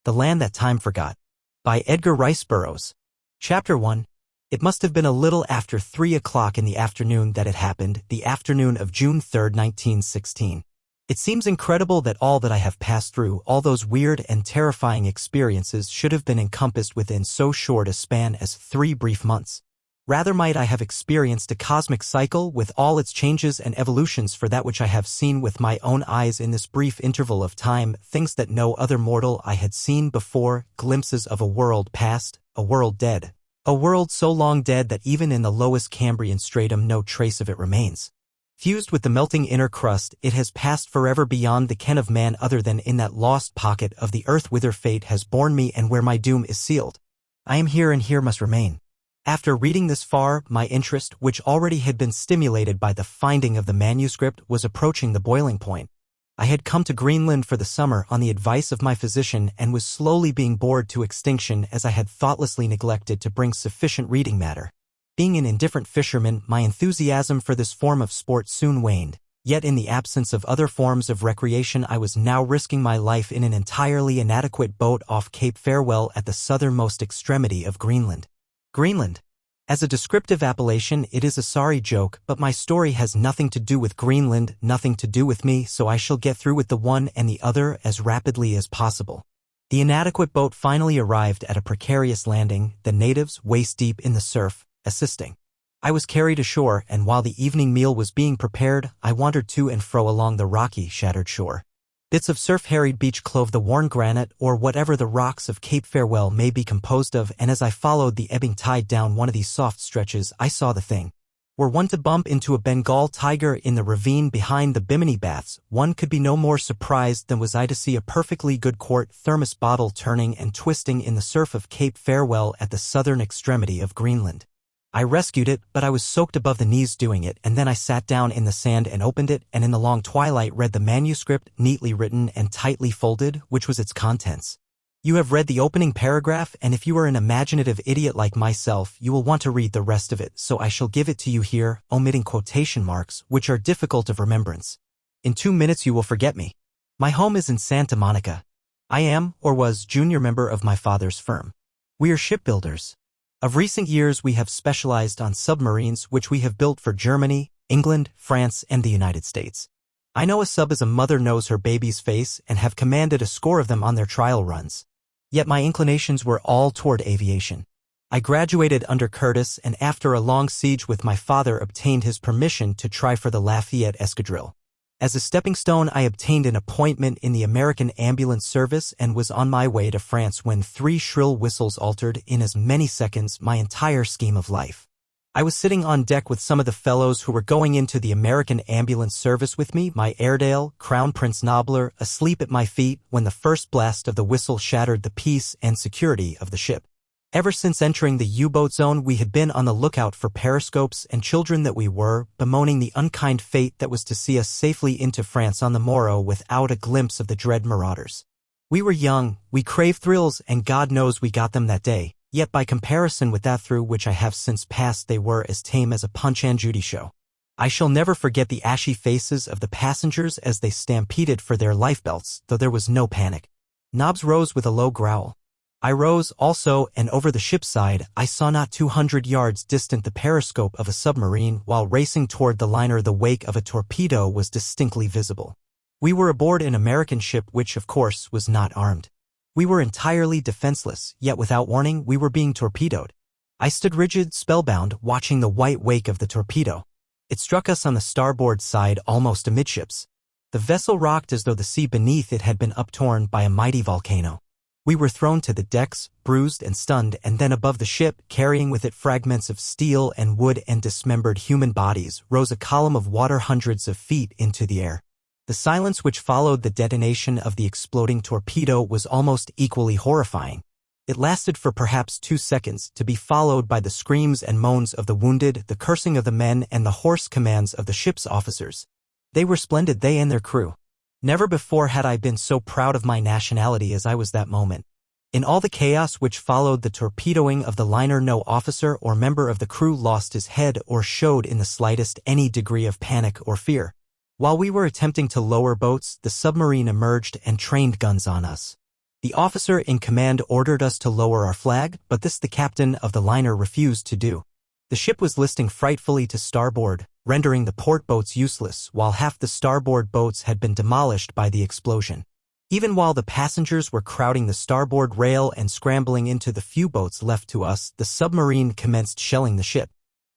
The Land That Time Forgot, by Edgar Rice Burroughs. Chapter 1. It must have been a little after 3 o'clock in the afternoon that it happened, the afternoon of June 3, 1916. It seems incredible that all that I have passed through, all those weird and terrifying experiences, should have been encompassed within so short a span as 3 brief months. Rather might I have experienced a cosmic cycle with all its changes and evolutions for that which I have seen with my own eyes in this brief interval of time, things that no other mortal I had seen before, glimpses of a world past, a world dead, a world so long dead that even in the lowest Cambrian stratum no trace of it remains. Fused with the melting inner crust, it has passed forever beyond the ken of man other than in that lost pocket of the earth whither fate has borne me and where my doom is sealed. I am here and here must remain. After reading this far, my interest, which already had been stimulated by the finding of the manuscript, was approaching the boiling point. I had come to Greenland for the summer on the advice of my physician and was slowly being bored to extinction as I had thoughtlessly neglected to bring sufficient reading matter. Being an indifferent fisherman, my enthusiasm for this form of sport soon waned, yet in the absence of other forms of recreation I was now risking my life in an entirely inadequate boat off Cape Farewell at the southernmost extremity of Greenland. Greenland. As a descriptive appellation, it is a sorry joke, but my story has nothing to do with Greenland, nothing to do with me, so I shall get through with the one and the other as rapidly as possible. The inadequate boat finally arrived at a precarious landing, the natives, waist-deep in the surf, assisting. I was carried ashore, and while the evening meal was being prepared, I wandered to and fro along the rocky, shattered shore. Bits of surf-harried beach clove the worn granite or whatever the rocks of Cape Farewell may be composed of, and as I followed the ebbing tide down one of these soft stretches, I saw the thing. Were one to bump into a Bengal tiger in the ravine behind the Bimini Baths, one could be no more surprised than was I to see a perfectly good quart thermos bottle turning and twisting in the surf of Cape Farewell at the southern extremity of Greenland. I rescued it, but I was soaked above the knees doing it, and then I sat down in the sand and opened it, and in the long twilight read the manuscript, neatly written and tightly folded, which was its contents. You have read the opening paragraph, and if you are an imaginative idiot like myself, you will want to read the rest of it, so I shall give it to you here, omitting quotation marks, which are difficult of remembrance. In 2 minutes you will forget me. My home is in Santa Monica. I am, or was, junior member of my father's firm. We are shipbuilders. Of recent years we have specialized on submarines which we have built for Germany, England, France, and the United States. I know a sub as a mother knows her baby's face and have commanded a score of them on their trial runs. Yet my inclinations were all toward aviation. I graduated under Curtis and after a long siege with my father obtained his permission to try for the Lafayette Escadrille. As a stepping stone I obtained an appointment in the American Ambulance Service and was on my way to France when 3 shrill whistles altered, in as many seconds, my entire scheme of life. I was sitting on deck with some of the fellows who were going into the American Ambulance Service with me, my Airedale, Crown Prince Nobler, asleep at my feet, when the first blast of the whistle shattered the peace and security of the ship. Ever since entering the U-boat zone we had been on the lookout for periscopes, and children that we were, bemoaning the unkind fate that was to see us safely into France on the morrow without a glimpse of the dread marauders. We were young, we craved thrills, and God knows we got them that day, yet by comparison with that through which I have since passed they were as tame as a Punch and Judy show. I shall never forget the ashy faces of the passengers as they stampeded for their lifebelts, though there was no panic. Nobbs rose with a low growl. I rose also, and over the ship's side I saw not 200 yards distant the periscope of a submarine, while racing toward the liner the wake of a torpedo was distinctly visible. We were aboard an American ship which, of course, was not armed. We were entirely defenseless, yet without warning we were being torpedoed. I stood rigid, spellbound, watching the white wake of the torpedo. It struck us on the starboard side almost amidships. The vessel rocked as though the sea beneath it had been uptorn by a mighty volcano. We were thrown to the decks, bruised and stunned, and then above the ship, carrying with it fragments of steel and wood and dismembered human bodies, rose a column of water hundreds of feet into the air. The silence which followed the detonation of the exploding torpedo was almost equally horrifying. It lasted for perhaps 2 seconds, to be followed by the screams and moans of the wounded, the cursing of the men, and the hoarse commands of the ship's officers. They were splendid, they and their crew. Never before had I been so proud of my nationality as I was that moment. In all the chaos which followed the torpedoing of the liner no officer or member of the crew lost his head or showed in the slightest any degree of panic or fear. While we were attempting to lower boats, the submarine emerged and trained guns on us. The officer in command ordered us to lower our flag, but this the captain of the liner refused to do. The ship was listing frightfully to starboard, rendering the port boats useless, while half the starboard boats had been demolished by the explosion. Even while the passengers were crowding the starboard rail and scrambling into the few boats left to us, the submarine commenced shelling the ship.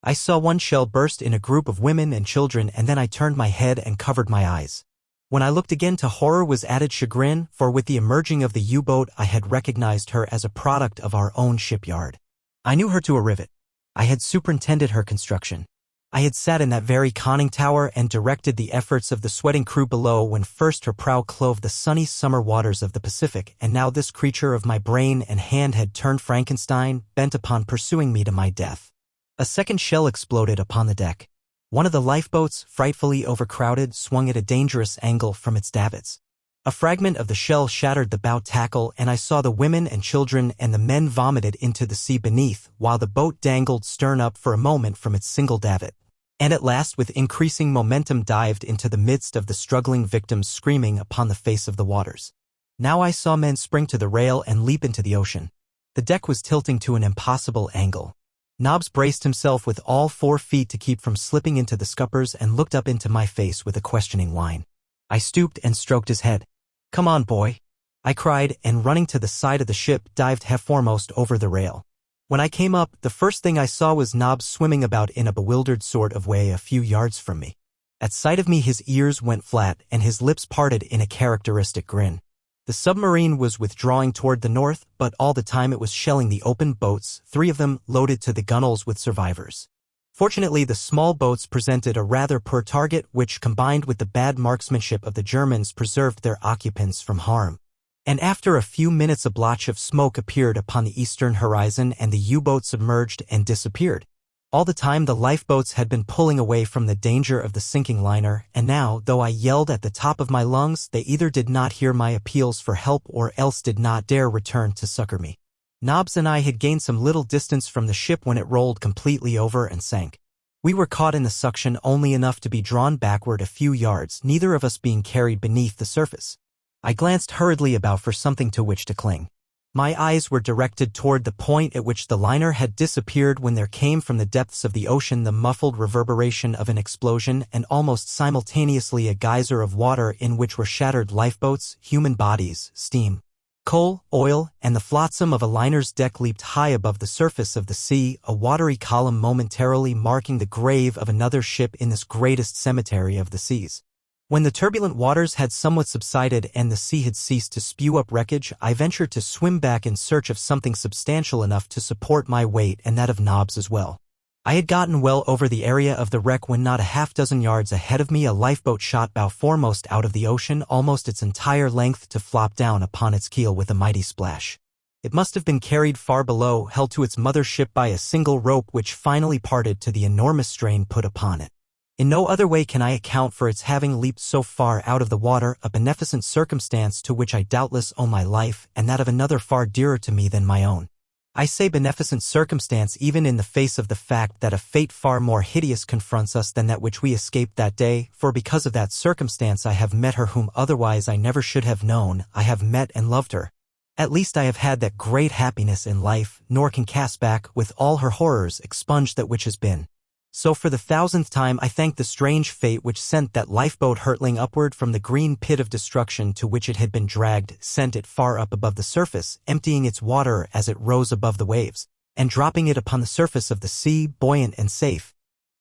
I saw one shell burst in a group of women and children, and then I turned my head and covered my eyes. When I looked again, to horror was added chagrin, for with the emerging of the U-boat I had recognized her as a product of our own shipyard. I knew her to a rivet. I had superintended her construction. I had sat in that very conning tower and directed the efforts of the sweating crew below when first her prow clove the sunny summer waters of the Pacific, and now this creature of my brain and hand had turned Frankenstein, bent upon pursuing me to my death. A second shell exploded upon the deck. One of the lifeboats, frightfully overcrowded, swung at a dangerous angle from its davits. A fragment of the shell shattered the bow tackle, and I saw the women and children and the men vomited into the sea beneath, while the boat dangled stern up for a moment from its single davit, and at last with increasing momentum dived into the midst of the struggling victims screaming upon the face of the waters. Now I saw men spring to the rail and leap into the ocean. The deck was tilting to an impossible angle. Nobbs braced himself with all 4 feet to keep from slipping into the scuppers and looked up into my face with a questioning whine. I stooped and stroked his head. "Come on, boy," I cried, and running to the side of the ship, dived headforemost over the rail. When I came up, the first thing I saw was Nobbs swimming about in a bewildered sort of way a few yards from me. At sight of me his ears went flat and his lips parted in a characteristic grin. The submarine was withdrawing toward the north, but all the time it was shelling the open boats, 3 of them loaded to the gunwales with survivors. Fortunately, the small boats presented a rather poor target, which, combined with the bad marksmanship of the Germans, preserved their occupants from harm. And after a few minutes a blotch of smoke appeared upon the eastern horizon and the U-boat submerged and disappeared. All the time the lifeboats had been pulling away from the danger of the sinking liner, and now, though I yelled at the top of my lungs, they either did not hear my appeals for help or else did not dare return to succor me. Nobbs and I had gained some little distance from the ship when it rolled completely over and sank. We were caught in the suction only enough to be drawn backward a few yards, neither of us being carried beneath the surface. I glanced hurriedly about for something to which to cling. My eyes were directed toward the point at which the liner had disappeared when there came from the depths of the ocean the muffled reverberation of an explosion and almost simultaneously a geyser of water in which were shattered lifeboats, human bodies, steam, coal, oil, and the flotsam of a liner's deck leaped high above the surface of the sea, a watery column momentarily marking the grave of another ship in this greatest cemetery of the seas. When the turbulent waters had somewhat subsided and the sea had ceased to spew up wreckage, I ventured to swim back in search of something substantial enough to support my weight and that of Nobbs as well. I had gotten well over the area of the wreck when not a half-dozen yards ahead of me a lifeboat shot bow foremost out of the ocean almost its entire length to flop down upon its keel with a mighty splash. It must have been carried far below, held to its mother ship by a single rope which finally parted to the enormous strain put upon it. In no other way can I account for its having leaped so far out of the water, a beneficent circumstance to which I doubtless owe my life and that of another far dearer to me than my own. I say beneficent circumstance even in the face of the fact that a fate far more hideous confronts us than that which we escaped that day, for because of that circumstance I have met her whom otherwise I never should have known. I have met and loved her. At least I have had that great happiness in life, nor can cast back, with all her horrors, expunge that which has been. So for the 1000th time I thank the strange fate which sent that lifeboat hurtling upward from the green pit of destruction to which it had been dragged, sent it far up above the surface, emptying its water as it rose above the waves, and dropping it upon the surface of the sea, buoyant and safe.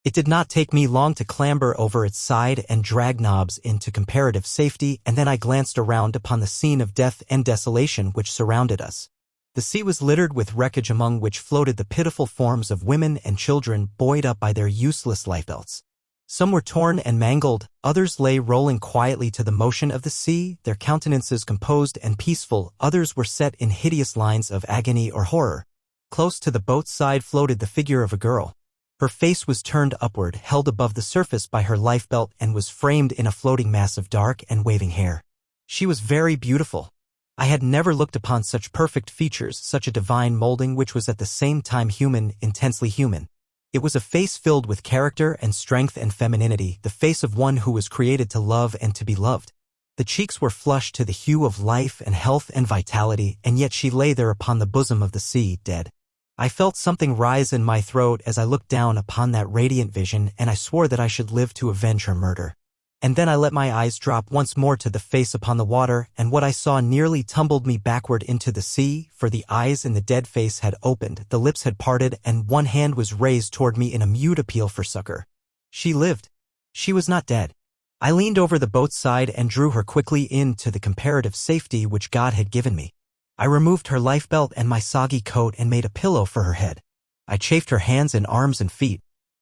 It did not take me long to clamber over its side and drag Nobbs into comparative safety, and then I glanced around upon the scene of death and desolation which surrounded us. The sea was littered with wreckage among which floated the pitiful forms of women and children buoyed up by their useless lifebelts. Some were torn and mangled, others lay rolling quietly to the motion of the sea, their countenances composed and peaceful, others were set in hideous lines of agony or horror. Close to the boat's side floated the figure of a girl. Her face was turned upward, held above the surface by her lifebelt, and was framed in a floating mass of dark and waving hair. She was very beautiful. I had never looked upon such perfect features, such a divine molding which was at the same time human, intensely human. It was a face filled with character and strength and femininity, the face of one who was created to love and to be loved. The cheeks were flushed to the hue of life and health and vitality, and yet she lay there upon the bosom of the sea, dead. I felt something rise in my throat as I looked down upon that radiant vision, and I swore that I should live to avenge her murder. And then I let my eyes drop once more to the face upon the water, and what I saw nearly tumbled me backward into the sea, for the eyes in the dead face had opened, the lips had parted, and one hand was raised toward me in a mute appeal for succor. She lived. She was not dead. I leaned over the boat's side and drew her quickly into the comparative safety which God had given me. I removed her lifebelt and my soggy coat and made a pillow for her head. I chafed her hands and arms and feet.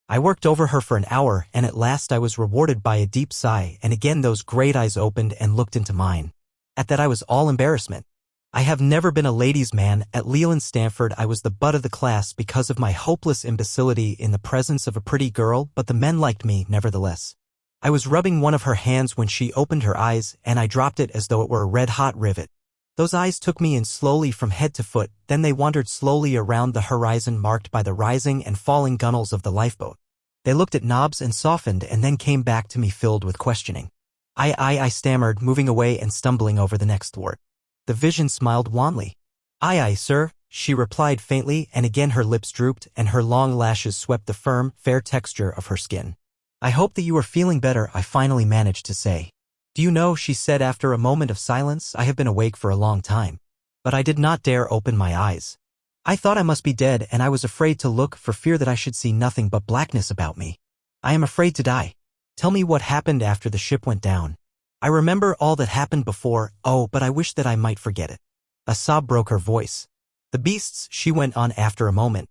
I worked over her for an hour, and at last I was rewarded by a deep sigh, and again those great eyes opened and looked into mine. At that I was all embarrassment. I have never been a ladies' man. At Leland Stanford I was the butt of the class because of my hopeless imbecility in the presence of a pretty girl, but the men liked me nevertheless. I was rubbing one of her hands when she opened her eyes, and I dropped it as though it were a red-hot rivet. Those eyes took me in slowly from head to foot, then they wandered slowly around the horizon marked by the rising and falling gunwales of the lifeboat. They looked at Nobbs and softened and then came back to me filled with questioning. I stammered, moving away and stumbling over the next thwart. The vision smiled wanly. Aye, sir, she replied faintly, and again her lips drooped and her long lashes swept the firm, fair texture of her skin. I hope that you are feeling better, I finally managed to say. Do you know, she said after a moment of silence, I have been awake for a long time. But I did not dare open my eyes. I thought I must be dead, and I was afraid to look for fear that I should see nothing but blackness about me. I am afraid to die. Tell me what happened after the ship went down. I remember all that happened before, but I wish that I might forget it. A sob broke her voice. The beasts, she went on after a moment.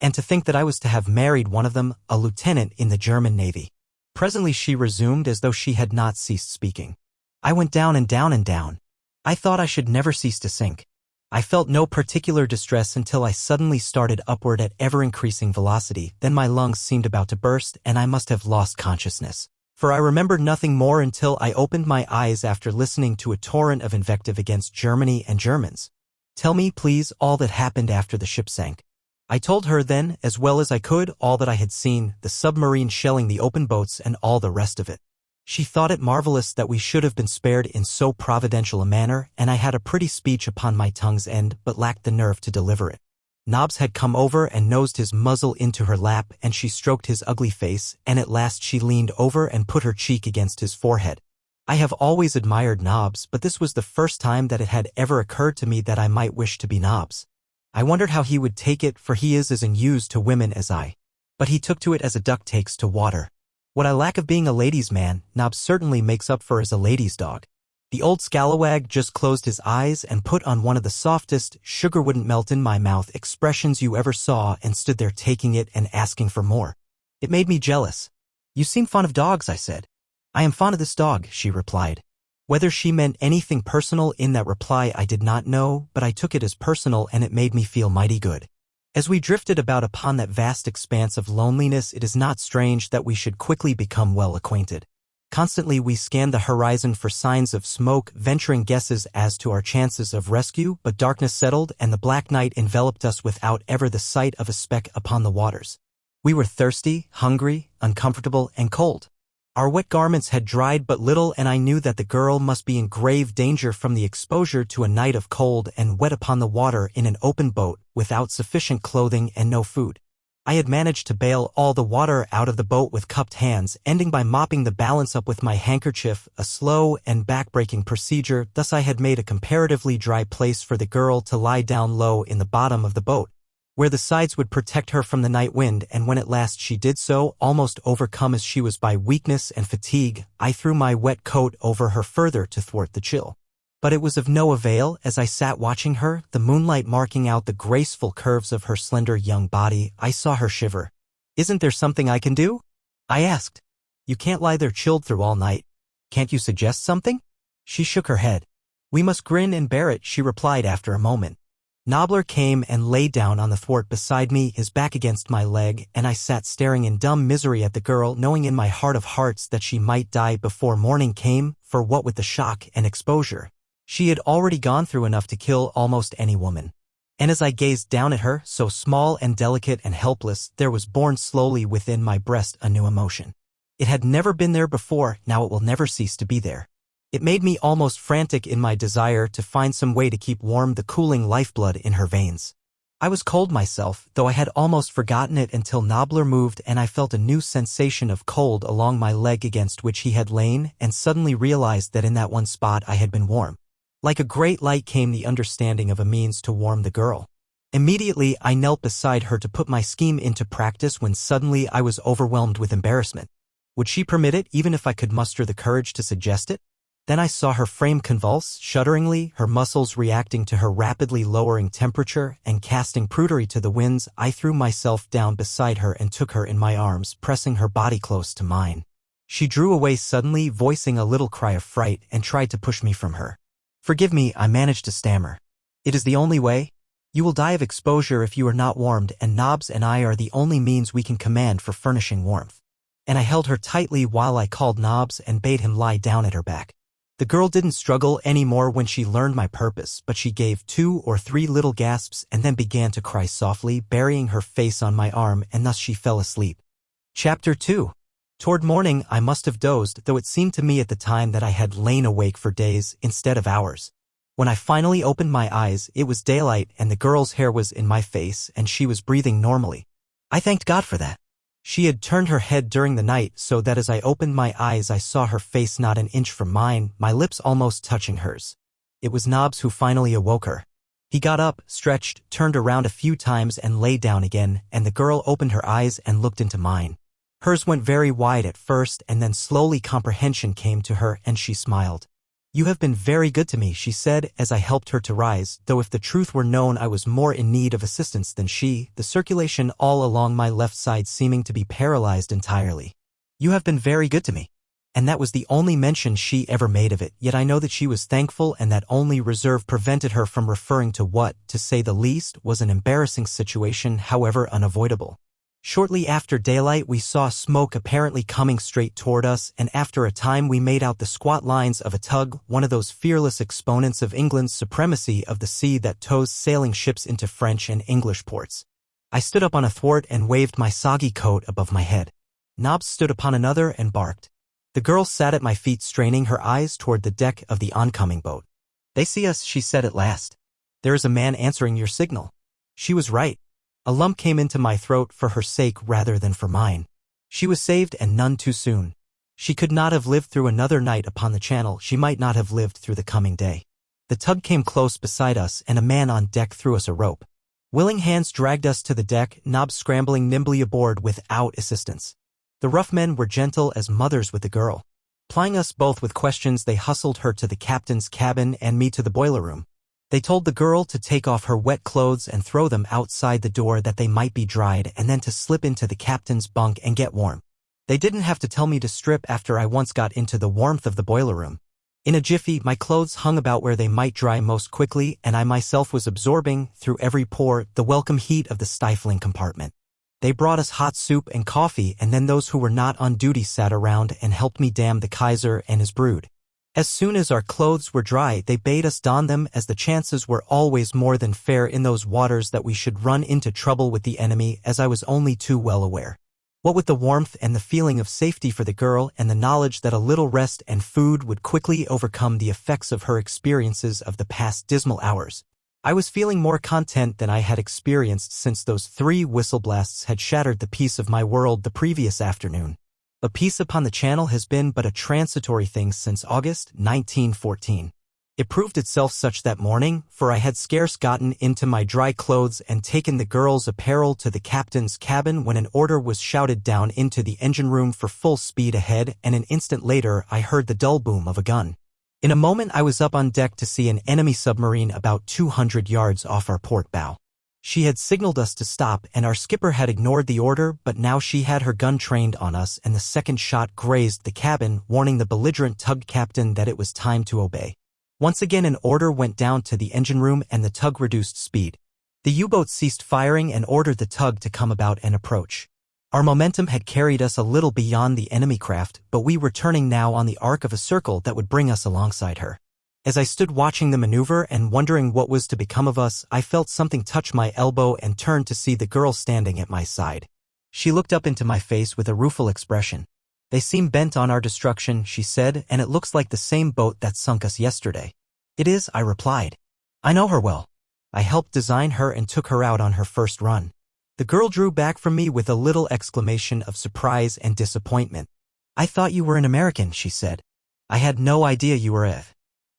And to think that I was to have married one of them, a lieutenant in the German Navy. Presently she resumed as though she had not ceased speaking. I went down and down and down. I thought I should never cease to sink. I felt no particular distress until I suddenly started upward at ever-increasing velocity, then my lungs seemed about to burst and I must have lost consciousness. For I remembered nothing more until I opened my eyes after listening to a torrent of invective against Germany and Germans. Tell me, please, all that happened after the ship sank. I told her then, as well as I could, all that I had seen, the submarine shelling the open boats and all the rest of it. She thought it marvelous that we should have been spared in so providential a manner, and I had a pretty speech upon my tongue's end, but lacked the nerve to deliver it. Nobbs had come over and nosed his muzzle into her lap, and she stroked his ugly face, and at last she leaned over and put her cheek against his forehead. I have always admired Nobbs, but this was the first time that it had ever occurred to me that I might wish to be Nobbs. I wondered how he would take it, for he is as unused to women as I. But he took to it as a duck takes to water. What I lack of being a ladies' man, Nobbs certainly makes up for as a ladies' dog. The old scalawag just closed his eyes and put on one of the softest, sugar wouldn't melt in my mouth expressions you ever saw and stood there taking it and asking for more. It made me jealous. You seem fond of dogs, I said. I am fond of this dog, she replied. Whether she meant anything personal in that reply I did not know, but I took it as personal and it made me feel mighty good. As we drifted about upon that vast expanse of loneliness, it is not strange that we should quickly become well acquainted. Constantly we scanned the horizon for signs of smoke, venturing guesses as to our chances of rescue, but darkness settled and the black night enveloped us without ever the sight of a speck upon the waters. We were thirsty, hungry, uncomfortable, and cold. Our wet garments had dried but little, and I knew that the girl must be in grave danger from the exposure to a night of cold and wet upon the water in an open boat, without sufficient clothing and no food. I had managed to bail all the water out of the boat with cupped hands, ending by mopping the balance up with my handkerchief, a slow and back-breaking procedure. Thus I had made a comparatively dry place for the girl to lie down low in the bottom of the boat, where the sides would protect her from the night wind, and when at last she did so, almost overcome as she was by weakness and fatigue, I threw my wet coat over her further to thwart the chill. But it was of no avail. As I sat watching her, the moonlight marking out the graceful curves of her slender young body, I saw her shiver. Isn't there something I can do? I asked. You can't lie there chilled through all night. Can't you suggest something? She shook her head. We must grin and bear it, she replied after a moment. Nobbler came and lay down on the thwart beside me, his back against my leg, and I sat staring in dumb misery at the girl, knowing in my heart of hearts that she might die before morning came, for what with the shock and exposure, she had already gone through enough to kill almost any woman. And as I gazed down at her, so small and delicate and helpless, there was born slowly within my breast a new emotion. It had never been there before, now it will never cease to be there. It made me almost frantic in my desire to find some way to keep warm the cooling lifeblood in her veins. I was cold myself, though I had almost forgotten it until Nobbler moved and I felt a new sensation of cold along my leg against which he had lain and suddenly realized that in that one spot I had been warm. Like a great light came the understanding of a means to warm the girl. Immediately I knelt beside her to put my scheme into practice when suddenly I was overwhelmed with embarrassment. Would she permit it even if I could muster the courage to suggest it? Then I saw her frame convulse shudderingly, her muscles reacting to her rapidly lowering temperature and casting prudery to the winds. I threw myself down beside her and took her in my arms, pressing her body close to mine. She drew away suddenly, voicing a little cry of fright, and tried to push me from her. "Forgive me," I managed to stammer. "It is the only way. You will die of exposure if you are not warmed, and Nobbs and I are the only means we can command for furnishing warmth." And I held her tightly while I called Nobbs and bade him lie down at her back. The girl didn't struggle anymore when she learned my purpose, but she gave 2 or 3 little gasps and then began to cry softly, burying her face on my arm, and thus she fell asleep. Chapter 2. Toward morning I must have dozed, though it seemed to me at the time that I had lain awake for days instead of hours. When I finally opened my eyes, it was daylight and the girl's hair was in my face and she was breathing normally. I thanked God for that. She had turned her head during the night so that as I opened my eyes I saw her face not an inch from mine, my lips almost touching hers. It was Nobbs who finally awoke her. He got up, stretched, turned around a few times and lay down again, and the girl opened her eyes and looked into mine. Hers went very wide at first and then slowly comprehension came to her and she smiled. "You have been very good to me," she said as I helped her to rise, though if the truth were known I was more in need of assistance than she, the circulation all along my left side seeming to be paralyzed entirely. "You have been very good to me." And that was the only mention she ever made of it, yet I know that she was thankful and that only reserve prevented her from referring to what, to say the least, was an embarrassing situation, however unavoidable. Shortly after daylight we saw smoke apparently coming straight toward us, and after a time we made out the squat lines of a tug, one of those fearless exponents of England's supremacy of the sea that tows sailing ships into French and English ports. I stood up on a thwart and waved my soggy coat above my head. Nobbs stood upon another and barked. The girl sat at my feet straining her eyes toward the deck of the oncoming boat. "They see us," she said at last. "There is a man answering your signal." She was right. A lump came into my throat for her sake rather than for mine. She was saved and none too soon. She could not have lived through another night upon the channel, she might not have lived through the coming day. The tug came close beside us and a man on deck threw us a rope. Willing hands dragged us to the deck, Nobbs scrambling nimbly aboard without assistance. The rough men were gentle as mothers with the girl. Plying us both with questions, they hustled her to the captain's cabin and me to the boiler room. They told the girl to take off her wet clothes and throw them outside the door that they might be dried, and then to slip into the captain's bunk and get warm. They didn't have to tell me to strip after I once got into the warmth of the boiler room. In a jiffy, my clothes hung about where they might dry most quickly, and I myself was absorbing, through every pore, the welcome heat of the stifling compartment. They brought us hot soup and coffee, and then those who were not on duty sat around and helped me dam the Kaiser and his brood. As soon as our clothes were dry, they bade us don them, as the chances were always more than fair in those waters that we should run into trouble with the enemy, as I was only too well aware. What with the warmth and the feeling of safety for the girl and the knowledge that a little rest and food would quickly overcome the effects of her experiences of the past dismal hours, I was feeling more content than I had experienced since those 3 whistle blasts had shattered the peace of my world the previous afternoon. A peace upon the channel has been but a transitory thing since August 1914. It proved itself such that morning, for I had scarce gotten into my dry clothes and taken the girl's apparel to the captain's cabin when an order was shouted down into the engine room for full speed ahead, and an instant later I heard the dull boom of a gun. In a moment I was up on deck to see an enemy submarine about 200 yards off our port bow. She had signaled us to stop, and our skipper had ignored the order, but now she had her gun trained on us, and the second shot grazed the cabin, warning the belligerent tug captain that it was time to obey. Once again an order went down to the engine room and the tug reduced speed. The U-boat ceased firing and ordered the tug to come about and approach. Our momentum had carried us a little beyond the enemy craft, but we were turning now on the arc of a circle that would bring us alongside her. As I stood watching the maneuver and wondering what was to become of us, I felt something touch my elbow and turned to see the girl standing at my side. She looked up into my face with a rueful expression. They seem bent on our destruction, she said, and it looks like the same boat that sunk us yesterday. It is, I replied. I know her well. I helped design her and took her out on her first run. The girl drew back from me with a little exclamation of surprise and disappointment. I thought you were an American, she said. I had no idea you were a.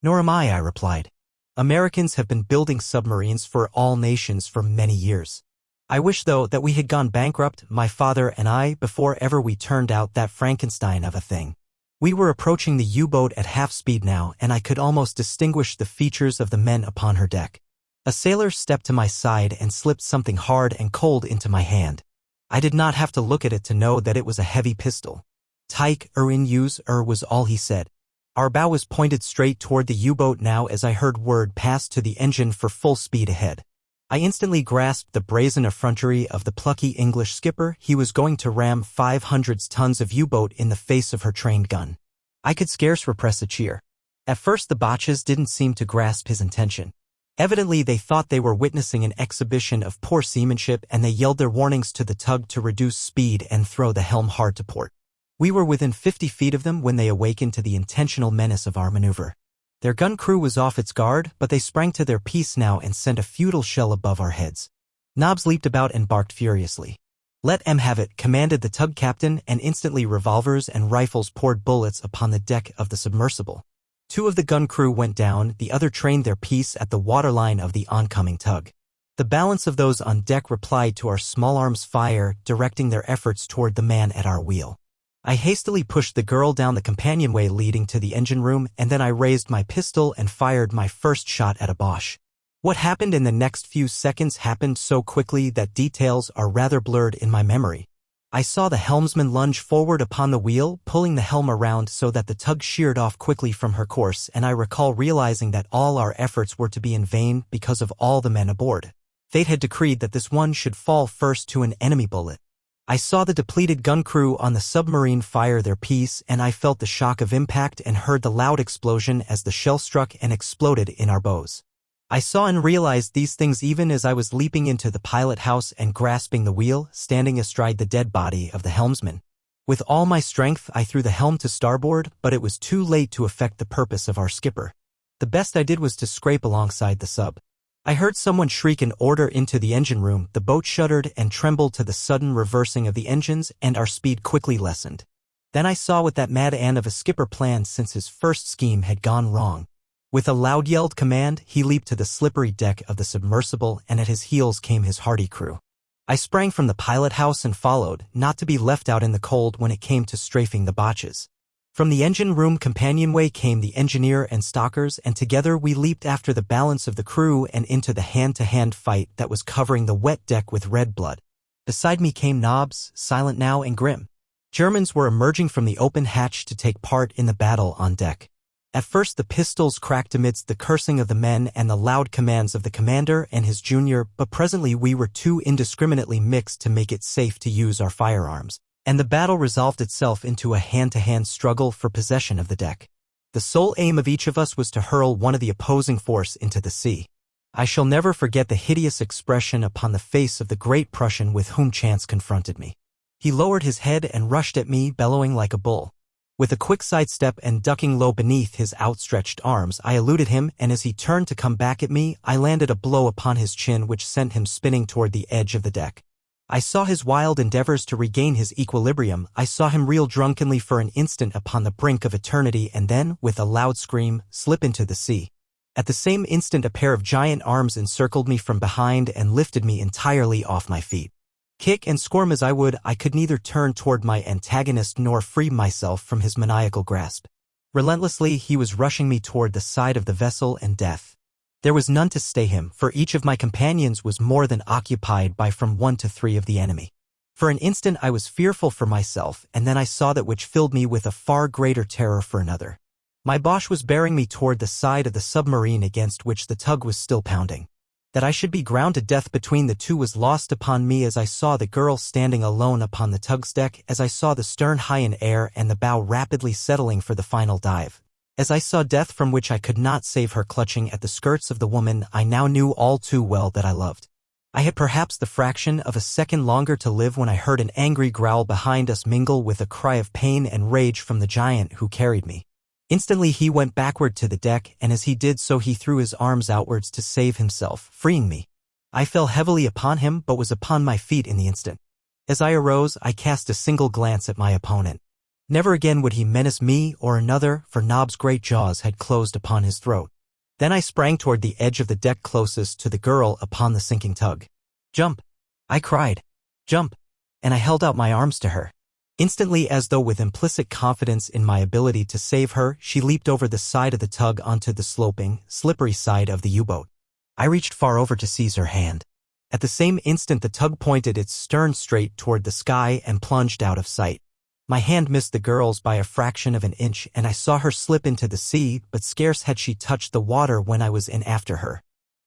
Nor am I replied. Americans have been building submarines for all nations for many years. I wish, though, that we had gone bankrupt, my father and I, before ever we turned out that Frankenstein of a thing. We were approaching the U-boat at half speed now, and I could almost distinguish the features of the men upon her deck. A sailor stepped to my side and slipped something hard and cold into my hand. I did not have to look at it to know that it was a heavy pistol. "Take in use was all he said. Our bow was pointed straight toward the U-boat now as I heard word passed to the engine for full speed ahead. I instantly grasped the brazen effrontery of the plucky English skipper. He was going to ram 500 tons of U-boat in the face of her trained gun. I could scarce repress a cheer. At first the botches didn't seem to grasp his intention. Evidently they thought they were witnessing an exhibition of poor seamanship, and they yelled their warnings to the tug to reduce speed and throw the helm hard to port. We were within 50 feet of them when they awakened to the intentional menace of our maneuver. Their gun crew was off its guard, but they sprang to their piece now and sent a futile shell above our heads. Knobs leaped about and barked furiously. "Let 'em have it," commanded the tug captain, and instantly revolvers and rifles poured bullets upon the deck of the submersible. 2 of the gun crew went down, the other trained their piece at the waterline of the oncoming tug. The balance of those on deck replied to our small arms fire, directing their efforts toward the man at our wheel. I hastily pushed the girl down the companionway leading to the engine room, and then I raised my pistol and fired my first shot at a Boche. What happened in the next few seconds happened so quickly that details are rather blurred in my memory. I saw the helmsman lunge forward upon the wheel, pulling the helm around so that the tug sheered off quickly from her course, and I recall realizing that all our efforts were to be in vain because of all the men aboard. Fate had decreed that this one should fall first to an enemy bullet. I saw the depleted gun crew on the submarine fire their piece, and I felt the shock of impact and heard the loud explosion as the shell struck and exploded in our bows. I saw and realized these things even as I was leaping into the pilot house and grasping the wheel, standing astride the dead body of the helmsman. With all my strength I threw the helm to starboard, but it was too late to effect the purpose of our skipper. The best I did was to scrape alongside the sub. I heard someone shriek an order into the engine room, the boat shuddered and trembled to the sudden reversing of the engines, and our speed quickly lessened. Then I saw what that mad ant of a skipper planned since his first scheme had gone wrong. With a loud yelled command, he leaped to the slippery deck of the submersible, and at his heels came his hardy crew. I sprang from the pilot house and followed, not to be left out in the cold when it came to strafing the botches. From the engine room companionway came the engineer and stockers, and together we leaped after the balance of the crew and into the hand-to-hand fight that was covering the wet deck with red blood. Beside me came Knobs, silent now and grim. Germans were emerging from the open hatch to take part in the battle on deck. At first the pistols cracked amidst the cursing of the men and the loud commands of the commander and his junior, but presently we were too indiscriminately mixed to make it safe to use our firearms, and the battle resolved itself into a hand-to-hand struggle for possession of the deck. The sole aim of each of us was to hurl one of the opposing force into the sea. I shall never forget the hideous expression upon the face of the great Prussian with whom chance confronted me. He lowered his head and rushed at me, bellowing like a bull. With a quick sidestep and ducking low beneath his outstretched arms, I eluded him, and as he turned to come back at me, I landed a blow upon his chin which sent him spinning toward the edge of the deck. I saw his wild endeavors to regain his equilibrium. I saw him reel drunkenly for an instant upon the brink of eternity and then, with a loud scream, slip into the sea. At the same instant a pair of giant arms encircled me from behind and lifted me entirely off my feet. Kick and squirm as I would, I could neither turn toward my antagonist nor free myself from his maniacal grasp. Relentlessly he was rushing me toward the side of the vessel and death. There was none to stay him, for each of my companions was more than occupied by from 1 to 3 of the enemy. For an instant I was fearful for myself, and then I saw that which filled me with a far greater terror for another. My Boche was bearing me toward the side of the submarine against which the tug was still pounding. That I should be ground to death between the two was lost upon me as I saw the girl standing alone upon the tug's deck, as I saw the stern high in air and the bow rapidly settling for the final dive. As I saw death from which I could not save her clutching at the skirts of the woman I now knew all too well that I loved. I had perhaps the fraction of a second longer to live when I heard an angry growl behind us mingle with a cry of pain and rage from the giant who carried me. Instantly he went backward to the deck, and as he did so he threw his arms outwards to save himself, freeing me. I fell heavily upon him but was upon my feet in the instant. As I arose, I cast a single glance at my opponent. Never again would he menace me or another, for Nob's great jaws had closed upon his throat. Then I sprang toward the edge of the deck closest to the girl upon the sinking tug. "Jump!" I cried. "Jump!" And I held out my arms to her. Instantly, as though with implicit confidence in my ability to save her, she leaped over the side of the tug onto the sloping, slippery side of the U-boat. I reached far over to seize her hand. At the same instant the tug pointed its stern straight toward the sky and plunged out of sight. My hand missed the girl's by a fraction of an inch, and I saw her slip into the sea, but scarce had she touched the water when I was in after her.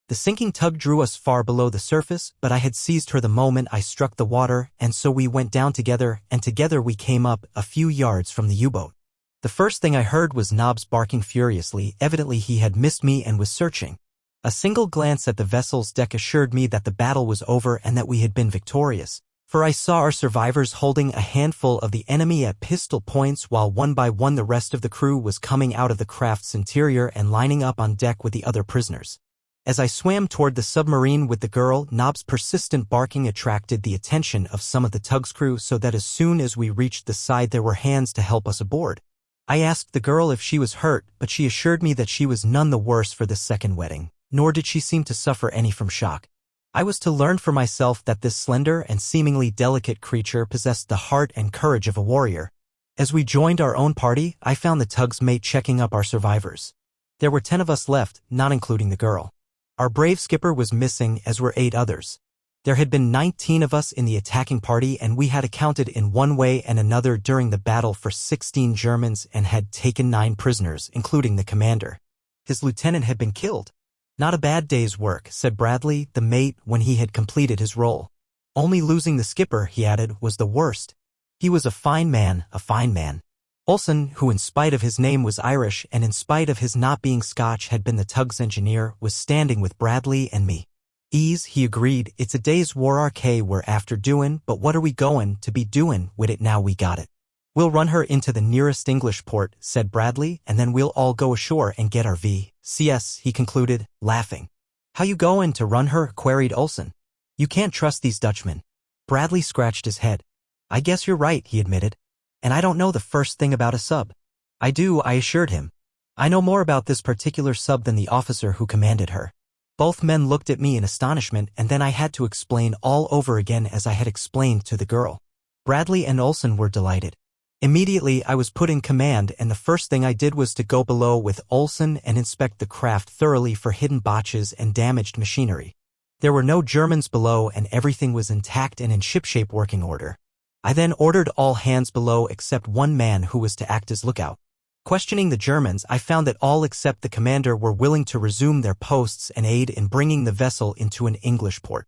The sinking tug drew us far below the surface, but I had seized her the moment I struck the water, and so we went down together, and together we came up a few yards from the U-boat. The first thing I heard was Nobs barking furiously. Evidently he had missed me and was searching. A single glance at the vessel's deck assured me that the battle was over and that we had been victorious, for I saw our survivors holding a handful of the enemy at pistol points while one by one the rest of the crew was coming out of the craft's interior and lining up on deck with the other prisoners. As I swam toward the submarine with the girl, Nob's persistent barking attracted the attention of some of the tug's crew, so that as soon as we reached the side there were hands to help us aboard. I asked the girl if she was hurt, but she assured me that she was none the worse for the second wetting, nor did she seem to suffer any from shock. I was to learn for myself that this slender and seemingly delicate creature possessed the heart and courage of a warrior. As we joined our own party, I found the tug's mate checking up our survivors. There were 10 of us left, not including the girl. Our brave skipper was missing, as were 8 others. There had been 19 of us in the attacking party, and we had accounted in one way and another during the battle for 16 Germans and had taken 9 prisoners, including the commander. His lieutenant had been killed. "Not a bad day's work," said Bradley, the mate, when he had completed his role. "Only losing the skipper," he added, "was the worst. He was a fine man, a fine man." Olsen, who in spite of his name was Irish and in spite of his not being Scotch had been the tug's engineer, was standing with Bradley and me. "Ease," he agreed, "it's a day's work we're after doin', but what are we goin' to be doin' with it now we got it?" "We'll run her into the nearest English port," said Bradley, "and then we'll all go ashore and get our VCS," he concluded, laughing. "How you goin' to run her?" queried Olsen. "You can't trust these Dutchmen." Bradley scratched his head. "I guess you're right," he admitted. "And I don't know the first thing about a sub." "I do," I assured him. "I know more about this particular sub than the officer who commanded her." Both men looked at me in astonishment, and then I had to explain all over again as I had explained to the girl. Bradley and Olsen were delighted. Immediately I was put in command, and the first thing I did was to go below with Olsen and inspect the craft thoroughly for hidden botches and damaged machinery. There were no Germans below, and everything was intact and in shipshape working order. I then ordered all hands below except one man who was to act as lookout. Questioning the Germans, I found that all except the commander were willing to resume their posts and aid in bringing the vessel into an English port.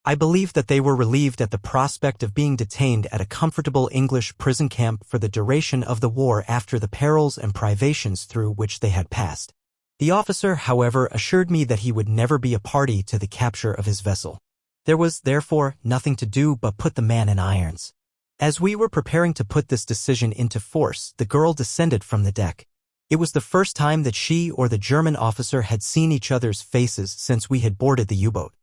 I believe that they were relieved at the prospect of being detained at a comfortable English prison camp for the duration of the war after the perils and privations through which they had passed. The officer, however, assured me that he would never be a party to the capture of his vessel. There was, therefore, nothing to do but put the man in irons. As we were preparing to put this decision into force, the girl descended from the deck. It was the first time that she or the German officer had seen each other's faces since we had boarded the U-boat.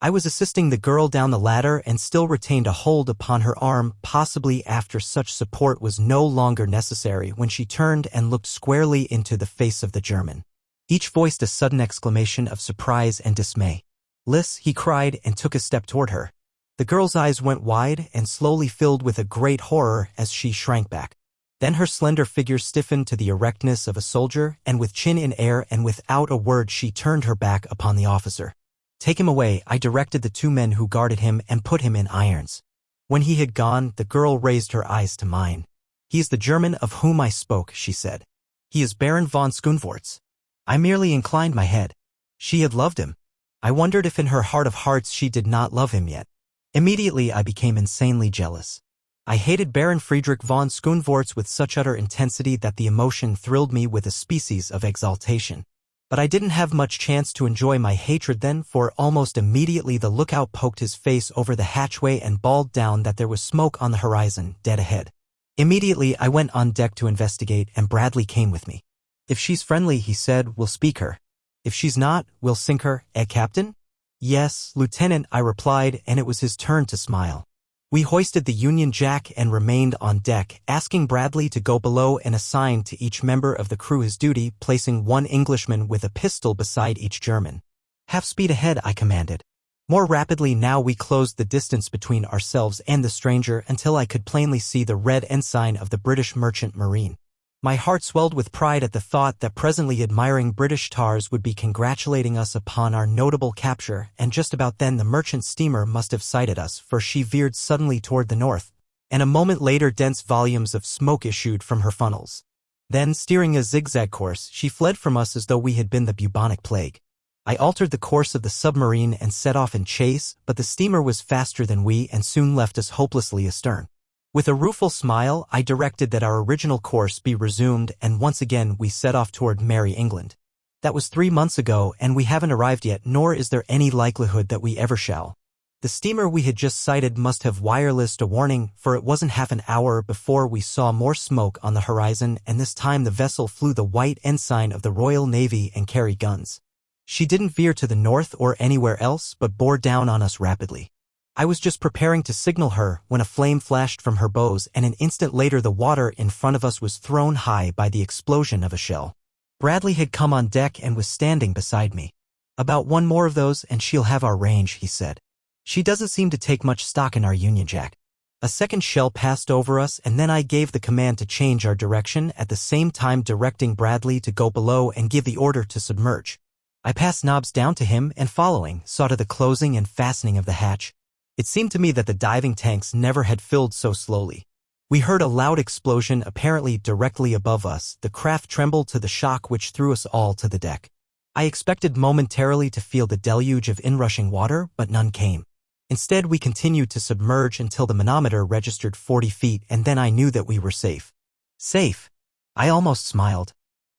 I was assisting the girl down the ladder and still retained a hold upon her arm, possibly after such support was no longer necessary, when she turned and looked squarely into the face of the German. Each voiced a sudden exclamation of surprise and dismay. "Liz," he cried, and took a step toward her. The girl's eyes went wide and slowly filled with a great horror as she shrank back. Then her slender figure stiffened to the erectness of a soldier, and with chin in air and without a word she turned her back upon the officer. "Take him away," I directed the 2 men who guarded him, and put him in irons. When he had gone, the girl raised her eyes to mine. "He is the German of whom I spoke," she said. "He is Baron von Schoenvorts." I merely inclined my head. She had loved him. I wondered if in her heart of hearts she did not love him yet. Immediately I became insanely jealous. I hated Baron Friedrich von Schoenvorts with such utter intensity that the emotion thrilled me with a species of exaltation. But I didn't have much chance to enjoy my hatred then, for almost immediately the lookout poked his face over the hatchway and bawled down that there was smoke on the horizon, dead ahead. Immediately I went on deck to investigate, and Bradley came with me. "If she's friendly," he said, "we'll speak her. If she's not, we'll sink her, Captain?" "Yes, Lieutenant," I replied, and it was his turn to smile. We hoisted the Union Jack and remained on deck, asking Bradley to go below and assign to each member of the crew his duty, placing one Englishman with a pistol beside each German. "Half speed ahead," I commanded. More rapidly now we closed the distance between ourselves and the stranger until I could plainly see the red ensign of the British merchant marine. My heart swelled with pride at the thought that presently admiring British tars would be congratulating us upon our notable capture, and just about then the merchant steamer must have sighted us, for she veered suddenly toward the north, and a moment later dense volumes of smoke issued from her funnels. Then, steering a zigzag course, she fled from us as though we had been the bubonic plague. I altered the course of the submarine and set off in chase, but the steamer was faster than we and soon left us hopelessly astern. With a rueful smile, I directed that our original course be resumed, and once again we set off toward merry England. That was 3 months ago, and we haven't arrived yet, nor is there any likelihood that we ever shall. The steamer we had just sighted must have wirelessed a warning, for it wasn't half an hour before we saw more smoke on the horizon, and this time the vessel flew the white ensign of the Royal Navy and carried guns. She didn't veer to the north or anywhere else, but bore down on us rapidly. I was just preparing to signal her when a flame flashed from her bows, and an instant later the water in front of us was thrown high by the explosion of a shell. Bradley had come on deck and was standing beside me. "About one more of those and she'll have our range," he said. "She doesn't seem to take much stock in our Union Jack." A second shell passed over us, and then I gave the command to change our direction, at the same time directing Bradley to go below and give the order to submerge. I passed knobs down to him and, following, saw to the closing and fastening of the hatch. It seemed to me that the diving tanks never had filled so slowly. We heard a loud explosion apparently directly above us. The craft trembled to the shock which threw us all to the deck. I expected momentarily to feel the deluge of inrushing water, but none came. Instead, we continued to submerge until the manometer registered 40 feet, and then I knew that we were safe. Safe? I almost smiled.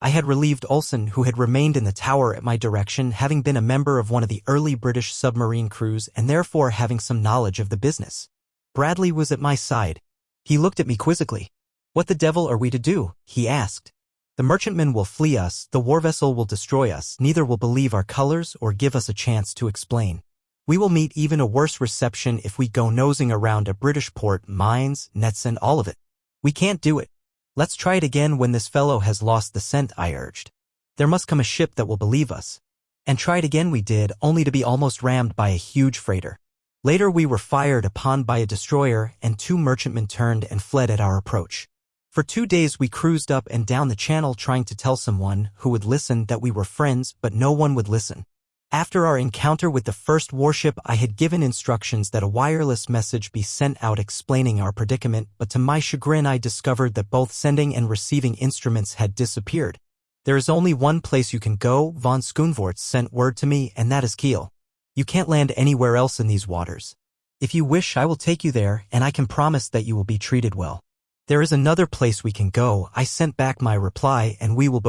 I had relieved Olsen, who had remained in the tower at my direction, having been a member of one of the early British submarine crews and therefore having some knowledge of the business. Bradley was at my side. He looked at me quizzically. "What the devil are we to do?" he asked. "The merchantman will flee us, the war vessel will destroy us, neither will believe our colors or give us a chance to explain. We will meet even a worse reception if we go nosing around a British port, mines, nets and all of it. We can't do it. Let's try it again when this fellow has lost the scent," I urged. "There must come a ship that will believe us." And try it again we did, only to be almost rammed by a huge freighter. Later we were fired upon by a destroyer, and 2 merchantmen turned and fled at our approach. For 2 days we cruised up and down the channel trying to tell someone who would listen that we were friends, but no one would listen. After our encounter with the first warship, I had given instructions that a wireless message be sent out explaining our predicament, but to my chagrin I discovered that both sending and receiving instruments had disappeared. "There is only one place you can go," von Schoonvorts sent word to me, "and that is Kiel. You can't land anywhere else in these waters. If you wish, I will take you there, and I can promise that you will be treated well." "There is another place we can go," I sent back my reply, "and we'll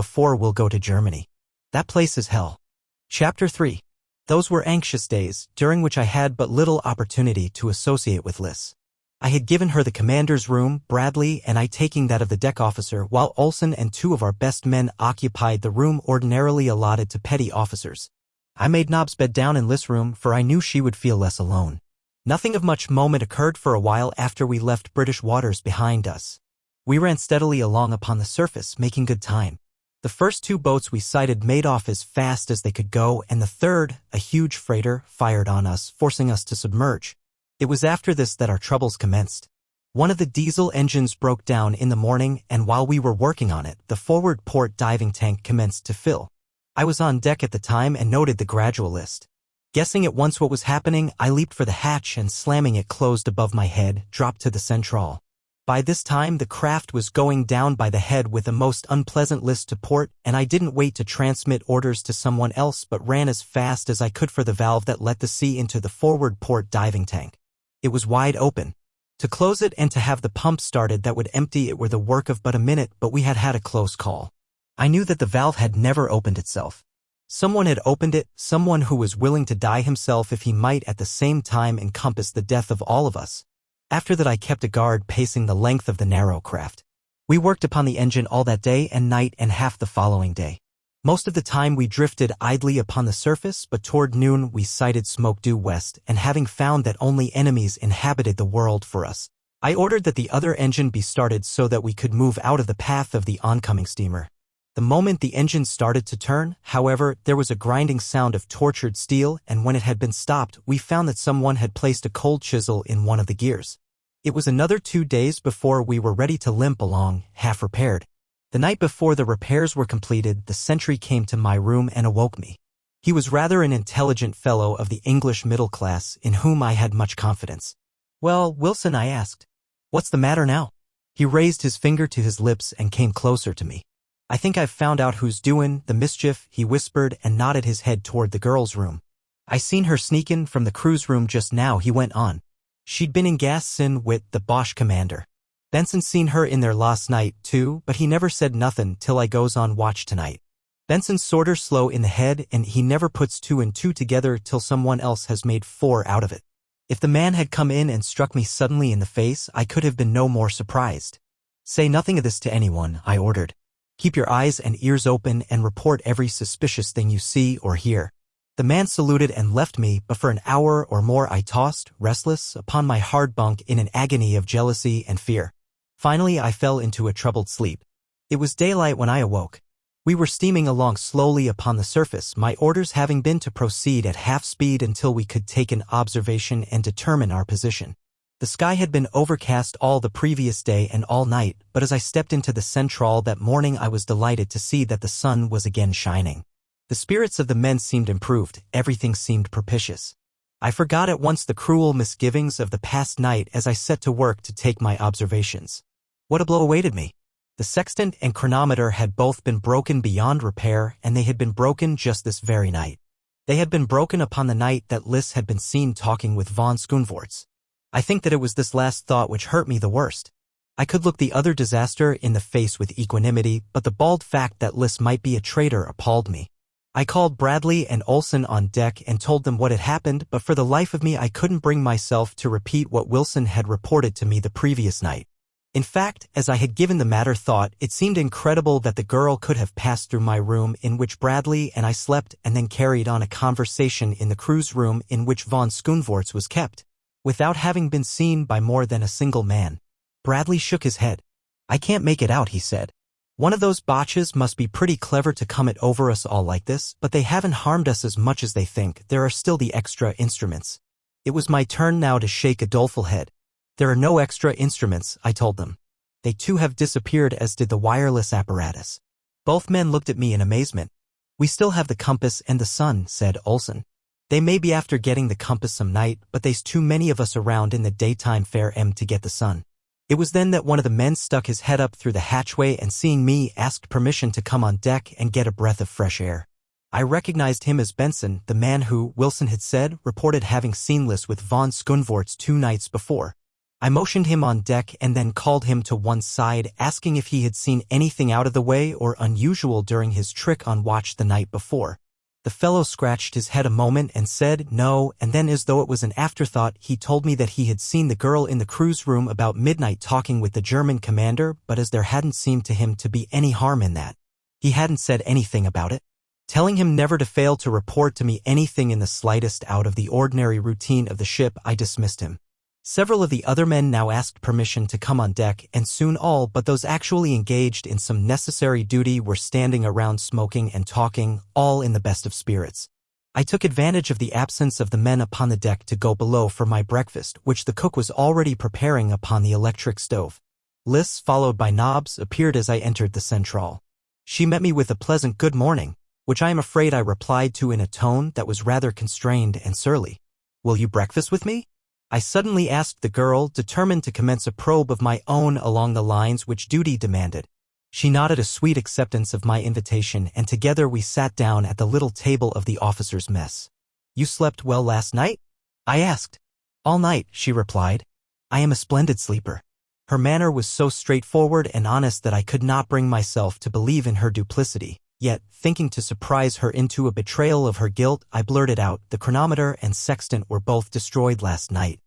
go to Germany. That place is hell." Chapter 3. Those were anxious days, during which I had but little opportunity to associate with Liz. I had given her the commander's room, Bradley and I taking that of the deck officer, while Olsen and 2 of our best men occupied the room ordinarily allotted to petty officers. I made Nob's bed down in Liz's room, for I knew she would feel less alone. Nothing of much moment occurred for a while after we left British waters behind us. We ran steadily along upon the surface, making good time. The first 2 boats we sighted made off as fast as they could go, and the third, a huge freighter, fired on us, forcing us to submerge. It was after this that our troubles commenced. One of the diesel engines broke down in the morning, and while we were working on it, the forward port diving tank commenced to fill. I was on deck at the time and noted the gradual list. Guessing at once what was happening, I leaped for the hatch and, slamming it closed above my head, dropped to the central. By this time the craft was going down by the head with a most unpleasant list to port, and I didn't wait to transmit orders to someone else but ran as fast as I could for the valve that let the sea into the forward port diving tank. It was wide open. To close it and to have the pump started that would empty it were the work of but a minute, but we had had a close call. I knew that the valve had never opened itself. Someone had opened it, someone who was willing to die himself if he might at the same time encompass the death of all of us. After that I kept a guard pacing the length of the narrow craft. We worked upon the engine all that day and night and half the following day. Most of the time we drifted idly upon the surface, but toward noon we sighted smoke due west, and having found that only enemies inhabited the world for us, I ordered that the other engine be started so that we could move out of the path of the oncoming steamer. The moment the engine started to turn, however, there was a grinding sound of tortured steel, and when it had been stopped, we found that someone had placed a cold chisel in one of the gears. It was another 2 days before we were ready to limp along, half repaired. The night before the repairs were completed, the sentry came to my room and awoke me. He was rather an intelligent fellow of the English middle class, in whom I had much confidence. "Well, Wilson," I asked, "what's the matter now?" He raised his finger to his lips and came closer to me. "I think I've found out who's doin' the mischief," he whispered and nodded his head toward the girl's room. "I seen her sneakin' from the crew's room just now," he went on. "She'd been in Gassin with the Boche commander. Benson seen her in there last night, too, but he never said nothin' till I goes on watch tonight. Benson's sorter slow in the head, and he never puts 2 and 2 together till someone else has made 4 out of it. If the man had come in and struck me suddenly in the face, I could have been no more surprised." "Say nothing of this to anyone," I ordered. "Keep your eyes and ears open and report every suspicious thing you see or hear." The man saluted and left me, but for an hour or more I tossed, restless, upon my hard bunk in an agony of jealousy and fear. Finally I fell into a troubled sleep. It was daylight when I awoke. We were steaming along slowly upon the surface, my orders having been to proceed at half speed until we could take an observation and determine our position. The sky had been overcast all the previous day and all night, but as I stepped into the central that morning I was delighted to see that the sun was again shining. The spirits of the men seemed improved, everything seemed propitious. I forgot at once the cruel misgivings of the past night as I set to work to take my observations. What a blow awaited me! The sextant and chronometer had both been broken beyond repair, and they had been broken just this very night. They had been broken upon the night that Liss had been seen talking with von Schoenvorts. I think that it was this last thought which hurt me the worst. I could look the other disaster in the face with equanimity, but the bald fact that Liss might be a traitor appalled me. I called Bradley and Olson on deck and told them what had happened, but for the life of me I couldn't bring myself to repeat what Wilson had reported to me the previous night. In fact, as I had given the matter thought, it seemed incredible that the girl could have passed through my room in which Bradley and I slept and then carried on a conversation in the crew's room in which von Schoenvorts was kept, without having been seen by more than a single man. Bradley shook his head. "I can't make it out," he said. "One of those Boches must be pretty clever to come it over us all like this, but they haven't harmed us as much as they think. There are still the extra instruments." It was my turn now to shake a doleful head. "There are no extra instruments," I told them. "They too have disappeared, as did the wireless apparatus." Both men looked at me in amazement. "We still have the compass and the sun," said Olson. "They may be after getting the compass some night, but they's too many of us around in the daytime fair to get the sun." It was then that one of the men stuck his head up through the hatchway and seeing me asked permission to come on deck and get a breath of fresh air. I recognized him as Benson, the man who, Wilson had said, reported having seen Liss with von Schoenvorts 2 nights before. I motioned him on deck and then called him to one side, asking if he had seen anything out of the way or unusual during his trick on watch the night before. The fellow scratched his head a moment and said no, and then as though it was an afterthought, he told me that he had seen the girl in the crew's room about midnight talking with the German commander, but as there hadn't seemed to him to be any harm in that, he hadn't said anything about it. Telling him never to fail to report to me anything in the slightest out of the ordinary routine of the ship, I dismissed him. Several of the other men now asked permission to come on deck, and soon all but those actually engaged in some necessary duty were standing around smoking and talking, all in the best of spirits. I took advantage of the absence of the men upon the deck to go below for my breakfast, which the cook was already preparing upon the electric stove. Liss, followed by Nobbs, appeared as I entered the central. She met me with a pleasant good morning, which I am afraid I replied to in a tone that was rather constrained and surly. "Will you breakfast with me?" I suddenly asked the girl, determined to commence a probe of my own along the lines which duty demanded. She nodded a sweet acceptance of my invitation, and together we sat down at the little table of the officers' mess. "You slept well last night?" I asked. "All night," she replied. "I am a splendid sleeper." Her manner was so straightforward and honest that I could not bring myself to believe in her duplicity, Yet, thinking to surprise her into a betrayal of her guilt, I blurted out, "The chronometer and sextant were both destroyed last night.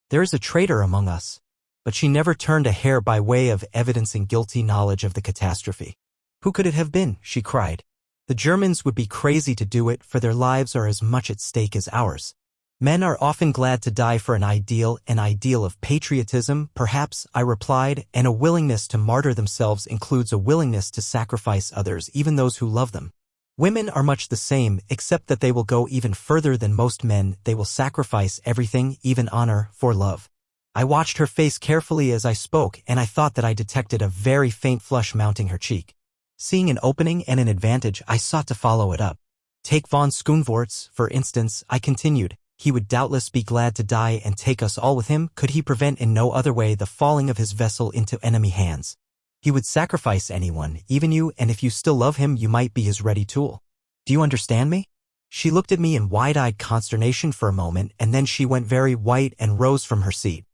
There is a traitor among us." But she never turned a hair by way of evidencing guilty knowledge of the catastrophe. "Who could it have been?" she cried. "The Germans would be crazy to do it, for their lives are as much at stake as ours. Men are often glad to die for an ideal of patriotism, perhaps," I replied, "and a willingness to martyr themselves includes a willingness to sacrifice others, even those who love them. Women are much the same, except that they will go even further than most men. They will sacrifice everything, even honor, for love." I watched her face carefully as I spoke, and I thought that I detected a very faint flush mounting her cheek. Seeing an opening and an advantage, I sought to follow it up. "Take von Schoenvorts, for instance," I continued. "He would doubtless be glad to die and take us all with him, could he prevent in no other way the falling of his vessel into enemy hands. He would sacrifice anyone, even you, and if you still love him, you might be his ready tool. Do you understand me?" She looked at me in wide-eyed consternation for a moment, and then she went very white and rose from her seat.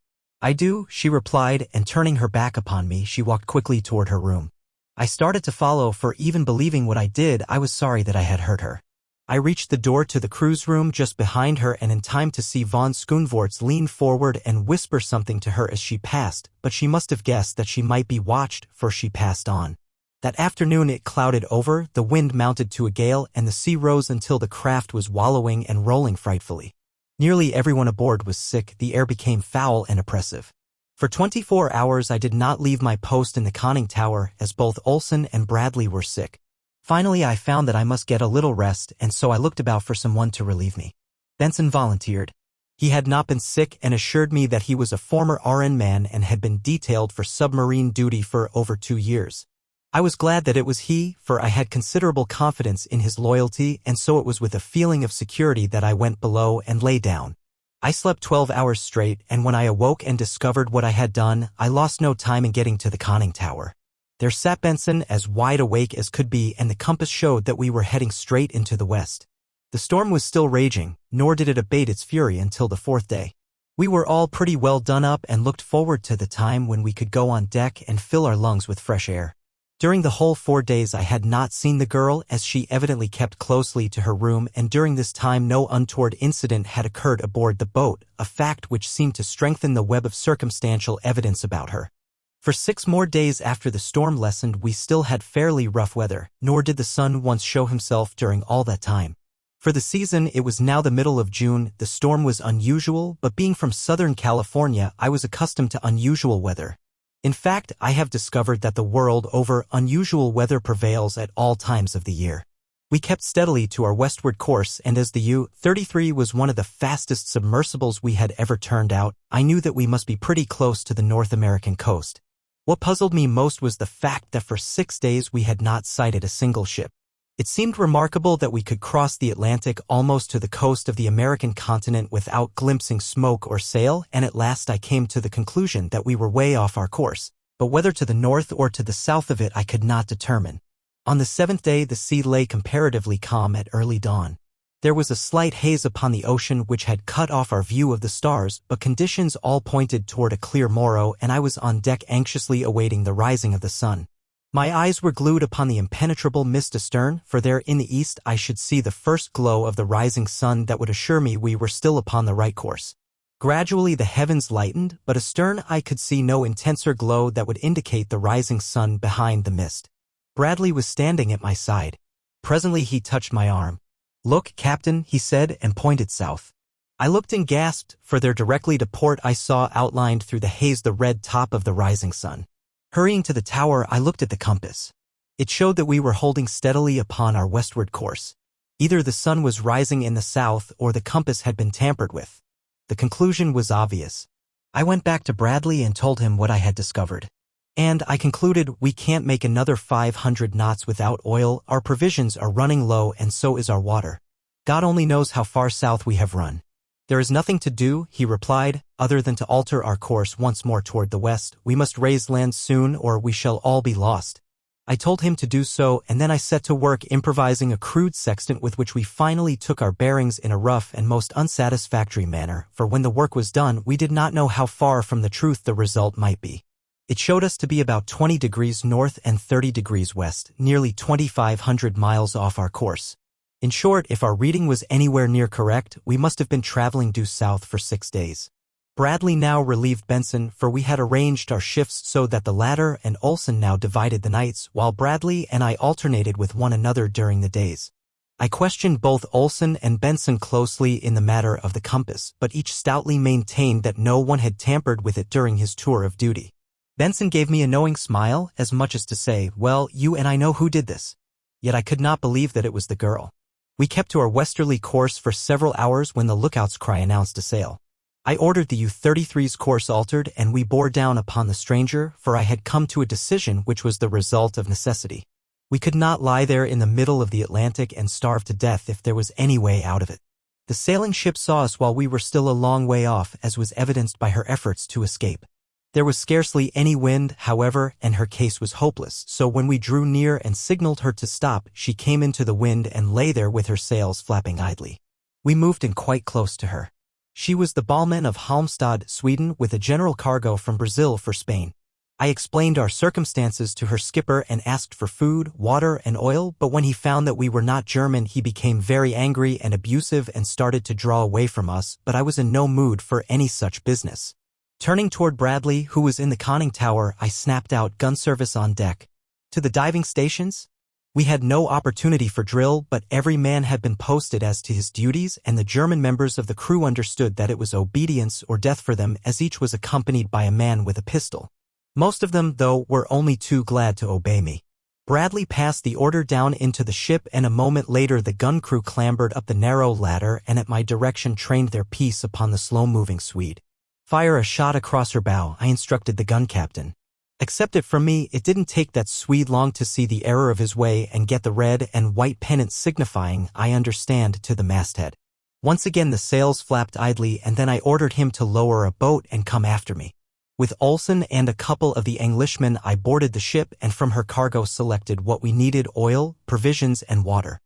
"I do," she replied, and turning her back upon me, she walked quickly toward her room. I started to follow, for even believing what I did, I was sorry that I had hurt her. I reached the door to the cruise room just behind her and in time to see von Schoenvorts lean forward and whisper something to her as she passed, but she must have guessed that she might be watched, for she passed on. That afternoon it clouded over, the wind mounted to a gale, and the sea rose until the craft was wallowing and rolling frightfully. Nearly everyone aboard was sick, the air became foul and oppressive. For 24 hours I did not leave my post in the conning tower, as both Olsen and Bradley were sick. Finally I found that I must get a little rest, and so I looked about for someone to relieve me. Benson volunteered. He had not been sick and assured me that he was a former RN man and had been detailed for submarine duty for over 2 years. I was glad that it was he, for I had considerable confidence in his loyalty, and so it was with a feeling of security that I went below and lay down. I slept 12 hours straight, and when I awoke and discovered what I had done, I lost no time in getting to the conning tower. There sat Benson as wide awake as could be, and the compass showed that we were heading straight into the west. The storm was still raging, nor did it abate its fury until the 4th day. We were all pretty well done up and looked forward to the time when we could go on deck and fill our lungs with fresh air. During the whole 4 days I had not seen the girl, as she evidently kept closely to her room, and during this time no untoward incident had occurred aboard the boat, a fact which seemed to strengthen the web of circumstantial evidence about her. For 6 more days after the storm lessened we still had fairly rough weather, nor did the sun once show himself during all that time. For the season it was now the middle of June, the storm was unusual, but being from Southern California I was accustomed to unusual weather. In fact, I have discovered that the world over unusual weather prevails at all times of the year. We kept steadily to our westward course, and as the U-33 was one of the fastest submersibles we had ever turned out, I knew that we must be pretty close to the North American coast. What puzzled me most was the fact that for 6 days we had not sighted a single ship. It seemed remarkable that we could cross the Atlantic almost to the coast of the American continent without glimpsing smoke or sail, and at last I came to the conclusion that we were way off our course, but whether to the north or to the south of it I could not determine. On the 7th day the sea lay comparatively calm at early dawn. There was a slight haze upon the ocean which had cut off our view of the stars, but conditions all pointed toward a clear morrow, and I was on deck anxiously awaiting the rising of the sun. My eyes were glued upon the impenetrable mist astern, for there in the east I should see the first glow of the rising sun that would assure me we were still upon the right course. Gradually the heavens lightened, but astern I could see no intenser glow that would indicate the rising sun behind the mist. Bradley was standing at my side. Presently he touched my arm. "Look, Captain," he said, and pointed south. I looked and gasped, for there directly to port I saw outlined through the haze the red top of the rising sun. Hurrying to the tower, I looked at the compass. It showed that we were holding steadily upon our westward course. Either the sun was rising in the south or the compass had been tampered with. The conclusion was obvious. I went back to Bradley and told him what I had discovered. And I concluded, we can't make another 500 knots without oil, our provisions are running low and so is our water. God only knows how far south we have run. "There is nothing to do," he replied, "other than to alter our course once more toward the west. We must raise land soon or we shall all be lost." I told him to do so, and then I set to work improvising a crude sextant with which we finally took our bearings in a rough and most unsatisfactory manner, for when the work was done we did not know how far from the truth the result might be. It showed us to be about 20 degrees north and 30 degrees west, nearly 2,500 miles off our course. In short, if our reading was anywhere near correct, we must have been traveling due south for 6 days. Bradley now relieved Benson, for we had arranged our shifts so that the latter and Olsen now divided the nights, while Bradley and I alternated with one another during the days. I questioned both Olsen and Benson closely in the matter of the compass, but each stoutly maintained that no one had tampered with it during his tour of duty. Benson gave me a knowing smile, as much as to say, "Well, you and I know who did this." Yet I could not believe that it was the girl. We kept to our westerly course for several hours when the lookout's cry announced a sail. I ordered the U-33's course altered and we bore down upon the stranger, for I had come to a decision which was the result of necessity. We could not lie there in the middle of the Atlantic and starve to death if there was any way out of it. The sailing ship saw us while we were still a long way off, as was evidenced by her efforts to escape. There was scarcely any wind, however, and her case was hopeless, so when we drew near and signaled her to stop, she came into the wind and lay there with her sails flapping idly. We moved in quite close to her. She was the Balmen of Halmstad, Sweden, with a general cargo from Brazil for Spain. I explained our circumstances to her skipper and asked for food, water, and oil, but when he found that we were not German, he became very angry and abusive and started to draw away from us, but I was in no mood for any such business. Turning toward Bradley, who was in the conning tower, I snapped out, "Gun service on deck." To the diving stations? We had no opportunity for drill, but every man had been posted as to his duties, and the German members of the crew understood that it was obedience or death for them, as each was accompanied by a man with a pistol. Most of them, though, were only too glad to obey me. Bradley passed the order down into the ship, and a moment later the gun crew clambered up the narrow ladder and at my direction trained their piece upon the slow-moving Swede. "Fire a shot across her bow," I instructed the gun captain. Accept it from me, it didn't take that Swede long to see the error of his way and get the red and white pennant signifying, "I understand," to the masthead. Once again the sails flapped idly, and then I ordered him to lower a boat and come after me. With Olsen and a couple of the Englishmen I boarded the ship and from her cargo selected what we needed: oil, provisions, and water.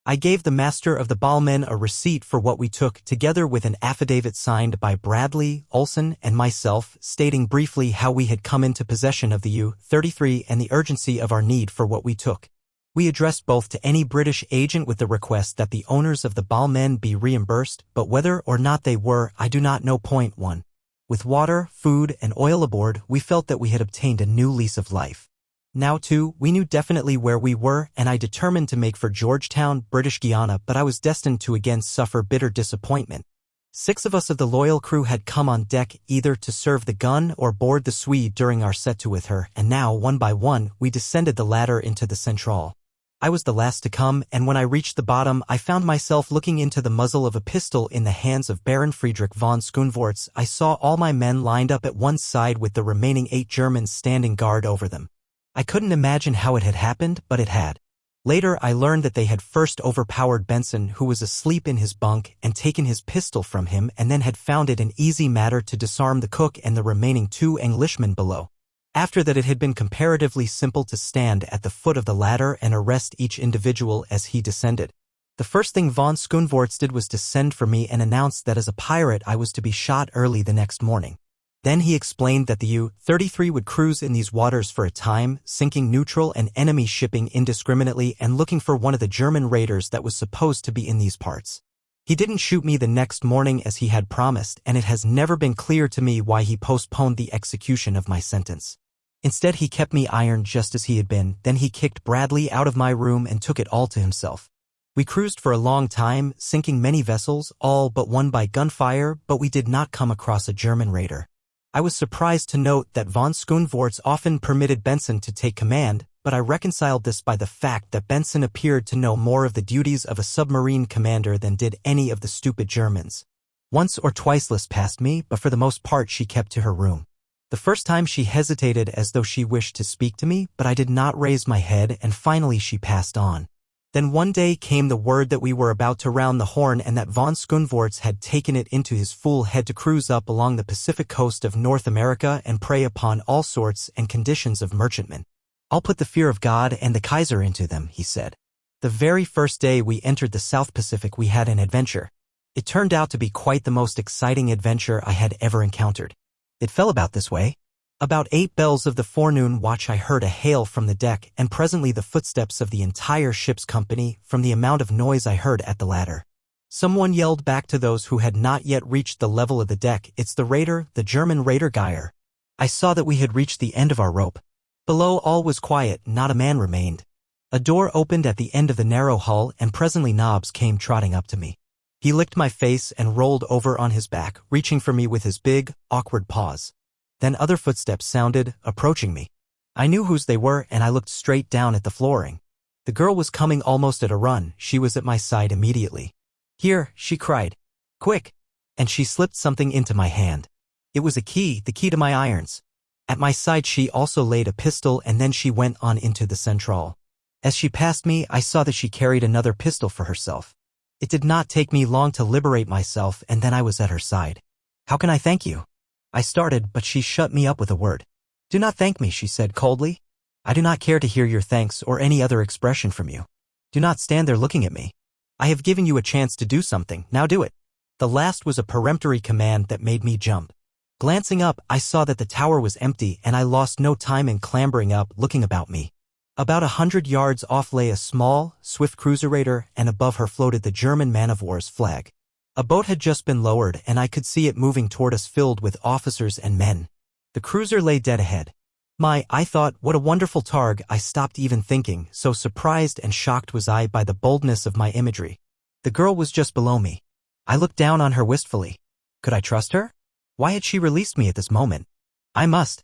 I gave the master of the Balmen a receipt for what we took, together with an affidavit signed by Bradley, Olsen, and myself, stating briefly how we had come into possession of the U-33 and the urgency of our need for what we took. We addressed both to any British agent with the request that the owners of the Balmen be reimbursed, but whether or not they were, I do not know. Point 1. With water, food, and oil aboard, we felt that we had obtained a new lease of life. Now, too, we knew definitely where we were, and I determined to make for Georgetown, British Guiana, but I was destined to again suffer bitter disappointment. 6 of us of the loyal crew had come on deck either to serve the gun or board the Swede during our set to with her, and now, one by one, we descended the ladder into the central. I was the last to come, and when I reached the bottom, I found myself looking into the muzzle of a pistol in the hands of Baron Friedrich von Schoenvorts. I saw all my men lined up at one side with the remaining 8 Germans standing guard over them. I couldn't imagine how it had happened, but it had. Later I learned that they had first overpowered Benson, who was asleep in his bunk, and taken his pistol from him, and then had found it an easy matter to disarm the cook and the remaining 2 Englishmen below. After that it had been comparatively simple to stand at the foot of the ladder and arrest each individual as he descended. The first thing von Schoenvorts did was to send for me and announce that as a pirate I was to be shot early the next morning. Then he explained that the U-33 would cruise in these waters for a time, sinking neutral and enemy shipping indiscriminately and looking for one of the German raiders that was supposed to be in these parts. He didn't shoot me the next morning as he had promised, and it has never been clear to me why he postponed the execution of my sentence. Instead, he kept me ironed just as he had been. Then he kicked Bradley out of my room and took it all to himself. We cruised for a long time, sinking many vessels, all but one by gunfire, but we did not come across a German raider. I was surprised to note that von Schoenvorts often permitted Benson to take command, but I reconciled this by the fact that Benson appeared to know more of the duties of a submarine commander than did any of the stupid Germans. Once or twice Liz passed me, but for the most part she kept to her room. The first time she hesitated as though she wished to speak to me, but I did not raise my head, and finally she passed on. Then one day came the word that we were about to round the Horn and that von Schoenvorts had taken it into his fool head to cruise up along the Pacific coast of North America and prey upon all sorts and conditions of merchantmen. "I'll put the fear of God and the Kaiser into them," he said. The very first day we entered the South Pacific we had an adventure. It turned out to be quite the most exciting adventure I had ever encountered. It fell about this way. About 8 bells of the forenoon watch I heard a hail from the deck and presently the footsteps of the entire ship's company from the amount of noise I heard at the ladder. Someone yelled back to those who had not yet reached the level of the deck, "It's the raider, the German raider Geyer." I saw that we had reached the end of our rope. Below all was quiet, not a man remained. A door opened at the end of the narrow hull and presently Nobbs came trotting up to me. He licked my face and rolled over on his back, reaching for me with his big, awkward paws. Then other footsteps sounded, approaching me. I knew whose they were and I looked straight down at the flooring. The girl was coming almost at a run. She was at my side immediately. "Here," she cried. "Quick!" And she slipped something into my hand. It was a key, the key to my irons. At my side she also laid a pistol and then she went on into the central. As she passed me, I saw that she carried another pistol for herself. It did not take me long to liberate myself and then I was at her side. "How can I thank you?" I started, but she shut me up with a word. "Do not thank me," she said coldly. "I do not care to hear your thanks or any other expression from you. Do not stand there looking at me. I have given you a chance to do something, now do it." The last was a peremptory command that made me jump. Glancing up, I saw that the tower was empty and I lost no time in clambering up, looking about me. About 100 yards off lay a small, swift cruiser raider and above her floated the German man-of-war's flag. A boat had just been lowered and I could see it moving toward us filled with officers and men. The cruiser lay dead ahead. I thought, what a wonderful targ. I stopped even thinking, so surprised and shocked was I by the boldness of my imagery. The girl was just below me. I looked down on her wistfully. Could I trust her? Why had she released me at this moment? I must.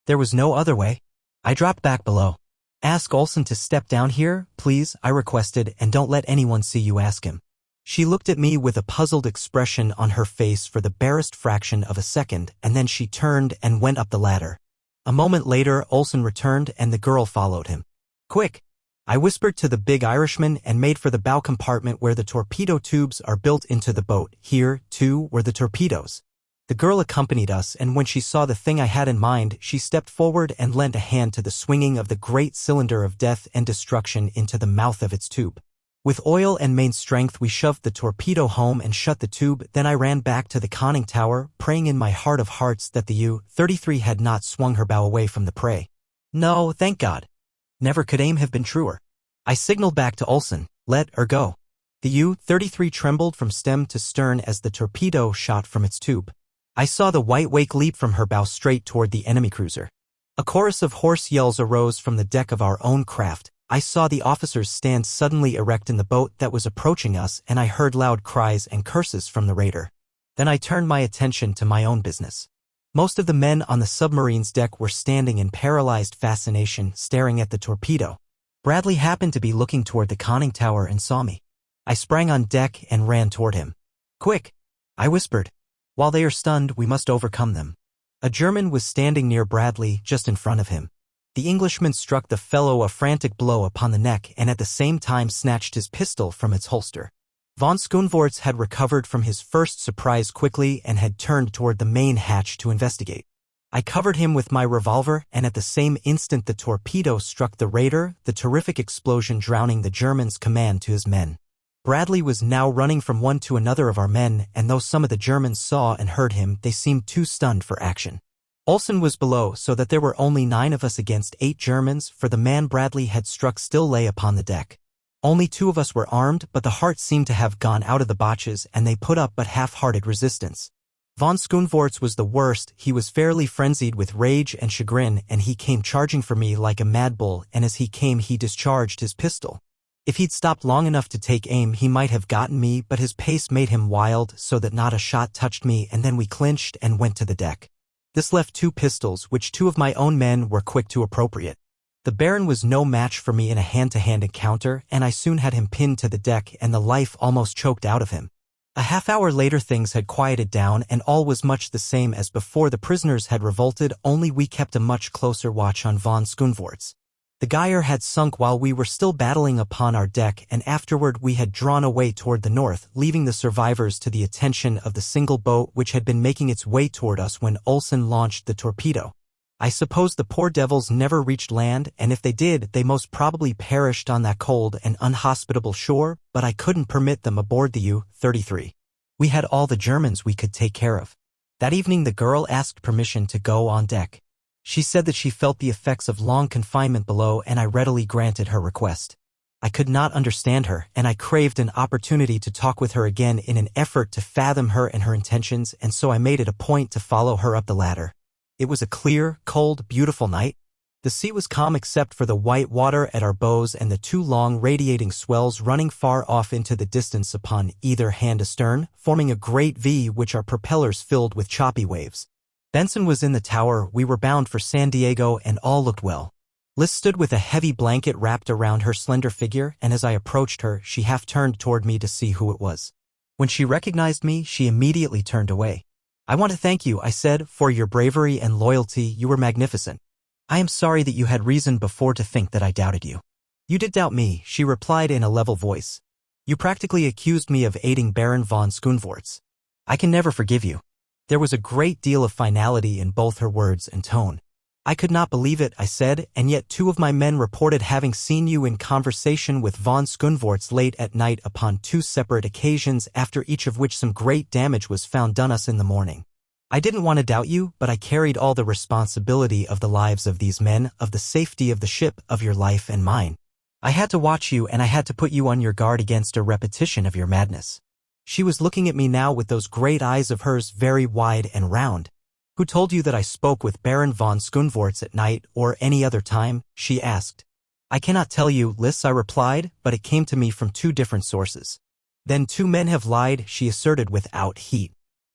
There was no other way. I dropped back below. "Ask Olsen to step down here, please," I requested, "and don't let anyone see you ask him." She looked at me with a puzzled expression on her face for the barest fraction of a second, and then she turned and went up the ladder. A moment later, Olsen returned and the girl followed him. "Quick!" I whispered to the big Irishman and made for the bow compartment where the torpedo tubes are built into the boat. Here, too, were the torpedoes. The girl accompanied us, and when she saw the thing I had in mind, she stepped forward and lent a hand to the swinging of the great cylinder of death and destruction into the mouth of its tube. With oil and main strength we shoved the torpedo home and shut the tube, then I ran back to the conning tower, praying in my heart of hearts that the U-33 had not swung her bow away from the prey. No, thank God. Never could aim have been truer. I signaled back to Olsen, "Let her go." The U-33 trembled from stem to stern as the torpedo shot from its tube. I saw the white wake leap from her bow straight toward the enemy cruiser. A chorus of hoarse yells arose from the deck of our own craft. I saw the officers stand suddenly erect in the boat that was approaching us, and I heard loud cries and curses from the raider. Then I turned my attention to my own business. Most of the men on the submarine's deck were standing in paralyzed fascination, staring at the torpedo. Bradley happened to be looking toward the conning tower and saw me. I sprang on deck and ran toward him. "Quick!" I whispered. "While they are stunned, we must overcome them." A German was standing near Bradley, just in front of him. The Englishman struck the fellow a frantic blow upon the neck and at the same time snatched his pistol from its holster. Von Schoenvorts had recovered from his first surprise quickly and had turned toward the main hatch to investigate. I covered him with my revolver and at the same instant the torpedo struck the raider, the terrific explosion drowning the German's command to his men. Bradley was now running from one to another of our men, and though some of the Germans saw and heard him, they seemed too stunned for action. Olsen was below, so that there were only 9 of us against 8 Germans, for the man Bradley had struck still lay upon the deck. Only 2 of us were armed, but the heart seemed to have gone out of the botches, and they put up but half-hearted resistance. Von Schoenvorts was the worst. He was fairly frenzied with rage and chagrin, and he came charging for me like a mad bull, and as he came he discharged his pistol. If he'd stopped long enough to take aim, he might have gotten me, but his pace made him wild, so that not a shot touched me, and then we clinched and went to the deck. This left 2 pistols, which 2 of my own men were quick to appropriate. The Baron was no match for me in a hand-to-hand encounter, and I soon had him pinned to the deck and the life almost choked out of him. A half-hour later things had quieted down and all was much the same as before. The prisoners had revolted, only we kept a much closer watch on von Schoenvorts. The Geyer had sunk while we were still battling upon our deck, and afterward we had drawn away toward the north, leaving the survivors to the attention of the single boat which had been making its way toward us when Olsen launched the torpedo. I suppose the poor devils never reached land, and if they did, they most probably perished on that cold and unhospitable shore, but I couldn't permit them aboard the U-33. We had all the Germans we could take care of. That evening the girl asked permission to go on deck. She said that she felt the effects of long confinement below, and I readily granted her request. I could not understand her, and I craved an opportunity to talk with her again in an effort to fathom her and her intentions, and so I made it a point to follow her up the ladder. It was a clear, cold, beautiful night. The sea was calm except for the white water at our bows and the two long radiating swells running far off into the distance upon either hand astern, forming a great V which our propellers filled with choppy waves. Benson was in the tower, we were bound for San Diego, and all looked well. Liz stood with a heavy blanket wrapped around her slender figure, and as I approached her, she half turned toward me to see who it was. When she recognized me, she immediately turned away. "I want to thank you," I said, "for your bravery and loyalty. You were magnificent. I am sorry that you had reason before to think that I doubted you." "You did doubt me," she replied in a level voice. "You practically accused me of aiding Baron von Schoenvorts. I can never forgive you." There was a great deal of finality in both her words and tone. "I could not believe it," I said, "and yet 2 of my men reported having seen you in conversation with von Schoenvorts late at night upon 2 separate occasions, after each of which some great damage was found done us in the morning. I didn't want to doubt you, but I carried all the responsibility of the lives of these men, of the safety of the ship, of your life and mine. I had to watch you, and I had to put you on your guard against a repetition of your madness." She was looking at me now with those great eyes of hers, very wide and round. "Who told you that I spoke with Baron von Schoenvorts at night or any other time?" she asked. "I cannot tell you, Liz," I replied, "but it came to me from 2 different sources." "Then 2 men have lied," she asserted without heat.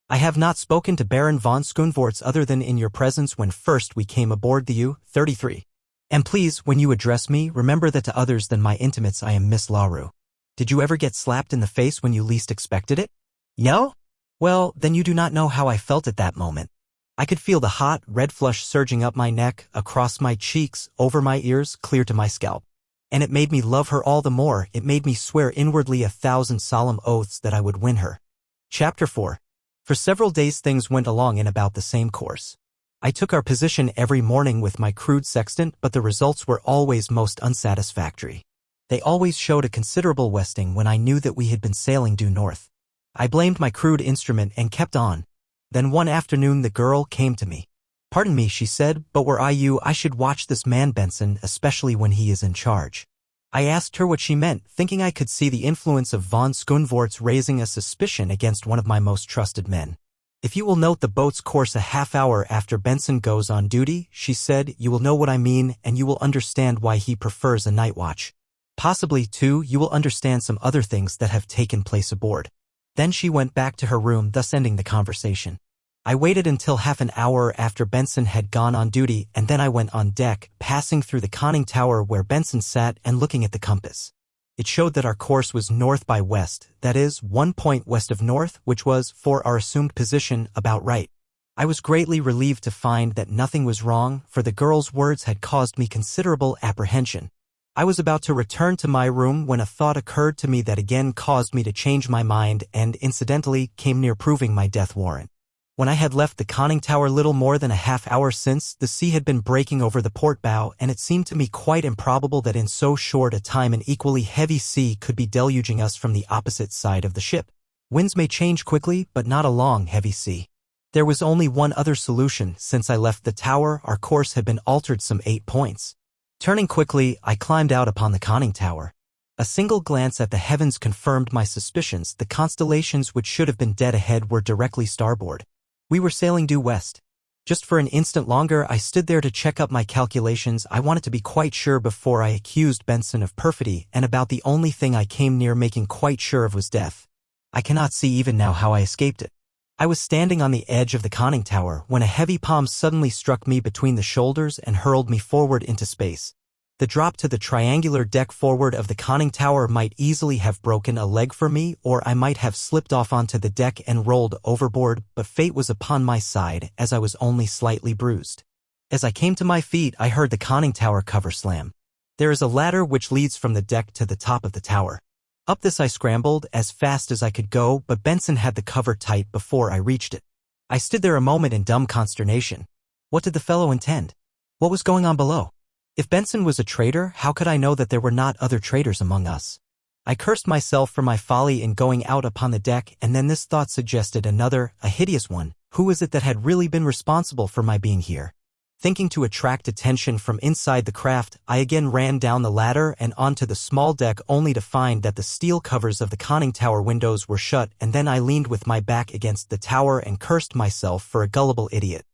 "I have not spoken to Baron von Schoenvorts other than in your presence when first we came aboard the U-33. And please, when you address me, remember that to others than my intimates I am Miss LaRue. Did you ever get slapped in the face when you least expected it? No? Well, then you do not know how I felt at that moment. I could feel the hot, red flush surging up my neck, across my cheeks, over my ears, clear to my scalp. And it made me love her all the more. It made me swear inwardly 1,000 solemn oaths that I would win her." Chapter 4. For several days things went along in about the same course. I took our position every morning with my crude sextant, but the results were always most unsatisfactory. They always showed a considerable westing when I knew that we had been sailing due north. I blamed my crude instrument and kept on. Then one afternoon the girl came to me. "Pardon me," she said, "but were I you, I should watch this man Benson, especially when he is in charge." I asked her what she meant, thinking I could see the influence of von Schoenvorts raising a suspicion against one of my most trusted men. "If you will note the boat's course a half hour after Benson goes on duty," she said, "you will know what I mean, and you will understand why he prefers a night watch. Possibly, too, you will understand some other things that have taken place aboard." Then she went back to her room, thus ending the conversation. I waited until half an hour after Benson had gone on duty, and then I went on deck, passing through the conning tower where Benson sat and looking at the compass. It showed that our course was north by west, that is, 1 point west of north, which was, for our assumed position, about right. I was greatly relieved to find that nothing was wrong, for the girl's words had caused me considerable apprehension. I was about to return to my room when a thought occurred to me that again caused me to change my mind and, incidentally, came near proving my death warrant. When I had left the conning tower little more than a half hour since, the sea had been breaking over the port bow, and it seemed to me quite improbable that in so short a time an equally heavy sea could be deluging us from the opposite side of the ship. Winds may change quickly, but not a long, heavy sea. There was only one other solution. Since I left the tower, our course had been altered some 8 points. Turning quickly, I climbed out upon the conning tower. A single glance at the heavens confirmed my suspicions. The constellations which should have been dead ahead were directly starboard. We were sailing due west. Just for an instant longer, I stood there to check up my calculations. I wanted to be quite sure before I accused Benson of perfidy, and about the only thing I came near making quite sure of was death. I cannot see even now how I escaped it. I was standing on the edge of the conning tower when a heavy palm suddenly struck me between the shoulders and hurled me forward into space. The drop to the triangular deck forward of the conning tower might easily have broken a leg for me, or I might have slipped off onto the deck and rolled overboard, but fate was upon my side, as I was only slightly bruised. As I came to my feet, I heard the conning tower cover slam. There is a ladder which leads from the deck to the top of the tower. Up this I scrambled as fast as I could go, but Benson had the cover tight before I reached it. I stood there a moment in dumb consternation. What did the fellow intend? What was going on below? If Benson was a traitor, how could I know that there were not other traitors among us? I cursed myself for my folly in going out upon the deck, and then this thought suggested another, a hideous one. Who was it that had really been responsible for my being here? Thinking to attract attention from inside the craft, I again ran down the ladder and onto the small deck only to find that the steel covers of the conning tower windows were shut, and then I leaned with my back against the tower and cursed myself for a gullible idiot.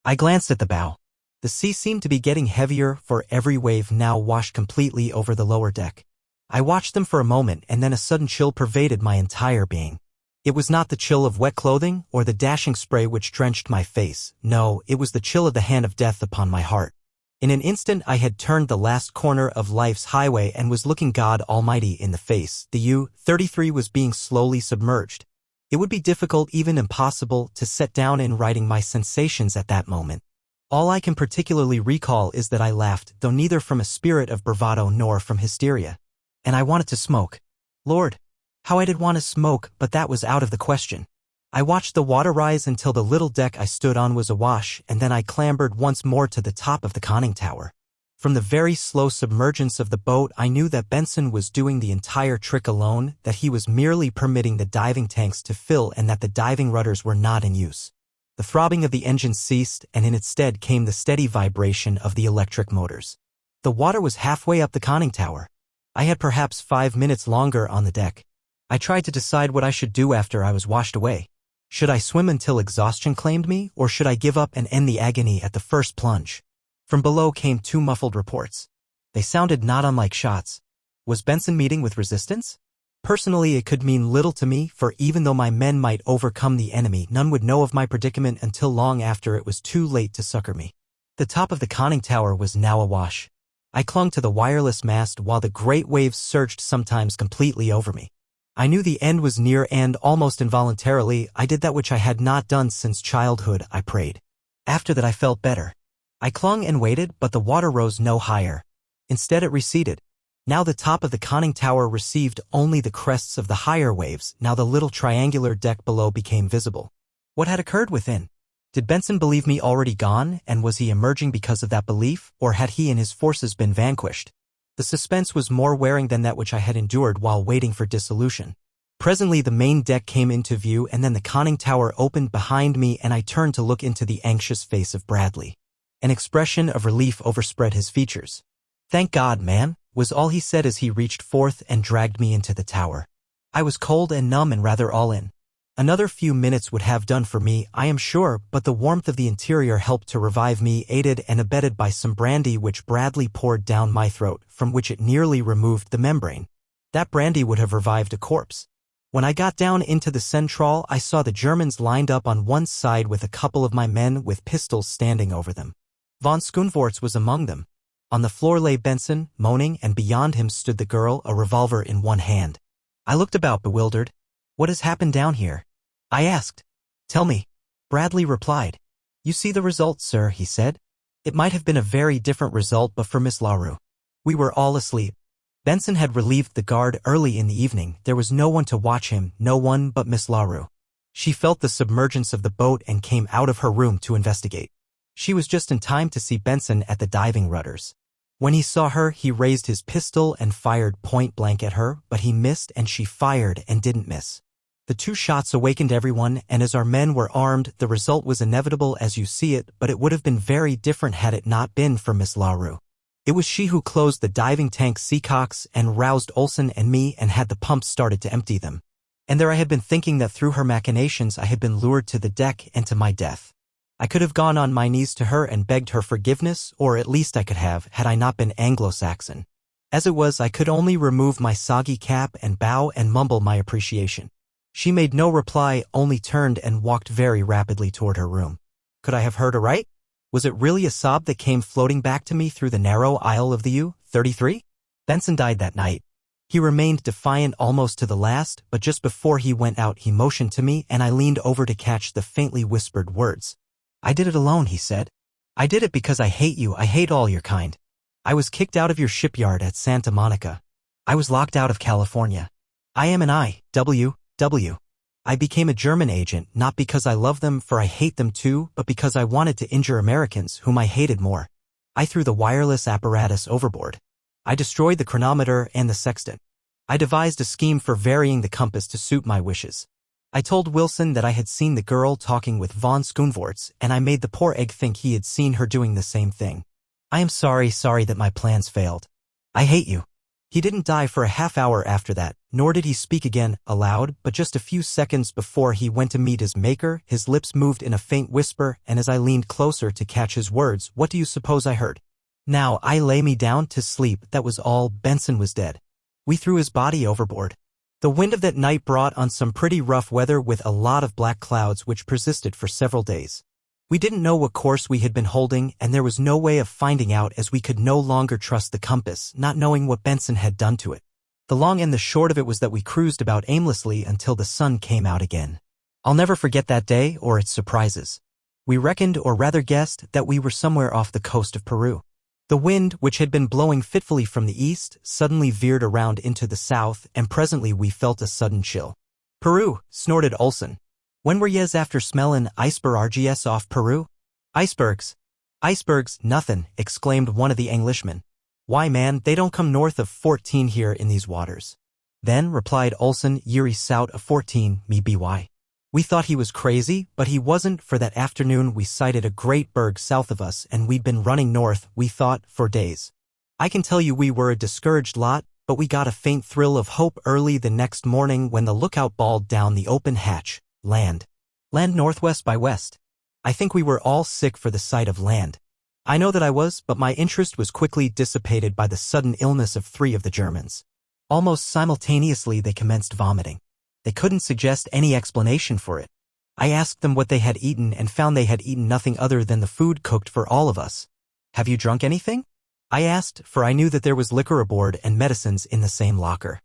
I glanced at the bow. The sea seemed to be getting heavier, for every wave now washed completely over the lower deck. I watched them for a moment, and then a sudden chill pervaded my entire being. It was not the chill of wet clothing or the dashing spray which drenched my face. No, it was the chill of the hand of death upon my heart. In an instant I had turned the last corner of life's highway and was looking God Almighty in the face. The U-33 was being slowly submerged. It would be difficult, even impossible, to set down in writing my sensations at that moment. All I can particularly recall is that I laughed, though neither from a spirit of bravado nor from hysteria. And I wanted to smoke. Lord, how I did want to smoke, but that was out of the question. I watched the water rise until the little deck I stood on was awash, and then I clambered once more to the top of the conning tower. From the very slow submergence of the boat, I knew that Benson was doing the entire trick alone, that he was merely permitting the diving tanks to fill, and that the diving rudders were not in use. The throbbing of the engine ceased, and in its stead came the steady vibration of the electric motors. The water was halfway up the conning tower. I had perhaps 5 minutes longer on the deck. I tried to decide what I should do after I was washed away. Should I swim until exhaustion claimed me, or should I give up and end the agony at the first plunge? From below came 2 muffled reports. They sounded not unlike shots. Was Benson meeting with resistance? Personally, it could mean little to me, for even though my men might overcome the enemy, none would know of my predicament until long after it was too late to succor me. The top of the conning tower was now awash. I clung to the wireless mast while the great waves surged, sometimes completely over me. I knew the end was near, and almost involuntarily, I did that which I had not done since childhood. I prayed. After that I felt better. I clung and waited, but the water rose no higher. Instead it receded. Now the top of the conning tower received only the crests of the higher waves. Now the little triangular deck below became visible. What had occurred within? Did Benson believe me already gone, and was he emerging because of that belief, or had he and his forces been vanquished? The suspense was more wearing than that which I had endured while waiting for dissolution. Presently the main deck came into view, and then the conning tower opened behind me, and I turned to look into the anxious face of Bradley. An expression of relief overspread his features. "Thank God, man," was all he said as he reached forth and dragged me into the tower. I was cold and numb and rather all in. Another few minutes would have done for me, I am sure, but the warmth of the interior helped to revive me, aided and abetted by some brandy which Bradley poured down my throat, from which it nearly removed the membrane. That brandy would have revived a corpse. When I got down into the central, I saw the Germans lined up on one side with a couple of my men with pistols standing over them. Von Schoenvorts was among them. On the floor lay Benson, moaning, and beyond him stood the girl, a revolver in one hand. I looked about, bewildered. "What has happened down here?" I asked. "Tell me." Bradley replied. "You see the result, sir," he said. "It might have been a very different result but for Miss LaRue. We were all asleep. Benson had relieved the guard early in the evening. There was no one to watch him, no one but Miss LaRue. She felt the submergence of the boat and came out of her room to investigate. She was just in time to see Benson at the diving rudders. When he saw her, he raised his pistol and fired point blank at her, but he missed, and she fired and didn't miss. The 2 shots awakened everyone, and as our men were armed, the result was inevitable as you see it, but it would have been very different had it not been for Miss LaRue. It was she who closed the diving tank seacocks and roused Olson and me and had the pumps started to empty them. And there I had been thinking that through her machinations I had been lured to the deck and to my death. I could have gone on my knees to her and begged her forgiveness, or at least I could have, had I not been Anglo-Saxon. As it was, I could only remove my soggy cap and bow and mumble my appreciation. She made no reply, only turned and walked very rapidly toward her room. Could I have heard aright? Was it really a sob that came floating back to me through the narrow aisle of the U-33? Benson died that night. He remained defiant almost to the last, but just before he went out he motioned to me, and I leaned over to catch the faintly whispered words. "I did it alone," he said. "I did it because I hate you. I hate all your kind. I was kicked out of your shipyard at Santa Monica. I was locked out of California. I am an I.W. I became a German agent, not because I love them, for I hate them too, but because I wanted to injure Americans, whom I hated more. I threw the wireless apparatus overboard. I destroyed the chronometer and the sextant. I devised a scheme for varying the compass to suit my wishes. I told Wilson that I had seen the girl talking with von Schoonvoorts, and I made the poor egg think he had seen her doing the same thing. I am sorry that my plans failed. I hate you. He didn't die for a half hour after that, nor did he speak again, aloud, but just a few seconds before he went to meet his maker, his lips moved in a faint whisper, and as I leaned closer to catch his words, what do you suppose I heard? Now I lay me down to sleep, that was all. Benson was dead. We threw his body overboard. The wind of that night brought on some pretty rough weather with a lot of black clouds which persisted for several days. We didn't know what course we had been holding, and there was no way of finding out as we could no longer trust the compass, not knowing what Benson had done to it. The long and the short of it was that we cruised about aimlessly until the sun came out again. I'll never forget that day or its surprises. We reckoned, or rather guessed, that we were somewhere off the coast of Peru. The wind, which had been blowing fitfully from the east, suddenly veered around into the south, and presently we felt a sudden chill. Peru, snorted Olson. When were yez after smellin' icebergs off Peru? Icebergs. Icebergs, nothin', exclaimed one of the Englishmen. Why man, they don't come north of 14 here in these waters. Then, replied Olson, Yuri Sout of 14, me by. We thought he was crazy, but he wasn't, for that afternoon we sighted a great berg south of us and we'd been running north, we thought, for days. I can tell you we were a discouraged lot, but we got a faint thrill of hope early the next morning when the lookout bawled down the open hatch. Land. Land northwest by west. I think we were all sick for the sight of land. I know that I was, but my interest was quickly dissipated by the sudden illness of 3 of the Germans. Almost simultaneously they commenced vomiting. They couldn't suggest any explanation for it. I asked them what they had eaten and found they had eaten nothing other than the food cooked for all of us. Have you drunk anything? I asked, for I knew that there was liquor aboard and medicines in the same locker.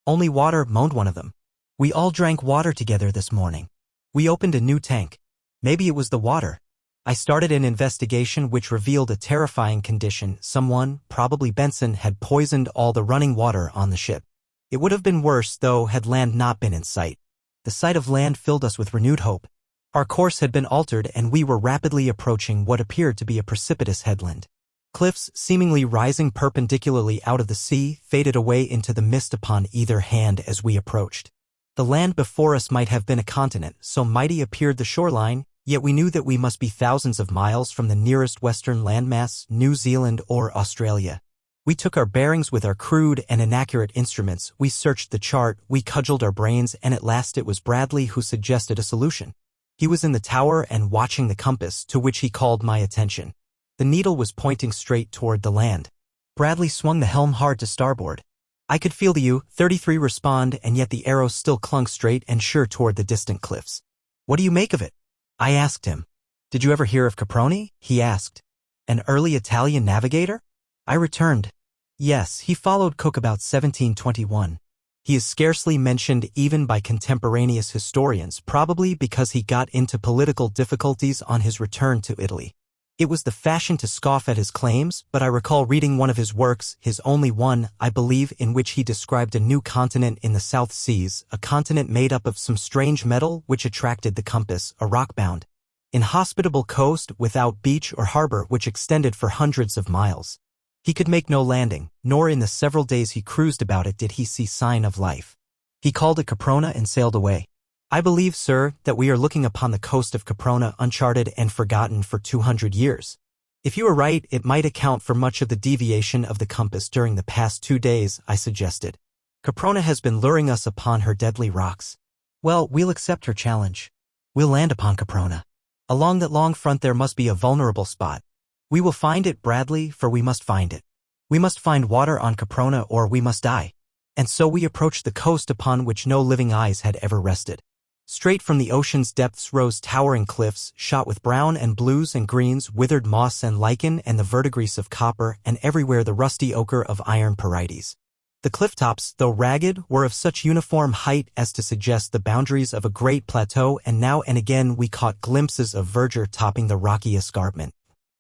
Only water, moaned one of them. We all drank water together this morning. We opened a new tank. Maybe it was the water. I started an investigation which revealed a terrifying condition. Someone, probably Benson, had poisoned all the running water on the ship. It would have been worse, though, had land not been in sight. The sight of land filled us with renewed hope. Our course had been altered and we were rapidly approaching what appeared to be a precipitous headland. Cliffs, seemingly rising perpendicularly out of the sea, faded away into the mist upon either hand as we approached. The land before us might have been a continent, so mighty appeared the shoreline, yet we knew that we must be thousands of miles from the nearest western landmass, New Zealand or Australia. We took our bearings with our crude and inaccurate instruments, we searched the chart, we cudgeled our brains, and at last it was Bradley who suggested a solution. He was in the tower and watching the compass, to which he called my attention. The needle was pointing straight toward the land. Bradley swung the helm hard to starboard. I could feel the U-33 respond, and yet the arrow still clung straight and sure toward the distant cliffs. What do you make of it? I asked him. Did you ever hear of Caproni? He asked. An early Italian navigator? I returned. Yes, he followed Cook about 1721. He is scarcely mentioned even by contemporaneous historians, probably because he got into political difficulties on his return to Italy. It was the fashion to scoff at his claims, but I recall reading one of his works, his only one, I believe, in which he described a new continent in the South Seas, a continent made up of some strange metal which attracted the compass, a rock-bound, inhospitable coast without beach or harbor which extended for hundreds of miles. He could make no landing, nor in the several days he cruised about it did he see sign of life. He called it Caprona and sailed away. I believe, sir, that we are looking upon the coast of Caprona uncharted and forgotten for 200 years. If you are right, it might account for much of the deviation of the compass during the past 2 days, I suggested. Caprona has been luring us upon her deadly rocks. Well, we'll accept her challenge. We'll land upon Caprona. Along that long front there must be a vulnerable spot. We will find it, Bradley, for we must find it. We must find water on Caprona or we must die. And so we approached the coast upon which no living eyes had ever rested. Straight from the ocean's depths rose towering cliffs, shot with brown and blues and greens, withered moss and lichen and the verdigris of copper, and everywhere the rusty ochre of iron parites. The cliff tops, though ragged, were of such uniform height as to suggest the boundaries of a great plateau, and now and again we caught glimpses of verdure topping the rocky escarpment.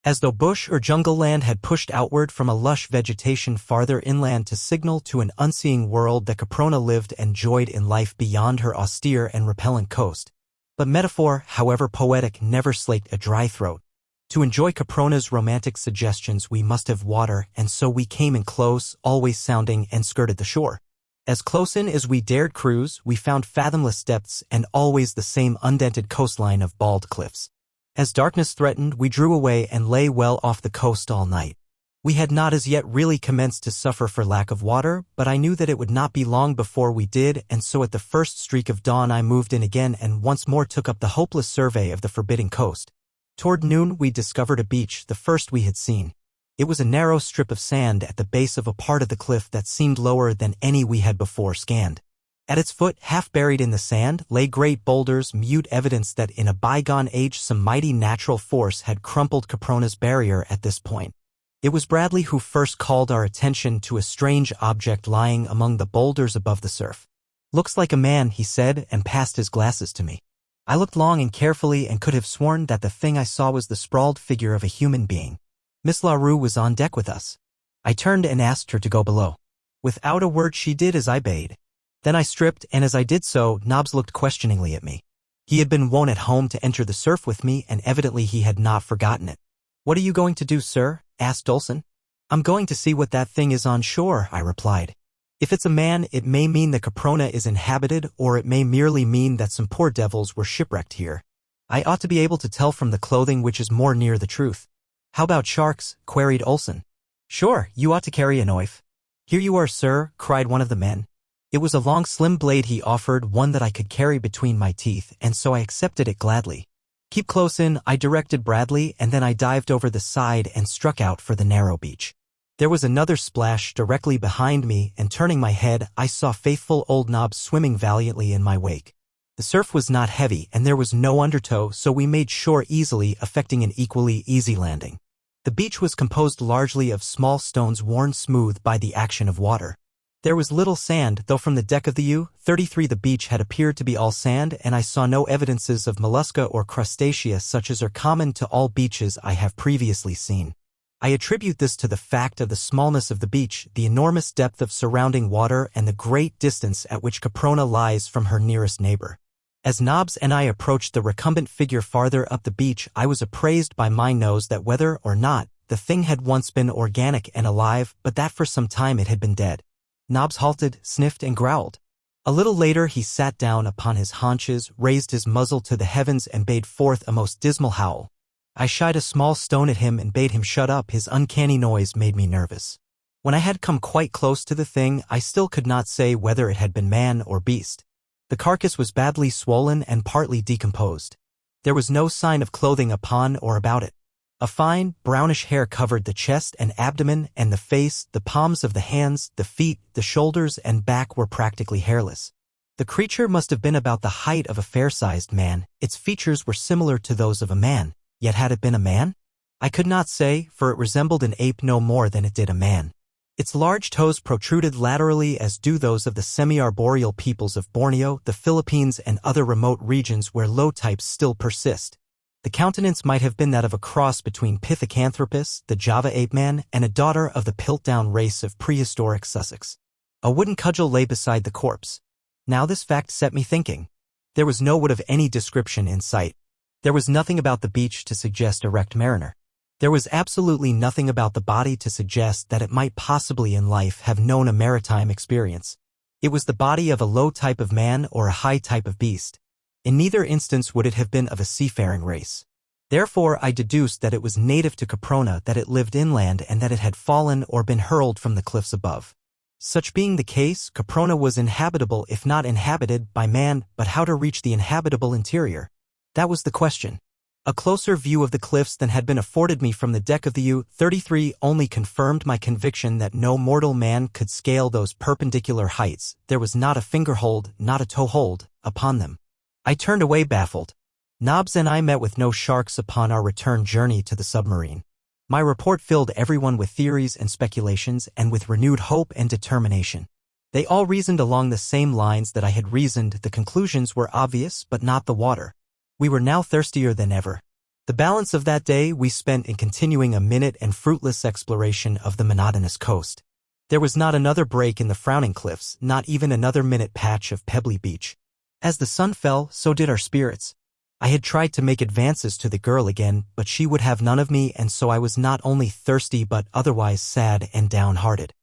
As though bush or jungle land had pushed outward from a lush vegetation farther inland to signal to an unseeing world that Caprona lived and joyed in life beyond her austere and repellent coast. But metaphor, however poetic, never slaked a dry throat. To enjoy Caprona's romantic suggestions we must have water, and so we came in close, always sounding, and skirted the shore. As close in as we dared cruise, we found fathomless depths and always the same undented coastline of bald cliffs. As darkness threatened, we drew away and lay well off the coast all night. We had not as yet really commenced to suffer for lack of water, but I knew that it would not be long before we did, and so at the first streak of dawn I moved in again and once more took up the hopeless survey of the forbidding coast. Toward noon we discovered a beach, the first we had seen. It was a narrow strip of sand at the base of a part of the cliff that seemed lower than any we had before scanned. At its foot, half buried in the sand, lay great boulders, mute evidence that in a bygone age some mighty natural force had crumpled Caprona's barrier at this point. It was Bradley who first called our attention to a strange object lying among the boulders above the surf. "Looks like a man," he said, and passed his glasses to me. I looked long and carefully and could have sworn that the thing I saw was the sprawled figure of a human being. Miss LaRue was on deck with us. I turned and asked her to go below. Without a word she did as I bade. Then I stripped, and as I did so, Nobbs looked questioningly at me. He had been wont at home to enter the surf with me, and evidently he had not forgotten it. "What are you going to do, sir?" asked Olson. "I'm going to see what that thing is on shore," I replied. "If it's a man, it may mean that Caprona is inhabited, or it may merely mean that some poor devils were shipwrecked here. I ought to be able to tell from the clothing which is more near the truth." "How about sharks?" queried Olson. "Sure, you ought to carry a knife." "Here you are, sir," cried one of the men. It was a long slim blade he offered, one that I could carry between my teeth, and so I accepted it gladly. "Keep close in," I directed Bradley, and then I dived over the side and struck out for the narrow beach. There was another splash directly behind me, and turning my head, I saw faithful old Nobbs swimming valiantly in my wake. The surf was not heavy, and there was no undertow, so we made shore easily, effecting an equally easy landing. The beach was composed largely of small stones worn smooth by the action of water. There was little sand, though from the deck of the U-33 the beach had appeared to be all sand, and I saw no evidences of mollusca or crustacea such as are common to all beaches I have previously seen. I attribute this to the fact of the smallness of the beach, the enormous depth of surrounding water, and the great distance at which Caprona lies from her nearest neighbor. As Nobbs and I approached the recumbent figure farther up the beach, I was appraised by my nose that whether or not the thing had once been organic and alive, but that for some time it had been dead. Nobbs halted, sniffed, and growled. A little later he sat down upon his haunches, raised his muzzle to the heavens, and bade forth a most dismal howl. I shied a small stone at him and bade him shut up. His uncanny noise made me nervous. When I had come quite close to the thing, I still could not say whether it had been man or beast. The carcass was badly swollen and partly decomposed. There was no sign of clothing upon or about it. A fine, brownish hair covered the chest and abdomen and the face, the palms of the hands, the feet, the shoulders, and back were practically hairless. The creature must have been about the height of a fair-sized man. Its features were similar to those of a man, yet had it been a man? I could not say, for it resembled an ape no more than it did a man. Its large toes protruded laterally as do those of the semi-arboreal peoples of Borneo, the Philippines, and other remote regions where low types still persist. The countenance might have been that of a cross between Pithecanthropus, the Java ape-man, and a daughter of the Piltdown race of prehistoric Sussex. A wooden cudgel lay beside the corpse. Now this fact set me thinking. There was no wood of any description in sight. There was nothing about the beach to suggest a wrecked mariner. There was absolutely nothing about the body to suggest that it might possibly in life have known a maritime experience. It was the body of a low type of man or a high type of beast. In neither instance would it have been of a seafaring race. Therefore I deduced that it was native to Caprona, that it lived inland, and that it had fallen or been hurled from the cliffs above. Such being the case, Caprona was inhabitable if not inhabited by man, but how to reach the inhabitable interior? That was the question. A closer view of the cliffs than had been afforded me from the deck of the U-33 only confirmed my conviction that no mortal man could scale those perpendicular heights. There was not a fingerhold, not a toehold, upon them. I turned away baffled. Nobbs and I met with no sharks upon our return journey to the submarine. My report filled everyone with theories and speculations and with renewed hope and determination. They all reasoned along the same lines that I had reasoned. The conclusions were obvious, but not the water. We were now thirstier than ever. The balance of that day we spent in continuing a minute and fruitless exploration of the monotonous coast. There was not another break in the frowning cliffs, not even another minute patch of pebbly beach. As the sun fell, so did our spirits. I had tried to make advances to the girl again, but she would have none of me, and so I was not only thirsty but otherwise sad and downhearted.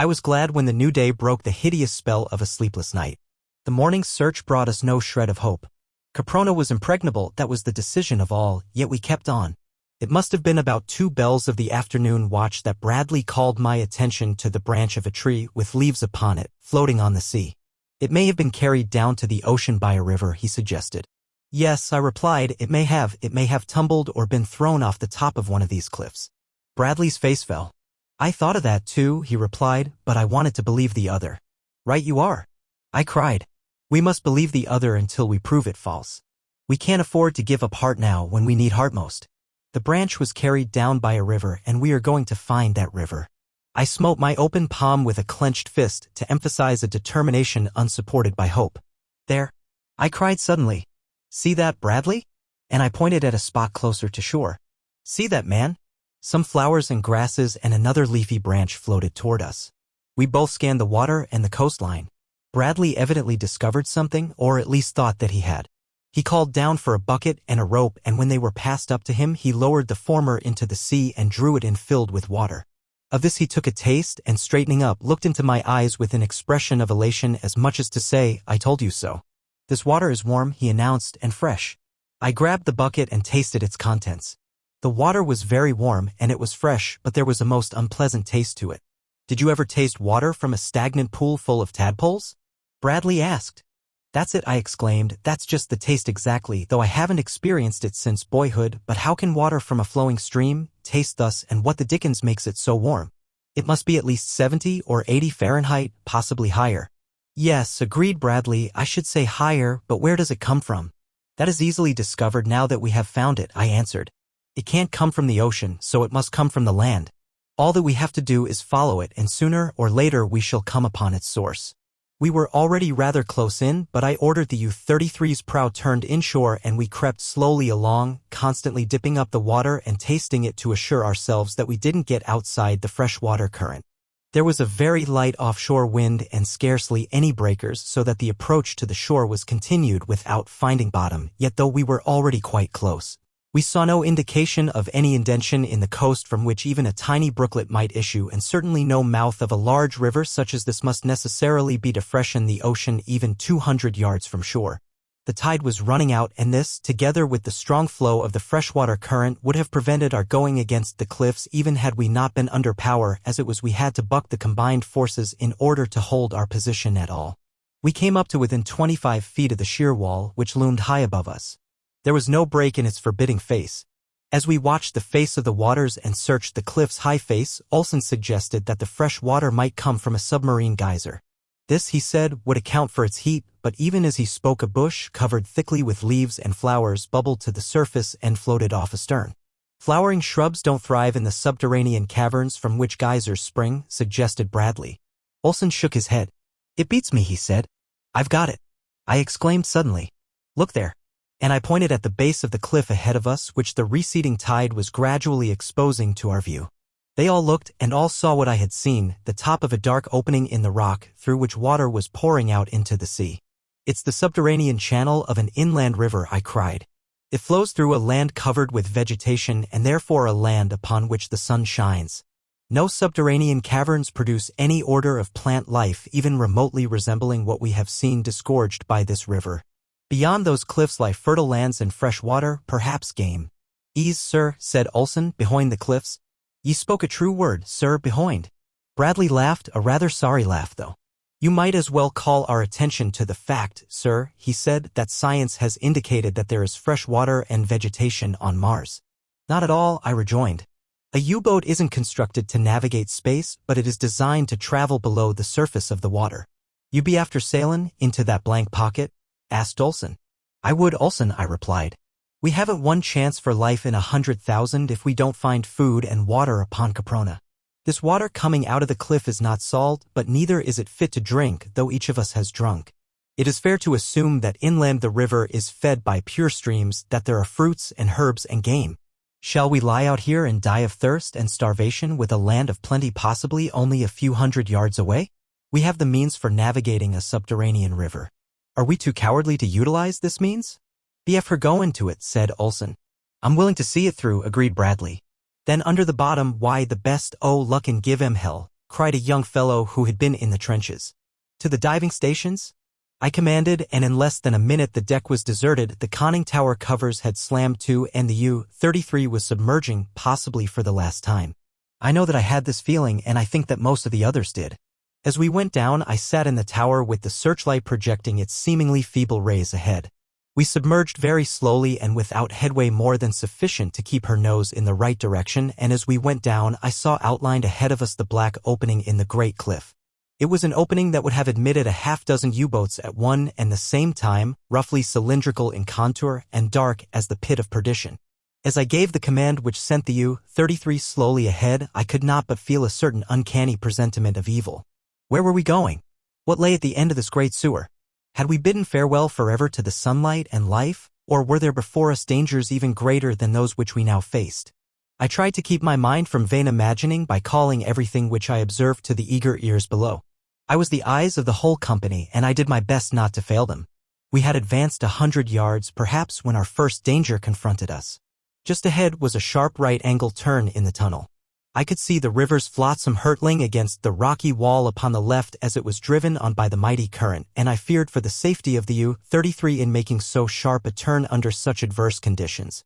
I was glad when the new day broke the hideous spell of a sleepless night. The morning's search brought us no shred of hope. Caprona was impregnable, that was the decision of all, yet we kept on. It must have been about 2 bells of the afternoon watch that Bradley called my attention to the branch of a tree with leaves upon it, floating on the sea. It may have been carried down to the ocean by a river, he suggested. Yes, I replied, it may have tumbled or been thrown off the top of one of these cliffs. Bradley's face fell. I thought of that too, he replied, but I wanted to believe the other. Right you are. I cried. We must believe the other until we prove it false. We can't afford to give up heart now when we need heart most. The branch was carried down by a river and we are going to find that river. I smote my open palm with a clenched fist to emphasize a determination unsupported by hope. There. I cried suddenly. See that, Bradley? And I pointed at a spot closer to shore. See that, man? Some flowers and grasses and another leafy branch floated toward us. We both scanned the water and the coastline. Bradley evidently discovered something, or at least thought that he had. He called down for a bucket and a rope, and when they were passed up to him, he lowered the former into the sea and drew it in filled with water. Of this he took a taste and, straightening up, looked into my eyes with an expression of elation as much as to say, I told you so. This water is warm, he announced, and fresh. I grabbed the bucket and tasted its contents. The water was very warm and it was fresh, but there was a most unpleasant taste to it. Did you ever taste water from a stagnant pool full of tadpoles? Bradley asked. That's it, I exclaimed, that's just the taste exactly, though I haven't experienced it since boyhood, but how can water from a flowing stream taste thus, and what the dickens makes it so warm? It must be at least 70 or 80 Fahrenheit, possibly higher. Yes, agreed Bradley, I should say higher, but where does it come from? That is easily discovered now that we have found it, I answered. It can't come from the ocean, so it must come from the land. All that we have to do is follow it, and sooner or later we shall come upon its source. We were already rather close in, but I ordered the U-33's prow turned inshore and we crept slowly along, constantly dipping up the water and tasting it to assure ourselves that we didn't get outside the freshwater current. There was a very light offshore wind and scarcely any breakers, so that the approach to the shore was continued without finding bottom, yet though we were already quite close, we saw no indication of any indention in the coast from which even a tiny brooklet might issue, and certainly no mouth of a large river such as this must necessarily be to freshen the ocean even 200 yards from shore. The tide was running out, and this, together with the strong flow of the freshwater current, would have prevented our going against the cliffs even had we not been under power, as it was we had to buck the combined forces in order to hold our position at all. We came up to within 25 feet of the sheer wall, which loomed high above us. There was no break in its forbidding face. As we watched the face of the waters and searched the cliff's high face, Olsen suggested that the fresh water might come from a submarine geyser. This, he said, would account for its heat, but even as he spoke a bush, covered thickly with leaves and flowers, bubbled to the surface and floated off astern. Flowering shrubs don't thrive in the subterranean caverns from which geysers spring, suggested Bradley. Olsen shook his head. It beats me, he said. I've got it. I exclaimed suddenly. Look there. And I pointed at the base of the cliff ahead of us, which the receding tide was gradually exposing to our view. They all looked and all saw what I had seen, the top of a dark opening in the rock through which water was pouring out into the sea. It's the subterranean channel of an inland river, I cried. It flows through a land covered with vegetation and therefore a land upon which the sun shines. No subterranean caverns produce any order of plant life even remotely resembling what we have seen disgorged by this river. Beyond those cliffs lie fertile lands and fresh water, perhaps game. Ease, sir, said Olsen, behind the cliffs. Ye spoke a true word, sir, behind. Bradley laughed, a rather sorry laugh though. You might as well call our attention to the fact, sir, he said, that science has indicated that there is fresh water and vegetation on Mars. Not at all, I rejoined. A U-boat isn't constructed to navigate space, but it is designed to travel below the surface of the water. You be after sailin' into that blank pocket? Asked Olsen. I would, Olsen, I replied. We haven't one chance for life in 100,000 if we don't find food and water upon Caprona. This water coming out of the cliff is not salt, but neither is it fit to drink, though each of us has drunk. It is fair to assume that inland the river is fed by pure streams, that there are fruits and herbs and game. Shall we lie out here and die of thirst and starvation with a land of plenty possibly only a few hundred yards away? We have the means for navigating a subterranean river. Are we too cowardly to utilize this means? Be for going to it, said Olsen. I'm willing to see it through, agreed Bradley. Then under the bottom, why the best luck and give 'em hell, cried cried a young fellow who had been in the trenches. To the diving stations? I commanded, and in less than a minute the deck was deserted, the conning tower covers had slammed to, and the U-33 was submerging, possibly for the last time. I know that I had this feeling, and I think that most of the others did. As we went down, I sat in the tower with the searchlight projecting its seemingly feeble rays ahead. We submerged very slowly and without headway more than sufficient to keep her nose in the right direction, and as we went down, I saw outlined ahead of us the black opening in the great cliff. It was an opening that would have admitted a half-dozen U-boats at one and the same time, roughly cylindrical in contour and dark as the pit of perdition. As I gave the command which sent the U-33 slowly ahead, I could not but feel a certain uncanny presentiment of evil. Where were we going? What lay at the end of this great sewer? Had we bidden farewell forever to the sunlight and life, or were there before us dangers even greater than those which we now faced? I tried to keep my mind from vain imagining by calling everything which I observed to the eager ears below. I was the eyes of the whole company, and I did my best not to fail them. We had advanced 100 yards, perhaps, when our first danger confronted us. Just ahead was a sharp right-angle turn in the tunnel. I could see the river's flotsam hurtling against the rocky wall upon the left as it was driven on by the mighty current, and I feared for the safety of the U-33 in making so sharp a turn under such adverse conditions.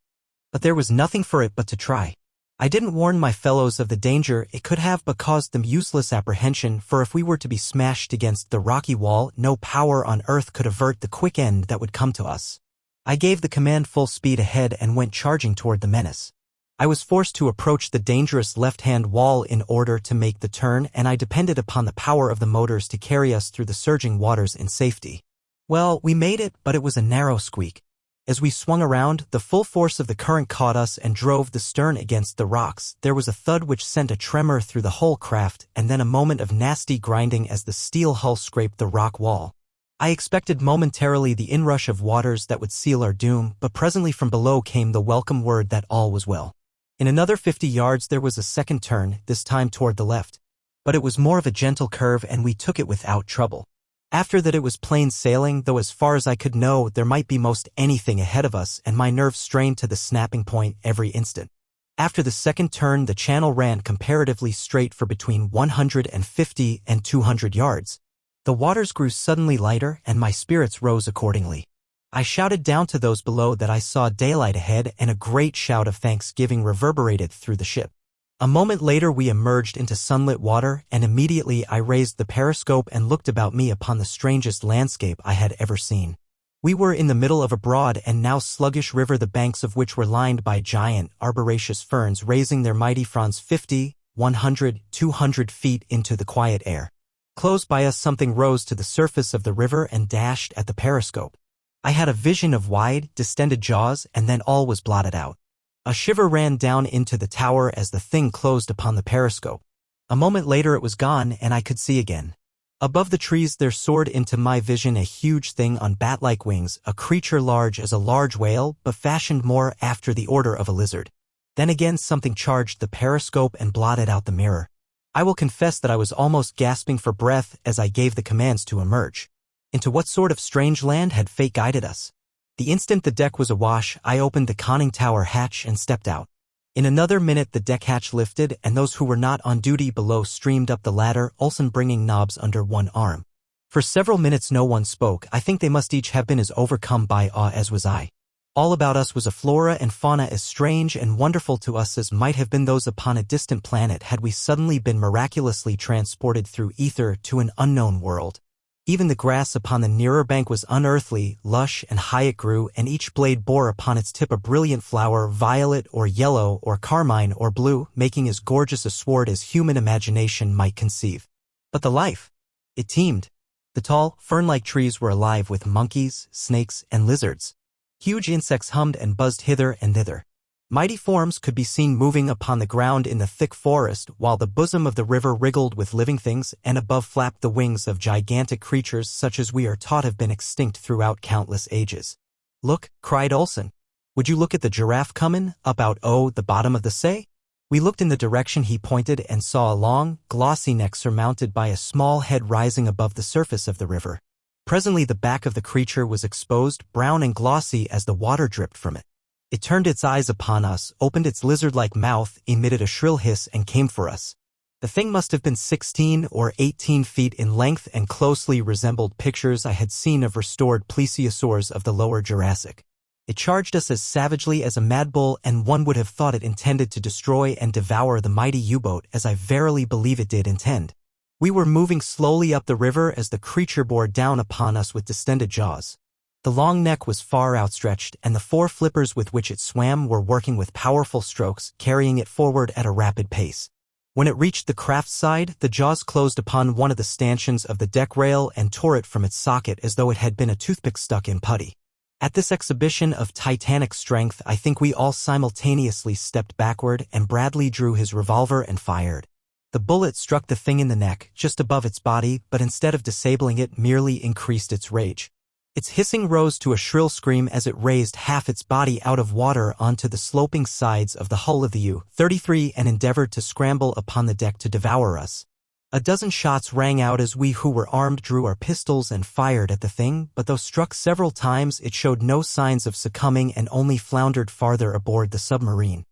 But there was nothing for it but to try. I didn't warn my fellows of the danger it could have but caused them useless apprehension, for if we were to be smashed against the rocky wall, no power on earth could avert the quick end that would come to us. I gave the command full speed ahead and went charging toward the menace. I was forced to approach the dangerous left-hand wall in order to make the turn, and I depended upon the power of the motors to carry us through the surging waters in safety. Well, we made it, but it was a narrow squeak. As we swung around, the full force of the current caught us and drove the stern against the rocks. There was a thud which sent a tremor through the whole craft, and then a moment of nasty grinding as the steel hull scraped the rock wall. I expected momentarily the inrush of waters that would seal our doom, but presently from below came the welcome word that all was well. In another 50 yards there was a second turn, this time toward the left. But it was more of a gentle curve, and we took it without trouble. After that it was plain sailing, though as far as I could know there might be most anything ahead of us, and my nerves strained to the snapping point every instant. After the second turn the channel ran comparatively straight for between 150 and 200 yards. The waters grew suddenly lighter, and my spirits rose accordingly. I shouted down to those below that I saw daylight ahead, and a great shout of thanksgiving reverberated through the ship. A moment later we emerged into sunlit water, and immediately I raised the periscope and looked about me upon the strangest landscape I had ever seen. We were in the middle of a broad and now sluggish river, the banks of which were lined by giant, arboraceous ferns raising their mighty fronds 50, 100, 200 feet into the quiet air. Close by us something rose to the surface of the river and dashed at the periscope. I had a vision of wide, distended jaws, and then all was blotted out. A shiver ran down into the tower as the thing closed upon the periscope. A moment later it was gone, and I could see again. Above the trees there soared into my vision a huge thing on bat-like wings, a creature large as a large whale, but fashioned more after the order of a lizard. Then again something charged the periscope and blotted out the mirror. I will confess that I was almost gasping for breath as I gave the commands to emerge. Into what sort of strange land had fate guided us? The instant the deck was awash, I opened the conning tower hatch and stepped out. In another minute the deck hatch lifted, and those who were not on duty below streamed up the ladder, Olsen bringing Nobbs under one arm. For several minutes no one spoke. I think they must each have been as overcome by awe as was I. All about us was a flora and fauna as strange and wonderful to us as might have been those upon a distant planet had we suddenly been miraculously transported through ether to an unknown world. Even the grass upon the nearer bank was unearthly, lush and high it grew, and each blade bore upon its tip a brilliant flower, violet or yellow or carmine or blue, making as gorgeous a sword as human imagination might conceive. But the life! It teemed. The tall, fern-like trees were alive with monkeys, snakes, and lizards. Huge insects hummed and buzzed hither and thither. Mighty forms could be seen moving upon the ground in the thick forest, while the bosom of the river wriggled with living things, and above flapped the wings of gigantic creatures such as we are taught have been extinct throughout countless ages. "Look," cried Olsen. "Would you look at the giraffe comin' up out o' the bottom of the say?" We looked in the direction he pointed and saw a long, glossy neck surmounted by a small head rising above the surface of the river. Presently the back of the creature was exposed, brown and glossy as the water dripped from it. It turned its eyes upon us, opened its lizard-like mouth, emitted a shrill hiss, and came for us. The thing must have been 16 or 18 feet in length and closely resembled pictures I had seen of restored plesiosaurs of the lower Jurassic. It charged us as savagely as a mad bull, and one would have thought it intended to destroy and devour the mighty U-boat, as I verily believe it did intend. We were moving slowly up the river as the creature bore down upon us with distended jaws. The long neck was far outstretched, and the 4 flippers with which it swam were working with powerful strokes, carrying it forward at a rapid pace. When it reached the craft's side, the jaws closed upon one of the stanchions of the deck rail and tore it from its socket as though it had been a toothpick stuck in putty. At this exhibition of titanic strength, I think we all simultaneously stepped backward, and Bradley drew his revolver and fired. The bullet struck the thing in the neck, just above its body, but instead of disabling it, merely increased its rage. Its hissing rose to a shrill scream as it raised half its body out of water onto the sloping sides of the hull of the U-33 and endeavored to scramble upon the deck to devour us. A dozen shots rang out as we who were armed drew our pistols and fired at the thing, but though struck several times, it showed no signs of succumbing and only floundered farther aboard the submarine.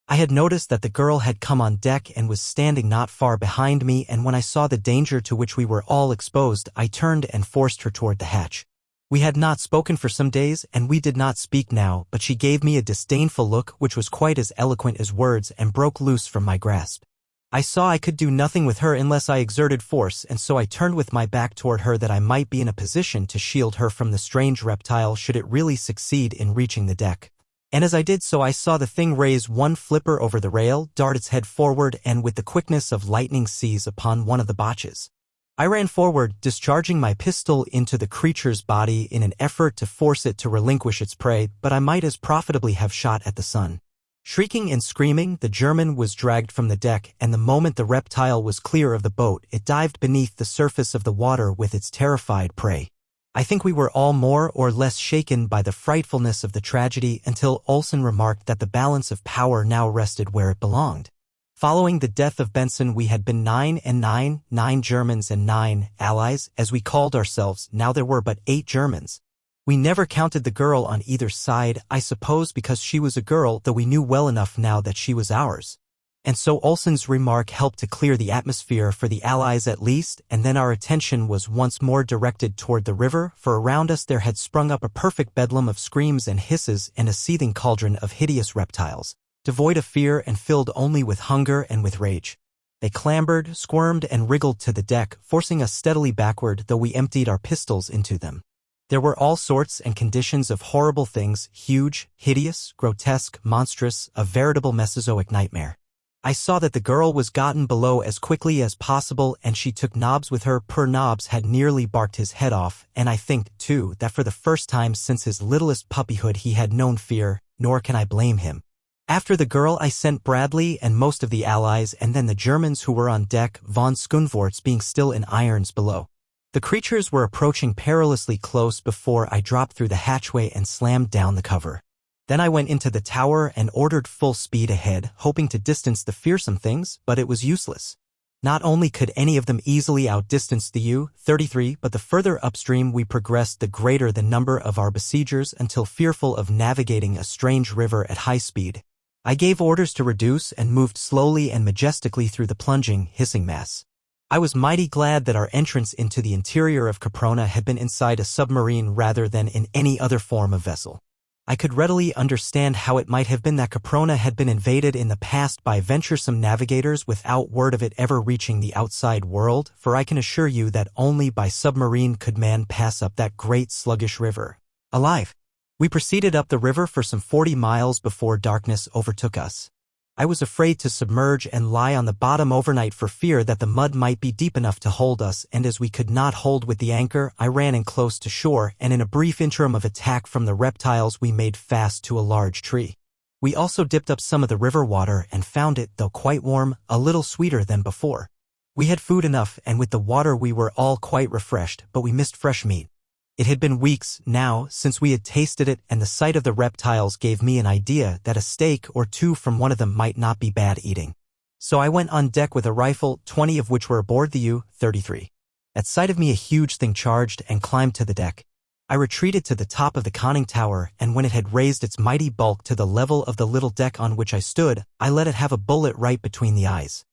I had noticed that the girl had come on deck and was standing not far behind me, and when I saw the danger to which we were all exposed, I turned and forced her toward the hatch. We had not spoken for some days, and we did not speak now, but she gave me a disdainful look which was quite as eloquent as words and broke loose from my grasp. I saw I could do nothing with her unless I exerted force, and so I turned with my back toward her that I might be in a position to shield her from the strange reptile should it really succeed in reaching the deck. And as I did so, I saw the thing raise one flipper over the rail, dart its head forward, and with the quickness of lightning seize upon one of the botches. I ran forward, discharging my pistol into the creature's body in an effort to force it to relinquish its prey, but I might as profitably have shot at the sun. Shrieking and screaming, the German was dragged from the deck, and the moment the reptile was clear of the boat, it dived beneath the surface of the water with its terrified prey. I think we were all more or less shaken by the frightfulness of the tragedy until Olsen remarked that the balance of power now rested where it belonged. Following the death of Benson, we had been 9 and 9, 9 Germans and 9 allies, as we called ourselves. Now there were but 8 Germans. We never counted the girl on either side, I suppose because she was a girl, though we knew well enough now that she was ours. And so Olsen's remark helped to clear the atmosphere for the Allies at least, and then our attention was once more directed toward the river, for around us there had sprung up a perfect bedlam of screams and hisses and a seething cauldron of hideous reptiles, devoid of fear and filled only with hunger and with rage. They clambered, squirmed, and wriggled to the deck, forcing us steadily backward, though we emptied our pistols into them. There were all sorts and conditions of horrible things, huge, hideous, grotesque, monstrous, a veritable Mesozoic nightmare. I saw that the girl was gotten below as quickly as possible, and she took Nobbs with her. Poor Nobbs had nearly barked his head off, and I think, too, that for the first time since his littlest puppyhood he had known fear, nor can I blame him. After the girl I sent Bradley and most of the Allies, and then the Germans who were on deck, von Schoenvorts being still in irons below. The creatures were approaching perilously close before I dropped through the hatchway and slammed down the cover. Then I went into the tower and ordered full speed ahead, hoping to distance the fearsome things, but it was useless. Not only could any of them easily outdistance the U-33, but the further upstream we progressed, the greater the number of our besiegers, until fearful of navigating a strange river at high speed, I gave orders to reduce and moved slowly and majestically through the plunging, hissing mass. I was mighty glad that our entrance into the interior of Caprona had been inside a submarine rather than in any other form of vessel. I could readily understand how it might have been that Caprona had been invaded in the past by venturesome navigators without word of it ever reaching the outside world, for I can assure you that only by submarine could man pass up that great sluggish river alive. We proceeded up the river for some 40 miles before darkness overtook us. I was afraid to submerge and lie on the bottom overnight for fear that the mud might be deep enough to hold us, and as we could not hold with the anchor, I ran in close to shore, and in a brief interim of attack from the reptiles we made fast to a large tree. We also dipped up some of the river water and found it, though quite warm, a little sweeter than before. We had food enough, and with the water we were all quite refreshed, but we missed fresh meat. It had been weeks, now, since we had tasted it, and the sight of the reptiles gave me an idea that a steak or two from one of them might not be bad eating. So I went on deck with a rifle, 20 of which were aboard the U-33. At sight of me a huge thing charged and climbed to the deck. I retreated to the top of the conning tower, and when it had raised its mighty bulk to the level of the little deck on which I stood, I let it have a bullet right between the eyes.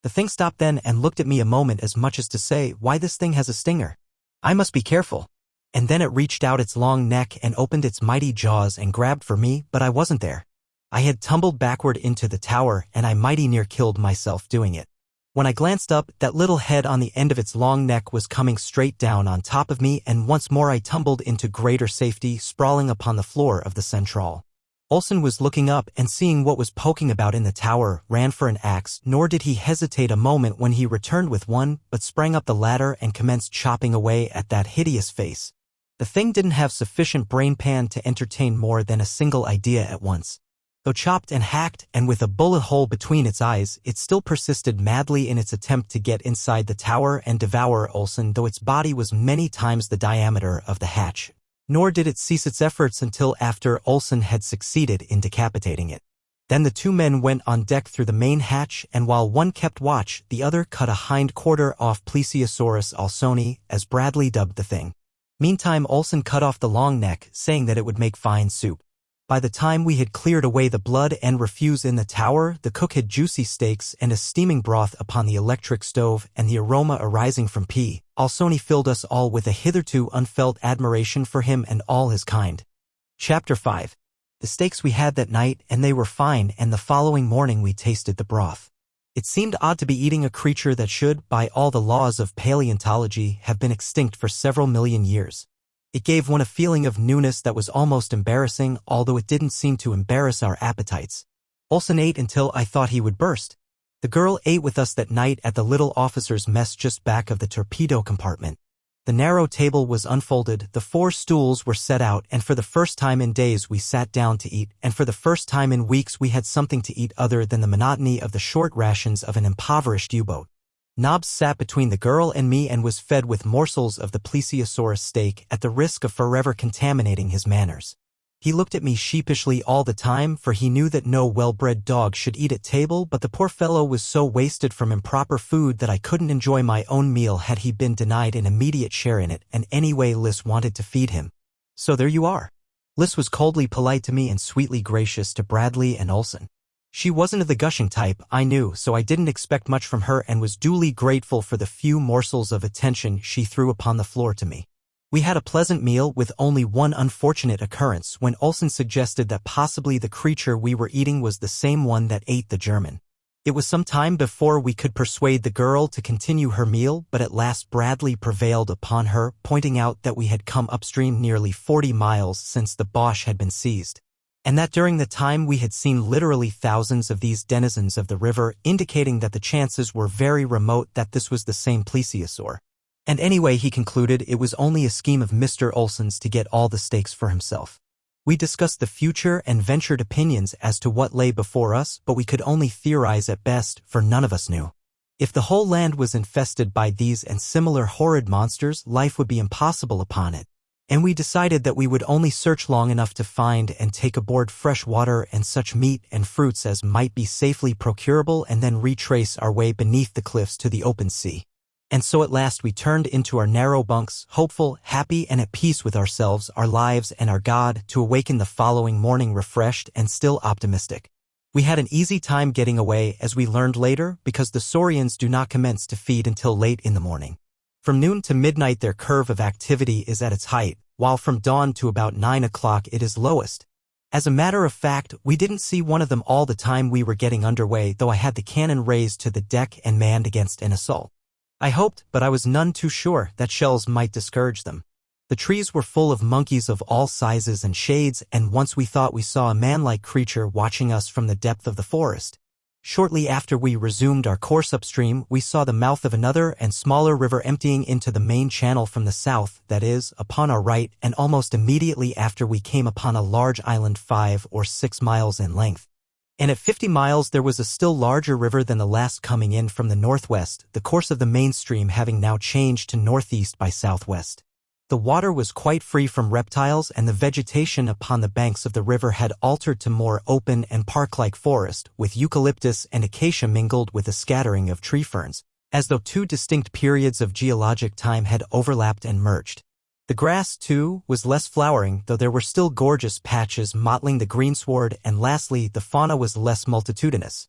The thing stopped then and looked at me a moment as much as to say, "Why, this thing has a stinger. I must be careful." And then it reached out its long neck and opened its mighty jaws and grabbed for me, but I wasn't there. I had tumbled backward into the tower, and I mighty near killed myself doing it. When I glanced up, that little head on the end of its long neck was coming straight down on top of me, and once more I tumbled into greater safety, sprawling upon the floor of the central. Olsen was looking up and seeing what was poking about in the tower, ran for an axe, nor did he hesitate a moment when he returned with one, but sprang up the ladder and commenced chopping away at that hideous face. The thing didn't have sufficient brain pan to entertain more than a single idea at once. Though chopped and hacked, and with a bullet hole between its eyes, it still persisted madly in its attempt to get inside the tower and devour Olsen, though its body was many times the diameter of the hatch. Nor did it cease its efforts until after Olsen had succeeded in decapitating it. Then the two men went on deck through the main hatch, and while one kept watch, the other cut a hind quarter off Plesiosaurus olsoni, as Bradley dubbed the thing. Meantime Olsen cut off the long neck, saying that it would make fine soup. By the time we had cleared away the blood and refuse in the tower, the cook had juicy steaks and a steaming broth upon the electric stove, and the aroma arising from P. Olsoni filled us all with a hitherto unfelt admiration for him and all his kind. Chapter 5. The steaks we had that night, and they were fine, and the following morning we tasted the broth. It seemed odd to be eating a creature that should, by all the laws of paleontology, have been extinct for several million years. It gave one a feeling of newness that was almost embarrassing, although it didn't seem to embarrass our appetites. Olsen ate until I thought he would burst. The girl ate with us that night at the little officer's mess just back of the torpedo compartment. The narrow table was unfolded, the 4 stools were set out, and for the first time in days we sat down to eat, and for the first time in weeks we had something to eat other than the monotony of the short rations of an impoverished U-boat. Nobbs sat between the girl and me and was fed with morsels of the plesiosaurus steak at the risk of forever contaminating his manners. He looked at me sheepishly all the time, for he knew that no well-bred dog should eat at table, but the poor fellow was so wasted from improper food that I couldn't enjoy my own meal had he been denied an immediate share in it, and anyway Liz wanted to feed him. So there you are. Liz was coldly polite to me and sweetly gracious to Bradley and Olsen. She wasn't of the gushing type, I knew, so I didn't expect much from her and was duly grateful for the few morsels of attention she threw upon the floor to me. We had a pleasant meal with only one unfortunate occurrence when Olsen suggested that possibly the creature we were eating was the same one that ate the German. It was some time before we could persuade the girl to continue her meal, but at last Bradley prevailed upon her, pointing out that we had come upstream nearly 40 miles since the Bosch had been seized, and that during the time we had seen literally thousands of these denizens of the river, indicating that the chances were very remote that this was the same plesiosaur. And anyway, he concluded, it was only a scheme of Mr. Olsen's to get all the steaks for himself. We discussed the future and ventured opinions as to what lay before us, but we could only theorize at best, for none of us knew. If the whole land was infested by these and similar horrid monsters, life would be impossible upon it. And we decided that we would only search long enough to find and take aboard fresh water and such meat and fruits as might be safely procurable, and then retrace our way beneath the cliffs to the open sea. And so at last we turned into our narrow bunks, hopeful, happy, and at peace with ourselves, our lives, and our God, to awaken the following morning refreshed and still optimistic. We had an easy time getting away, as we learned later, because the saurians do not commence to feed until late in the morning. From noon to midnight their curve of activity is at its height, while from dawn to about 9 o'clock it is lowest. As a matter of fact, we didn't see one of them all the time we were getting underway, though I had the cannon raised to the deck and manned against an assault. I hoped, but I was none too sure, that shells might discourage them. The trees were full of monkeys of all sizes and shades, and once we thought we saw a man-like creature watching us from the depth of the forest. Shortly after we resumed our course upstream, we saw the mouth of another and smaller river emptying into the main channel from the south, that is, upon our right, and almost immediately after we came upon a large island 5 or 6 miles in length. And at 50 miles there was a still larger river than the last, coming in from the northwest, the course of the main stream having now changed to northeast by southwest. The water was quite free from reptiles, and the vegetation upon the banks of the river had altered to more open and park-like forest, with eucalyptus and acacia mingled with a scattering of tree ferns, as though 2 distinct periods of geologic time had overlapped and merged. The grass, too, was less flowering, though there were still gorgeous patches mottling the greensward, and lastly, the fauna was less multitudinous.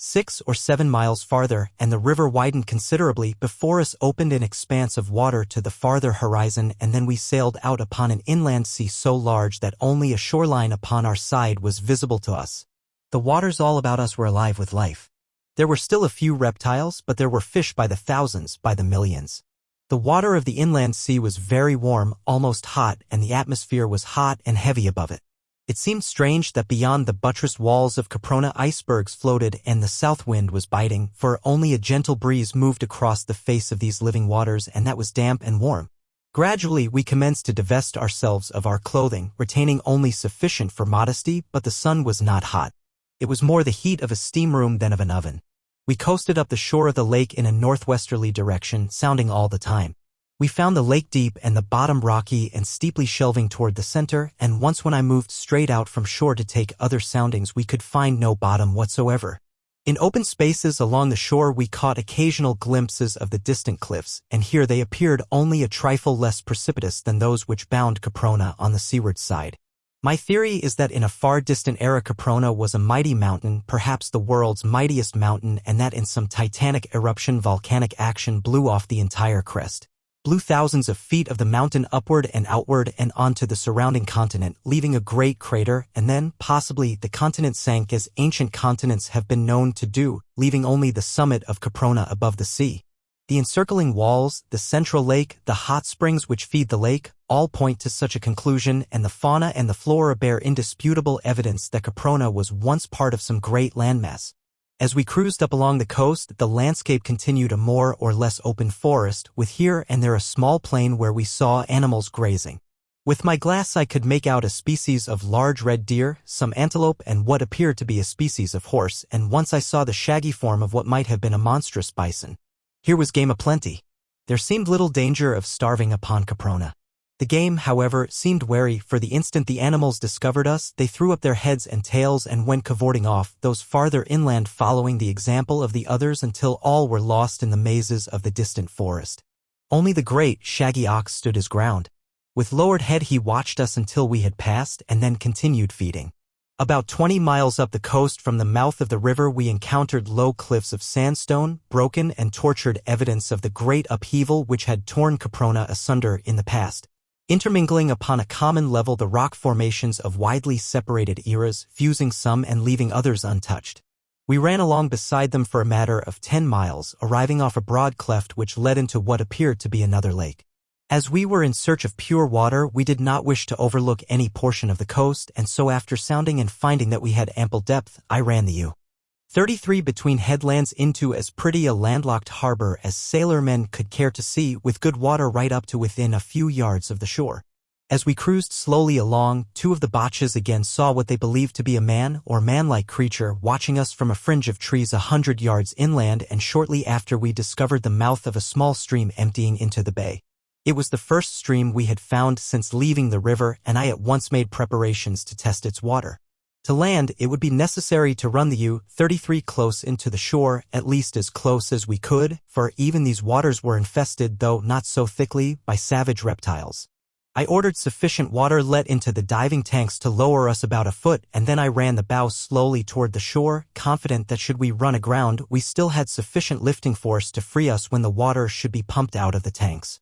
6 or 7 miles farther, and the river widened considerably. Before us opened an expanse of water to the farther horizon, and then we sailed out upon an inland sea so large that only a shoreline upon our side was visible to us. The waters all about us were alive with life. There were still a few reptiles, but there were fish by the thousands, by the millions. The water of the inland sea was very warm, almost hot, and the atmosphere was hot and heavy above it. It seemed strange that beyond the buttressed walls of Caprona icebergs floated and the south wind was biting, for only a gentle breeze moved across the face of these living waters, and that was damp and warm. Gradually we commenced to divest ourselves of our clothing, retaining only sufficient for modesty, but the sun was not hot. It was more the heat of a steam room than of an oven. We coasted up the shore of the lake in a northwesterly direction, sounding all the time. We found the lake deep and the bottom rocky and steeply shelving toward the center, and once when I moved straight out from shore to take other soundings we could find no bottom whatsoever. In open spaces along the shore we caught occasional glimpses of the distant cliffs, and here they appeared only a trifle less precipitous than those which bound Caprona on the seaward side. My theory is that in a far distant era Caprona was a mighty mountain, perhaps the world's mightiest mountain, and that in some titanic eruption volcanic action blew off the entire crest, blew thousands of feet of the mountain upward and outward and onto the surrounding continent, leaving a great crater, and then, possibly, the continent sank as ancient continents have been known to do, leaving only the summit of Caprona above the sea. The encircling walls, the central lake, the hot springs which feed the lake, all point to such a conclusion, and the fauna and the flora bear indisputable evidence that Caprona was once part of some great landmass. As we cruised up along the coast, the landscape continued a more or less open forest, with here and there a small plain where we saw animals grazing. With my glass I could make out a species of large red deer, some antelope, and what appeared to be a species of horse, and once I saw the shaggy form of what might have been a monstrous bison. Here was game aplenty. There seemed little danger of starving upon Caprona. The game, however, seemed wary, for the instant the animals discovered us, they threw up their heads and tails and went cavorting off, those farther inland following the example of the others until all were lost in the mazes of the distant forest. Only the great, shaggy ox stood his ground. With lowered head he watched us until we had passed, and then continued feeding. About 20 miles up the coast from the mouth of the river we encountered low cliffs of sandstone, broken and tortured evidence of the great upheaval which had torn Caprona asunder in the past. Intermingling upon a common level the rock formations of widely separated eras, fusing some and leaving others untouched. We ran along beside them for a matter of 10 miles, arriving off a broad cleft which led into what appeared to be another lake. As we were in search of pure water, we did not wish to overlook any portion of the coast, and so after sounding and finding that we had ample depth, I ran the U-33 between headlands into as pretty a landlocked harbor as sailormen could care to see, with good water right up to within a few yards of the shore. As we cruised slowly along, two of the botches again saw what they believed to be a man or man-like creature watching us from a fringe of trees 100 yards inland, and shortly after we discovered the mouth of a small stream emptying into the bay. It was the first stream we had found since leaving the river, and I at once made preparations to test its water. To land, it would be necessary to run the U-33 close into the shore, at least as close as we could, for even these waters were infested, though not so thickly, by savage reptiles. I ordered sufficient water let into the diving tanks to lower us about a foot, and then I ran the bow slowly toward the shore, confident that should we run aground, we still had sufficient lifting force to free us when the water should be pumped out of the tanks.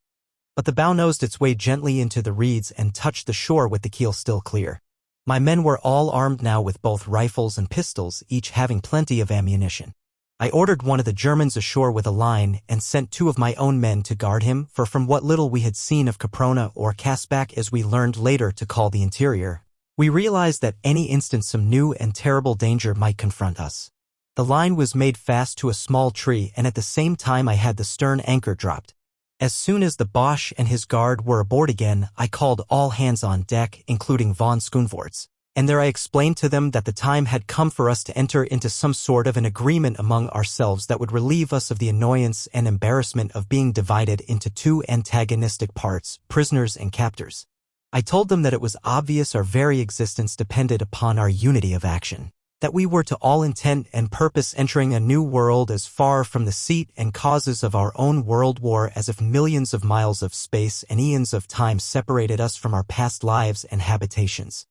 But the bow nosed its way gently into the reeds and touched the shore with the keel still clear. My men were all armed now with both rifles and pistols, each having plenty of ammunition. I ordered one of the Germans ashore with a line and sent 2 of my own men to guard him, for from what little we had seen of Caprona, or Casbah as we learned later to call the interior, we realized that any instant some new and terrible danger might confront us. The line was made fast to a small tree, and at the same time I had the stern anchor dropped. As soon as the Boche and his guard were aboard again, I called all hands on deck, including von Schoenvorts, and there I explained to them that the time had come for us to enter into some sort of an agreement among ourselves that would relieve us of the annoyance and embarrassment of being divided into 2 antagonistic parts, prisoners and captors. I told them that it was obvious our very existence depended upon our unity of action, that we were to all intent and purpose entering a new world as far from the seat and causes of our own world war as if millions of miles of space and eons of time separated us from our past lives and habitations.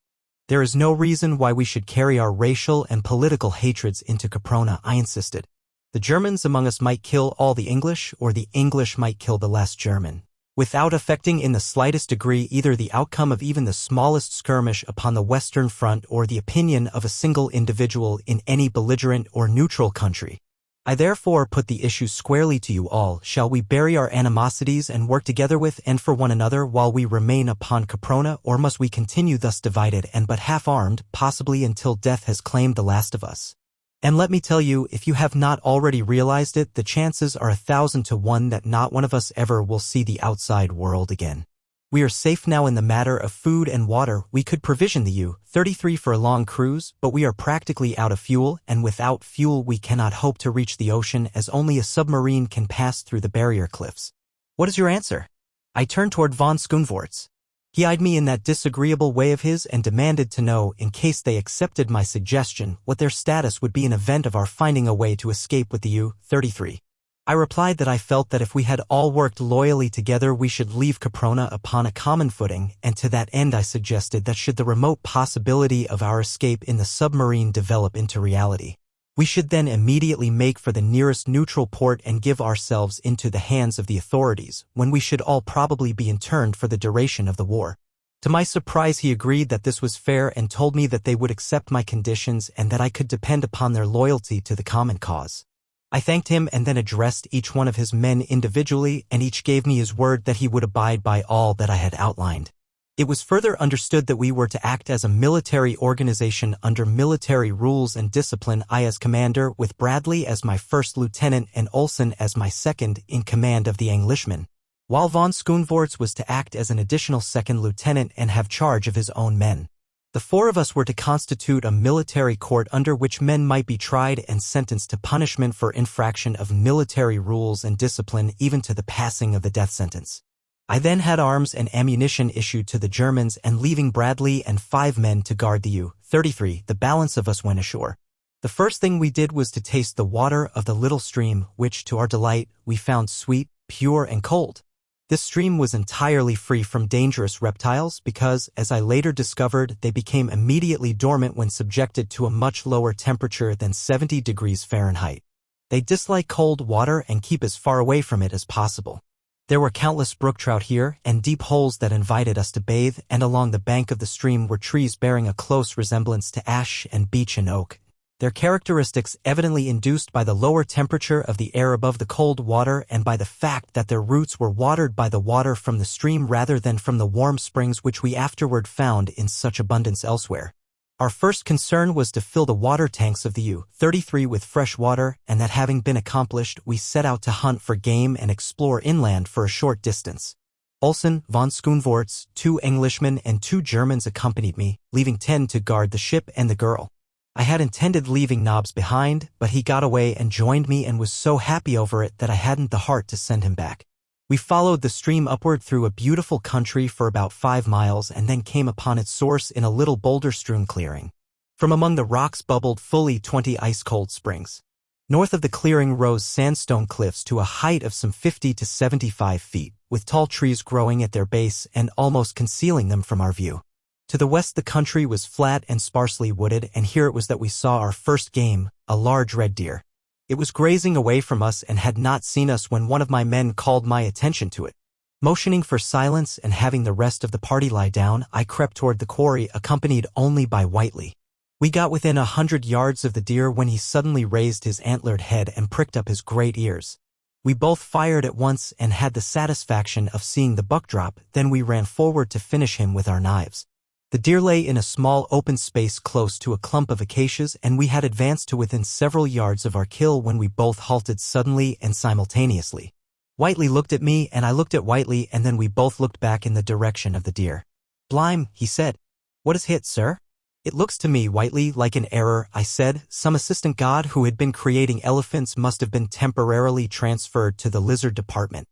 There is no reason why we should carry our racial and political hatreds into Caprona, I insisted. The Germans among us might kill all the English, or the English might kill the last German, without affecting in the slightest degree either the outcome of even the smallest skirmish upon the Western Front or the opinion of a single individual in any belligerent or neutral country. I therefore put the issue squarely to you all. Shall we bury our animosities and work together with and for one another while we remain upon Caprona, or must we continue thus divided and but half-armed, possibly until death has claimed the last of us? And let me tell you, if you have not already realized it, the chances are 1,000 to 1 that not one of us ever will see the outside world again. We are safe now in the matter of food and water. We could provision the U-33 for a long cruise, but we are practically out of fuel, and without fuel we cannot hope to reach the ocean, as only a submarine can pass through the barrier cliffs. What is your answer? I turned toward von Schoonvoorts. He eyed me in that disagreeable way of his and demanded to know, in case they accepted my suggestion, what their status would be in event of our finding a way to escape with the U-33. I replied that I felt that if we had all worked loyally together we should leave Caprona upon a common footing, and to that end I suggested that should the remote possibility of our escape in the submarine develop into reality, we should then immediately make for the nearest neutral port and give ourselves into the hands of the authorities, when we should all probably be interned for the duration of the war. To my surprise he agreed that this was fair and told me that they would accept my conditions and that I could depend upon their loyalty to the common cause. I thanked him and then addressed each one of his men individually, and each gave me his word that he would abide by all that I had outlined. It was further understood that we were to act as a military organization under military rules and discipline, I as commander, with Bradley as my first lieutenant and Olsen as my second in command of the Englishmen, while von Schoonvoorts was to act as an additional second lieutenant and have charge of his own men. The four of us were to constitute a military court under which men might be tried and sentenced to punishment for infraction of military rules and discipline, even to the passing of the death sentence. I then had arms and ammunition issued to the Germans, and leaving Bradley and 5 men to guard the U-33, the balance of us went ashore. The first thing we did was to taste the water of the little stream, which, to our delight, we found sweet, pure, and cold. This stream was entirely free from dangerous reptiles because, as I later discovered, they became immediately dormant when subjected to a much lower temperature than 70 degrees Fahrenheit. They dislike cold water and keep as far away from it as possible. There were countless brook trout here, and deep holes that invited us to bathe, and along the bank of the stream were trees bearing a close resemblance to ash and beech and oak, their characteristics evidently induced by the lower temperature of the air above the cold water and by the fact that their roots were watered by the water from the stream rather than from the warm springs which we afterward found in such abundance elsewhere. Our first concern was to fill the water tanks of the U-33 with fresh water, and that having been accomplished, we set out to hunt for game and explore inland for a short distance. Olsen, von Schoonvoorts, 2 Englishmen and 2 Germans accompanied me, leaving 10 to guard the ship and the girl. I had intended leaving Nobbs behind, but he got away and joined me and was so happy over it that I hadn't the heart to send him back. We followed the stream upward through a beautiful country for about 5 miles and then came upon its source in a little boulder-strewn clearing. From among the rocks bubbled fully 20 ice-cold springs. North of the clearing rose sandstone cliffs to a height of some 50 to 75 feet, with tall trees growing at their base and almost concealing them from our view. To the west the country was flat and sparsely wooded, and here it was that we saw our first game, a large red deer. It was grazing away from us and had not seen us when one of my men called my attention to it. Motioning for silence and having the rest of the party lie down, I crept toward the quarry, accompanied only by Whiteley. We got within 100 yards of the deer when he suddenly raised his antlered head and pricked up his great ears. We both fired at once and had the satisfaction of seeing the buck drop, then we ran forward to finish him with our knives. The deer lay in a small open space close to a clump of acacias, and we had advanced to within several yards of our kill when we both halted suddenly and simultaneously. Whiteley looked at me and I looked at Whiteley, and then we both looked back in the direction of the deer. "Blime," he said. "What is hit, sir?" "It looks to me, Whiteley, like an error," I said. "Some assistant god who had been creating elephants must have been temporarily transferred to the lizard department."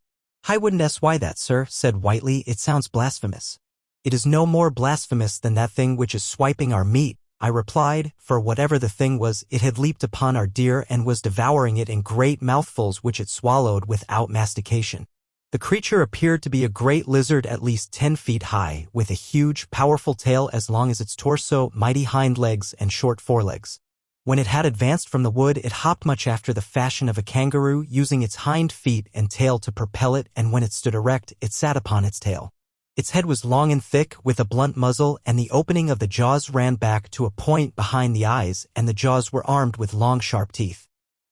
"I wouldn't ask why that, sir," said Whiteley. "It sounds blasphemous." "It is no more blasphemous than that thing which is swiping our meat," I replied, for whatever the thing was, it had leaped upon our deer and was devouring it in great mouthfuls which it swallowed without mastication. The creature appeared to be a great lizard at least 10 feet high, with a huge, powerful tail as long as its torso, mighty hind legs, and short forelegs. When it had advanced from the wood, it hopped much after the fashion of a kangaroo, using its hind feet and tail to propel it, and when it stood erect, it sat upon its tail. Its head was long and thick, with a blunt muzzle, and the opening of the jaws ran back to a point behind the eyes, and the jaws were armed with long, sharp teeth.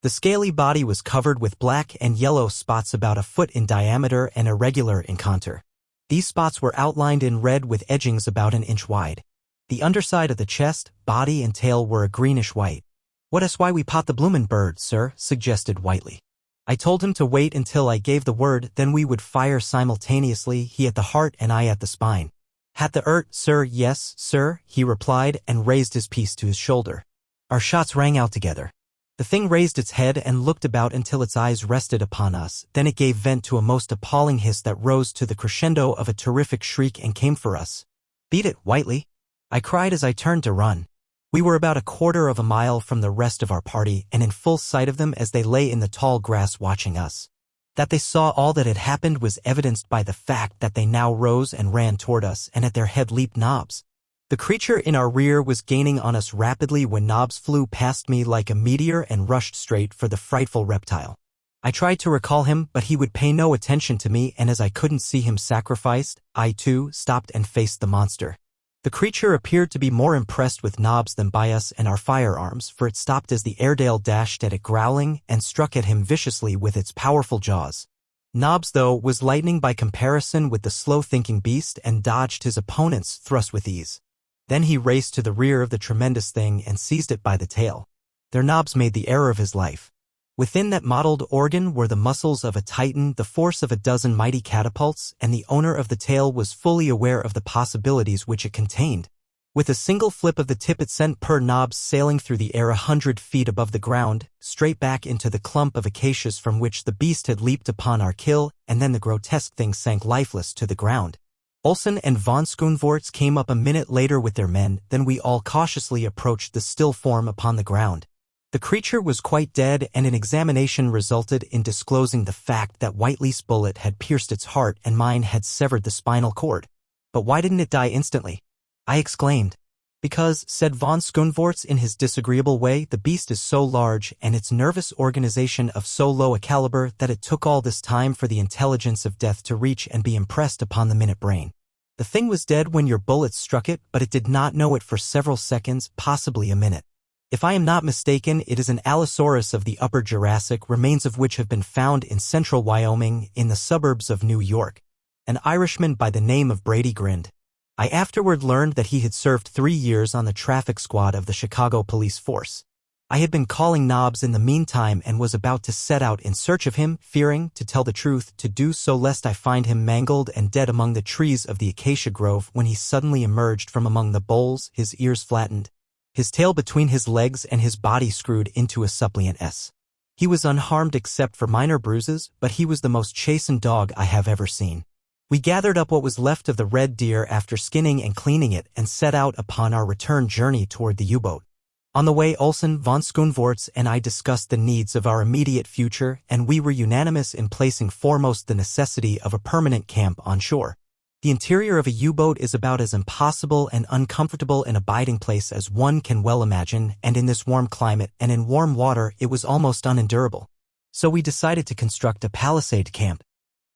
The scaly body was covered with black and yellow spots about a foot in diameter and irregular in contour. These spots were outlined in red with edgings about an inch wide. The underside of the chest, body, and tail were a greenish-white. "That's why we pot the bloomin' bird, sir," suggested Whiteley. I told him to wait until I gave the word, then we would fire simultaneously, he at the heart and I at the spine. "Hat the sir?" "Yes, sir," he replied, and raised his piece to his shoulder. Our shots rang out together. The thing raised its head and looked about until its eyes rested upon us, then it gave vent to a most appalling hiss that rose to the crescendo of a terrific shriek and came for us. "Beat it, Whiteley," I cried as I turned to run. We were about a quarter of a mile from the rest of our party and in full sight of them as they lay in the tall grass watching us. That they saw all that had happened was evidenced by the fact that they now rose and ran toward us, and at their head leaped Nobbs. The creature in our rear was gaining on us rapidly when Nobbs flew past me like a meteor and rushed straight for the frightful reptile. I tried to recall him, but he would pay no attention to me, and as I couldn't see him sacrificed, I too stopped and faced the monster. The creature appeared to be more impressed with Nobbs than by us and our firearms, for it stopped as the Airedale dashed at it growling and struck at him viciously with its powerful jaws. Nobbs, though, was lightning by comparison with the slow-thinking beast and dodged his opponent's thrust with ease. Then he raced to the rear of the tremendous thing and seized it by the tail. There Nobbs made the error of his life. Within that mottled organ were the muscles of a titan, the force of a dozen mighty catapults, and the owner of the tail was fully aware of the possibilities which it contained. With a single flip of the tip it sent Nobbs sailing through the air 100 feet above the ground, straight back into the clump of acacias from which the beast had leaped upon our kill, and then the grotesque thing sank lifeless to the ground. Olsen and von Schoenvorts came up a minute later with their men, then we all cautiously approached the still form upon the ground. The creature was quite dead, and an examination resulted in disclosing the fact that Whiteley's bullet had pierced its heart and mine had severed the spinal cord. "But why didn't it die instantly?" I exclaimed. "Because," said von Schoenvorts in his disagreeable way, "the beast is so large and its nervous organization of so low a caliber that it took all this time for the intelligence of death to reach and be impressed upon the minute brain. The thing was dead when your bullets struck it, but it did not know it for several seconds, possibly a minute. If I am not mistaken, it is an Allosaurus of the Upper Jurassic, remains of which have been found in central Wyoming, in the suburbs of New York." An Irishman by the name of Brady grinned. I afterward learned that he had served 3 years on the traffic squad of the Chicago police force. I had been calling Nobbs in the meantime and was about to set out in search of him, fearing, to tell the truth, to do so lest I find him mangled and dead among the trees of the acacia grove, when he suddenly emerged from among the boles, his ears flattened, his tail between his legs and his body screwed into a suppliant S. He was unharmed except for minor bruises, but he was the most chastened dog I have ever seen. We gathered up what was left of the red deer after skinning and cleaning it and set out upon our return journey toward the U-boat. On the way, Olsen, von Schoenvorts, and I discussed the needs of our immediate future, and we were unanimous in placing foremost the necessity of a permanent camp on shore. The interior of a U-boat is about as impossible and uncomfortable an abiding place as one can well imagine, and in this warm climate and in warm water it was almost unendurable. So we decided to construct a palisade camp.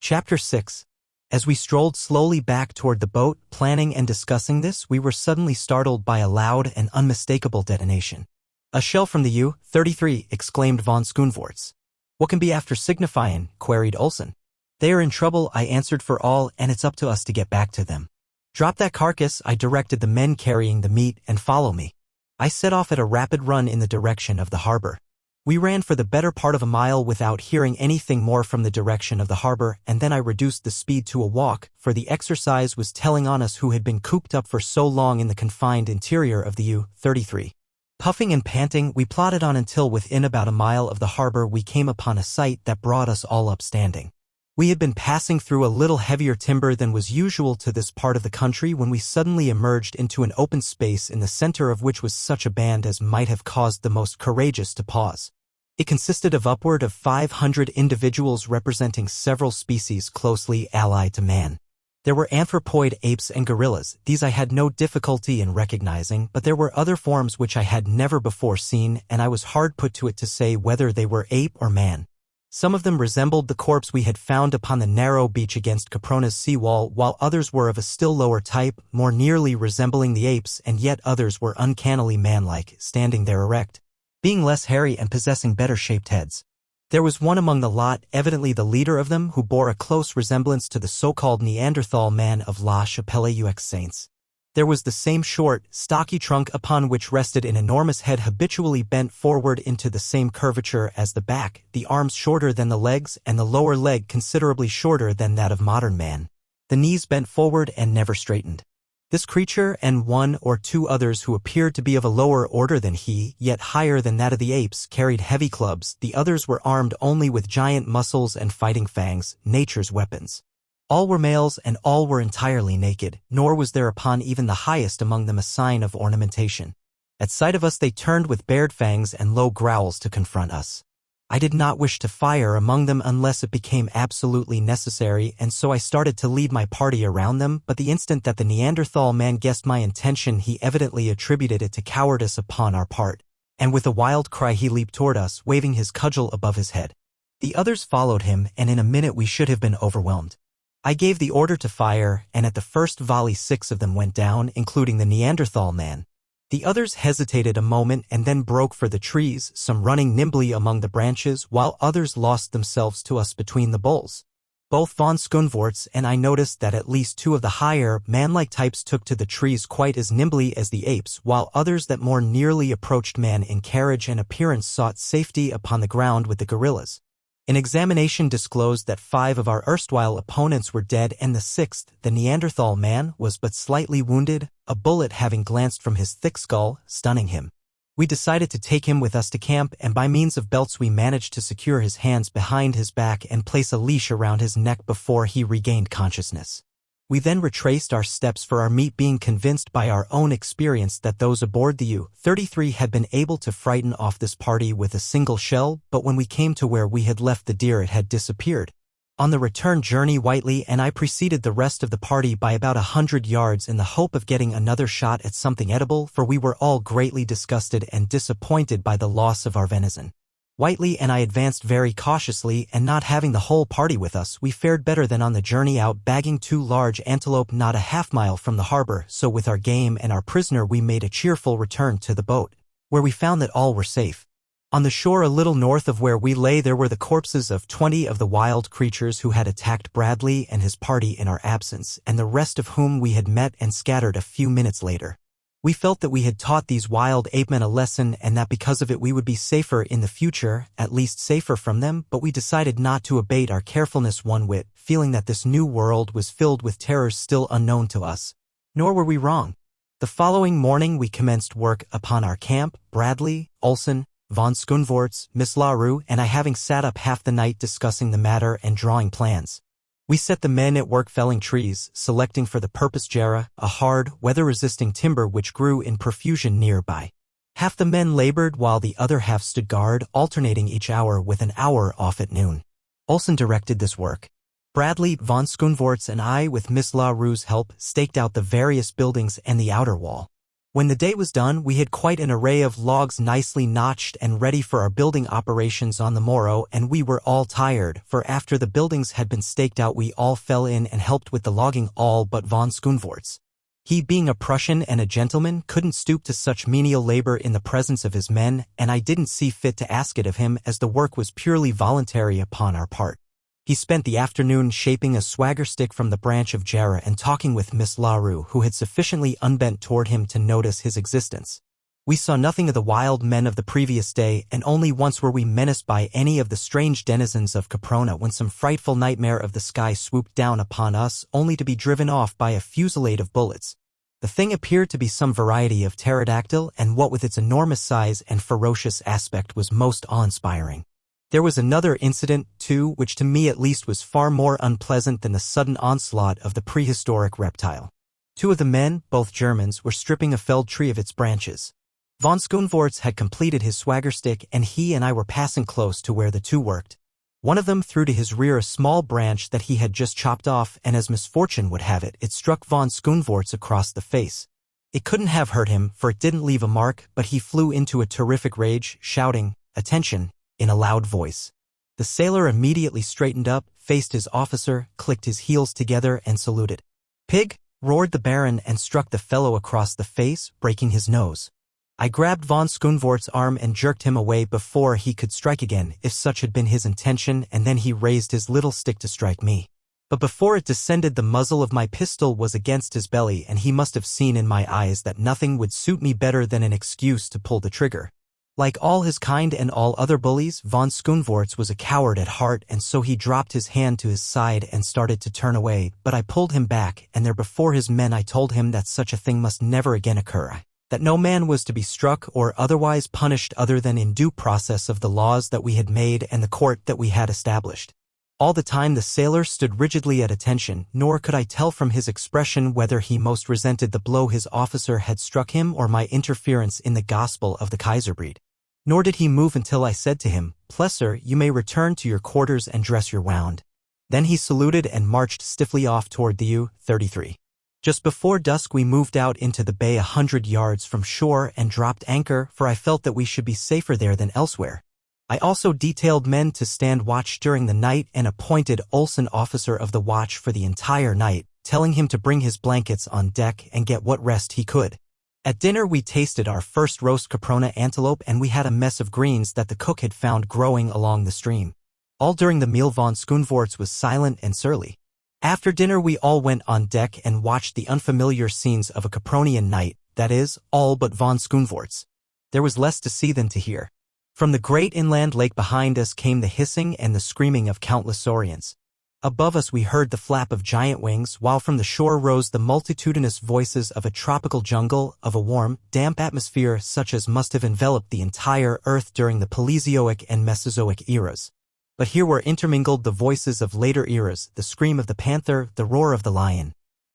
Chapter 6. As we strolled slowly back toward the boat, planning and discussing this, we were suddenly startled by a loud and unmistakable detonation. "A shell from the U-33, exclaimed von Schoenvorts. "What can be after signifying?" queried Olsen. "They are in trouble," I answered for all, "and it's up to us to get back to them. Drop that carcass," I directed the men carrying the meat, "and follow me." I set off at a rapid run in the direction of the harbor. We ran for the better part of a mile without hearing anything more from the direction of the harbor, and then I reduced the speed to a walk, for the exercise was telling on us who had been cooped up for so long in the confined interior of the U-33. Puffing and panting, we plodded on until within about a mile of the harbor we came upon a sight that brought us all up standing. We had been passing through a little heavier timber than was usual to this part of the country when we suddenly emerged into an open space in the center of which was such a band as might have caused the most courageous to pause. It consisted of upward of 500 individuals representing several species closely allied to man. There were anthropoid apes and gorillas. These I had no difficulty in recognizing, but there were other forms which I had never before seen, and I was hard put to it to say whether they were ape or man. Some of them resembled the corpse we had found upon the narrow beach against Caprona's seawall, while others were of a still lower type, more nearly resembling the apes, and yet others were uncannily manlike, standing there erect, being less hairy and possessing better-shaped heads. There was one among the lot, evidently the leader of them, who bore a close resemblance to the so-called Neanderthal man of La Chapelle aux Saints. There was the same short, stocky trunk upon which rested an enormous head habitually bent forward into the same curvature as the back, the arms shorter than the legs, and the lower leg considerably shorter than that of modern man. The knees bent forward and never straightened. This creature, and one or two others who appeared to be of a lower order than he, yet higher than that of the apes, carried heavy clubs. The others were armed only with giant muscles and fighting fangs, nature's weapons. All were males and all were entirely naked, nor was there upon even the highest among them a sign of ornamentation. At sight of us they turned with bared fangs and low growls to confront us. I did not wish to fire among them unless it became absolutely necessary, and so I started to lead my party around them, but the instant that the Neanderthal man guessed my intention he evidently attributed it to cowardice upon our part, and with a wild cry he leaped toward us, waving his cudgel above his head. The others followed him, and in a minute we should have been overwhelmed. I gave the order to fire, and at the first volley 6 of them went down, including the Neanderthal man. The others hesitated a moment and then broke for the trees, some running nimbly among the branches, while others lost themselves to us between the boles. Both von Schoenvorts and I noticed that at least 2 of the higher, man-like types took to the trees quite as nimbly as the apes, while others that more nearly approached man in carriage and appearance sought safety upon the ground with the gorillas. An examination disclosed that 5 of our erstwhile opponents were dead and the 6th, the Neanderthal man, was but slightly wounded, a bullet having glanced from his thick skull, stunning him. We decided to take him with us to camp, and by means of belts we managed to secure his hands behind his back and place a leash around his neck before he regained consciousness. We then retraced our steps for our meat, being convinced by our own experience that those aboard the U-33 had been able to frighten off this party with a single shell, but when we came to where we had left the deer it had disappeared. On the return journey Whiteley and I preceded the rest of the party by about 100 yards in the hope of getting another shot at something edible, for we were all greatly disgusted and disappointed by the loss of our venison. Whiteley and I advanced very cautiously, and not having the whole party with us, we fared better than on the journey out, bagging 2 large antelope not a half-mile from the harbor, so with our game and our prisoner we made a cheerful return to the boat, where we found that all were safe. On the shore a little north of where we lay there were the corpses of 20 of the wild creatures who had attacked Bradley and his party in our absence, and the rest of whom we had met and scattered a few minutes later. We felt that we had taught these wild apemen a lesson and that because of it we would be safer in the future, at least safer from them, but we decided not to abate our carefulness one whit, feeling that this new world was filled with terrors still unknown to us. Nor were we wrong. The following morning we commenced work upon our camp, Bradley, Olsen, von Schoenvorts, Miss LaRue, and I having sat up half the night discussing the matter and drawing plans. We set the men at work felling trees, selecting for the purpose jarrah, a hard, weather-resisting timber which grew in profusion nearby. Half the men labored while the other half stood guard, alternating each hour with an hour off at noon. Olsen directed this work. Bradley, von Schoenvorts, and I, with Miss LaRue's help, staked out the various buildings and the outer wall. When the day was done, we had quite an array of logs nicely notched and ready for our building operations on the morrow, and we were all tired, for after the buildings had been staked out we all fell in and helped with the logging, all but von Schoenvorts. He, being a Prussian and a gentleman, couldn't stoop to such menial labor in the presence of his men, and I didn't see fit to ask it of him, as the work was purely voluntary upon our part. He spent the afternoon shaping a swagger stick from the branch of jarrah and talking with Miss LaRue, who had sufficiently unbent toward him to notice his existence. We saw nothing of the wild men of the previous day, and only once were we menaced by any of the strange denizens of Caprona when some frightful nightmare of the sky swooped down upon us, only to be driven off by a fusillade of bullets. The thing appeared to be some variety of pterodactyl, and what with its enormous size and ferocious aspect was most awe-inspiring. There was another incident, too, which to me at least was far more unpleasant than the sudden onslaught of the prehistoric reptile. 2 of the men, both Germans, were stripping a felled tree of its branches. Von Schoenvorts had completed his swagger stick and he and I were passing close to where the two worked. One of them threw to his rear a small branch that he had just chopped off, and as misfortune would have it, it struck von Schoenvorts across the face. It couldn't have hurt him, for it didn't leave a mark, but he flew into a terrific rage, shouting, "Attention," in a loud voice. The sailor immediately straightened up, faced his officer, clicked his heels together, and saluted. "Pig!" roared the Baron and struck the fellow across the face, breaking his nose. I grabbed von Schoenvorts' arm and jerked him away before he could strike again, if such had been his intention, and then he raised his little stick to strike me. But before it descended, the muzzle of my pistol was against his belly, and he must have seen in my eyes that nothing would suit me better than an excuse to pull the trigger. Like all his kind and all other bullies, von Schoenvorts was a coward at heart, and so he dropped his hand to his side and started to turn away, but I pulled him back, and there before his men I told him that such a thing must never again occur. That no man was to be struck or otherwise punished other than in due process of the laws that we had made and the court that we had established. All the time the sailor stood rigidly at attention, nor could I tell from his expression whether he most resented the blow his officer had struck him or my interference in the gospel of the Kaiserbreed. Nor did he move until I said to him, "Plesser, you may return to your quarters and dress your wound." Then he saluted and marched stiffly off toward the U-33. Just before dusk we moved out into the bay 100 yards from shore and dropped anchor, for I felt that we should be safer there than elsewhere. I also detailed men to stand watch during the night and appointed Olsen officer of the watch for the entire night, telling him to bring his blankets on deck and get what rest he could. At dinner we tasted our first roast caprona antelope, and we had a mess of greens that the cook had found growing along the stream. All during the meal von Schoenvorts was silent and surly. After dinner we all went on deck and watched the unfamiliar scenes of a Capronian night, that is, all but von Schoenvorts. There was less to see than to hear. From the great inland lake behind us came the hissing and the screaming of countless saurians. Above us we heard the flap of giant wings, while from the shore rose the multitudinous voices of a tropical jungle, of a warm, damp atmosphere such as must have enveloped the entire earth during the Paleozoic and Mesozoic eras. But here were intermingled the voices of later eras, the scream of the panther, the roar of the lion,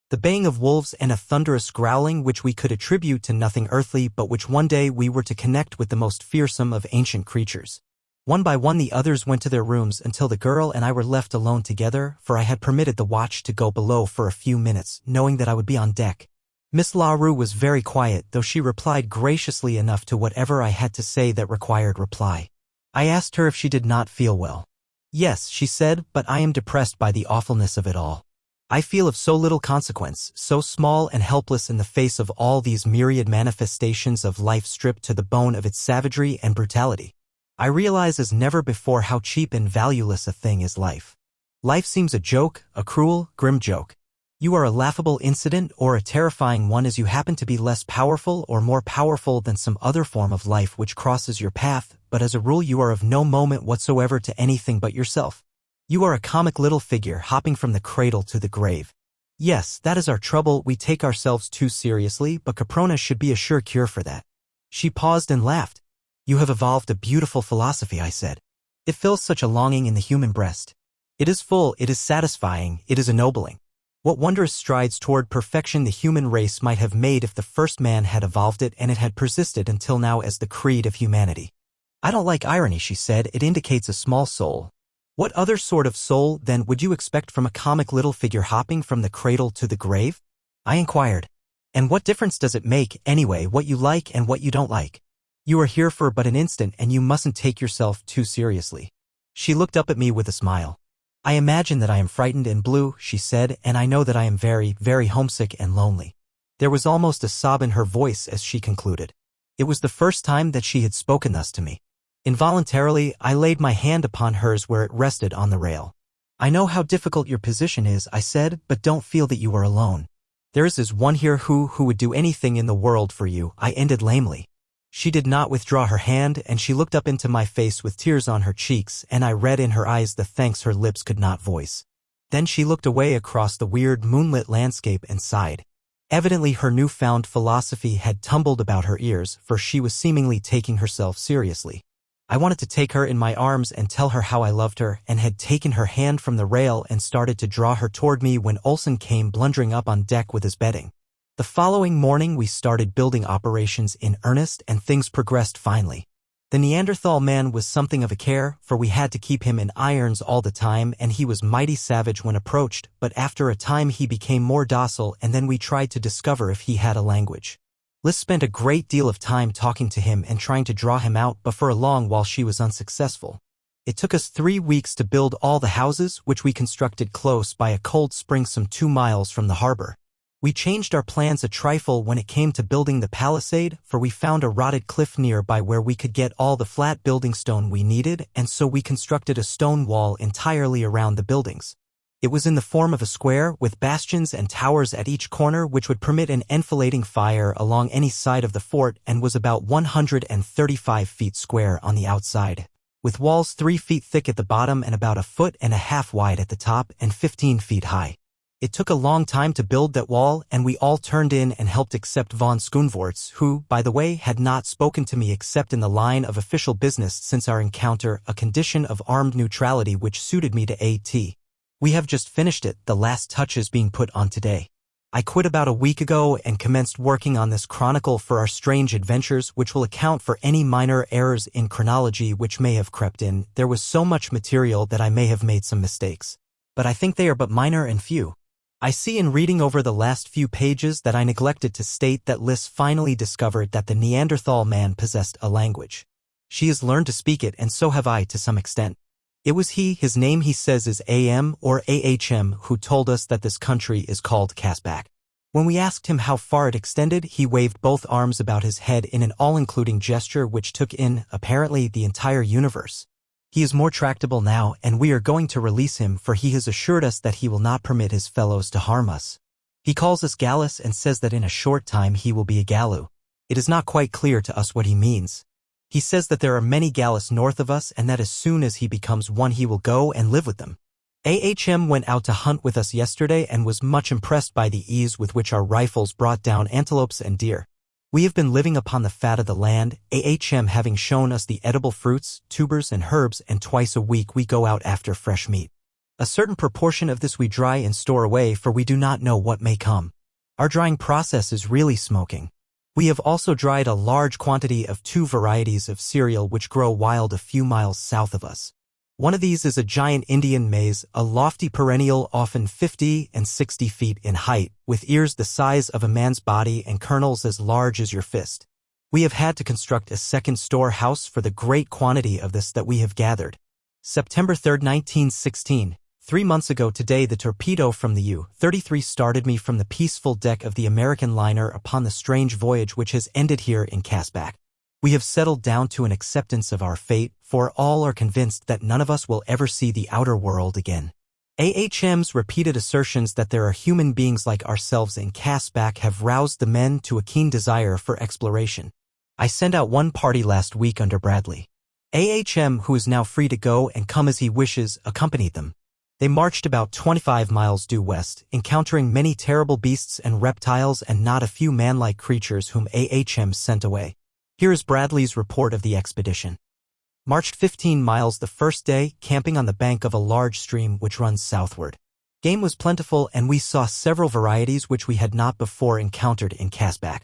the baying of wolves, and a thunderous growling which we could attribute to nothing earthly, but which one day we were to connect with the most fearsome of ancient creatures. One by one the others went to their rooms until the girl and I were left alone together, for I had permitted the watch to go below for a few minutes, knowing that I would be on deck. Miss LaRue was very quiet, though she replied graciously enough to whatever I had to say that required reply. I asked her if she did not feel well. "Yes," she said, "but I am depressed by the awfulness of it all. I feel of so little consequence, so small and helpless in the face of all these myriad manifestations of life stripped to the bone of its savagery and brutality. I realize as never before how cheap and valueless a thing is life. Life seems a joke, a cruel, grim joke. You are a laughable incident or a terrifying one as you happen to be less powerful or more powerful than some other form of life which crosses your path, but as a rule you are of no moment whatsoever to anything but yourself. You are a comic little figure hopping from the cradle to the grave. Yes, that is our trouble, we take ourselves too seriously, but Caprona should be a sure cure for that." She paused and laughed. "You have evolved a beautiful philosophy," I said. "It fills such a longing in the human breast. It is full, it is satisfying, it is ennobling. What wondrous strides toward perfection the human race might have made if the first man had evolved it and it had persisted until now as the creed of humanity." "I don't like irony," she said, "it indicates a small soul." "What other sort of soul, then, would you expect from a comic little figure hopping from the cradle to the grave?" I inquired. "And what difference does it make, anyway, what you like and what you don't like? You are here for but an instant and you mustn't take yourself too seriously." She looked up at me with a smile. "I imagine that I am frightened and blue," she said, "and I know that I am very, very homesick and lonely." There was almost a sob in her voice as she concluded. It was the first time that she had spoken thus to me. Involuntarily, I laid my hand upon hers where it rested on the rail. "I know how difficult your position is," I said, "but don't feel that you are alone. There is one here who would do anything in the world for you," I ended lamely. She did not withdraw her hand, and she looked up into my face with tears on her cheeks, and I read in her eyes the thanks her lips could not voice. Then she looked away across the weird moonlit landscape and sighed. Evidently her newfound philosophy had tumbled about her ears, for she was seemingly taking herself seriously. I wanted to take her in my arms and tell her how I loved her, and had taken her hand from the rail and started to draw her toward me when Olsen came blundering up on deck with his bedding. The following morning we started building operations in earnest and things progressed finely. The Neanderthal man was something of a care, for we had to keep him in irons all the time and he was mighty savage when approached, but after a time he became more docile and then we tried to discover if he had a language. Liz spent a great deal of time talking to him and trying to draw him out, but for a long while she was unsuccessful. It took us 3 weeks to build all the houses, which we constructed close by a cold spring some 2 miles from the harbor. We changed our plans a trifle when it came to building the palisade, for we found a rotted cliff nearby where we could get all the flat building stone we needed, and so we constructed a stone wall entirely around the buildings. It was in the form of a square, with bastions and towers at each corner which would permit an enfilading fire along any side of the fort, and was about 135 feet square on the outside, with walls 3 feet thick at the bottom and about 1.5 feet wide at the top and 15 feet high. It took a long time to build that wall, and we all turned in and helped except von Schoonvorts, who, by the way, had not spoken to me except in the line of official business since our encounter, a condition of armed neutrality which suited me to AT. We have just finished it, the last touches being put on today. I quit about a week ago and commenced working on this chronicle for our strange adventures, which will account for any minor errors in chronology which may have crept in. There was so much material that I may have made some mistakes, but I think they are but minor and few. I see in reading over the last few pages that I neglected to state that Liz finally discovered that the Neanderthal man possessed a language. She has learned to speak it, and so have I to some extent. It was his name he says is AM or AHM, who told us that this country is called Kasbak. When we asked him how far it extended, he waved both arms about his head in an all-including gesture which took in, apparently, the entire universe. He is more tractable now, and we are going to release him, for he has assured us that he will not permit his fellows to harm us. He calls us Gallus and says that in a short time he will be a Gallu. It is not quite clear to us what he means. He says that there are many Gallus north of us and that as soon as he becomes one he will go and live with them. AHM went out to hunt with us yesterday and was much impressed by the ease with which our rifles brought down antelopes and deer. We have been living upon the fat of the land, AHM having shown us the edible fruits, tubers and herbs, and twice a week we go out after fresh meat. A certain proportion of this we dry and store away, for we do not know what may come. Our drying process is really smoking. We have also dried a large quantity of 2 varieties of cereal which grow wild a few miles south of us. One of these is a giant Indian maize, a lofty perennial often 50 and 60 feet in height, with ears the size of a man's body and kernels as large as your fist. We have had to construct a second storehouse for the great quantity of this that we have gathered. September 3, 1916. 3 months ago today the torpedo from the U-33 started me from the peaceful deck of the American liner upon the strange voyage which has ended here in Kasbak. We have settled down to an acceptance of our fate, for all are convinced that none of us will ever see the outer world again. AHM's repeated assertions that there are human beings like ourselves in Kasbak have roused the men to a keen desire for exploration. I sent out one party last week under Bradley. AHM, who is now free to go and come as he wishes, accompanied them. They marched about 25 miles due west, encountering many terrible beasts and reptiles and not a few man-like creatures whom AHM sent away. Here is Bradley's report of the expedition. Marched 15 miles the first day, camping on the bank of a large stream which runs southward. Game was plentiful and we saw several varieties which we had not before encountered in Kasbak.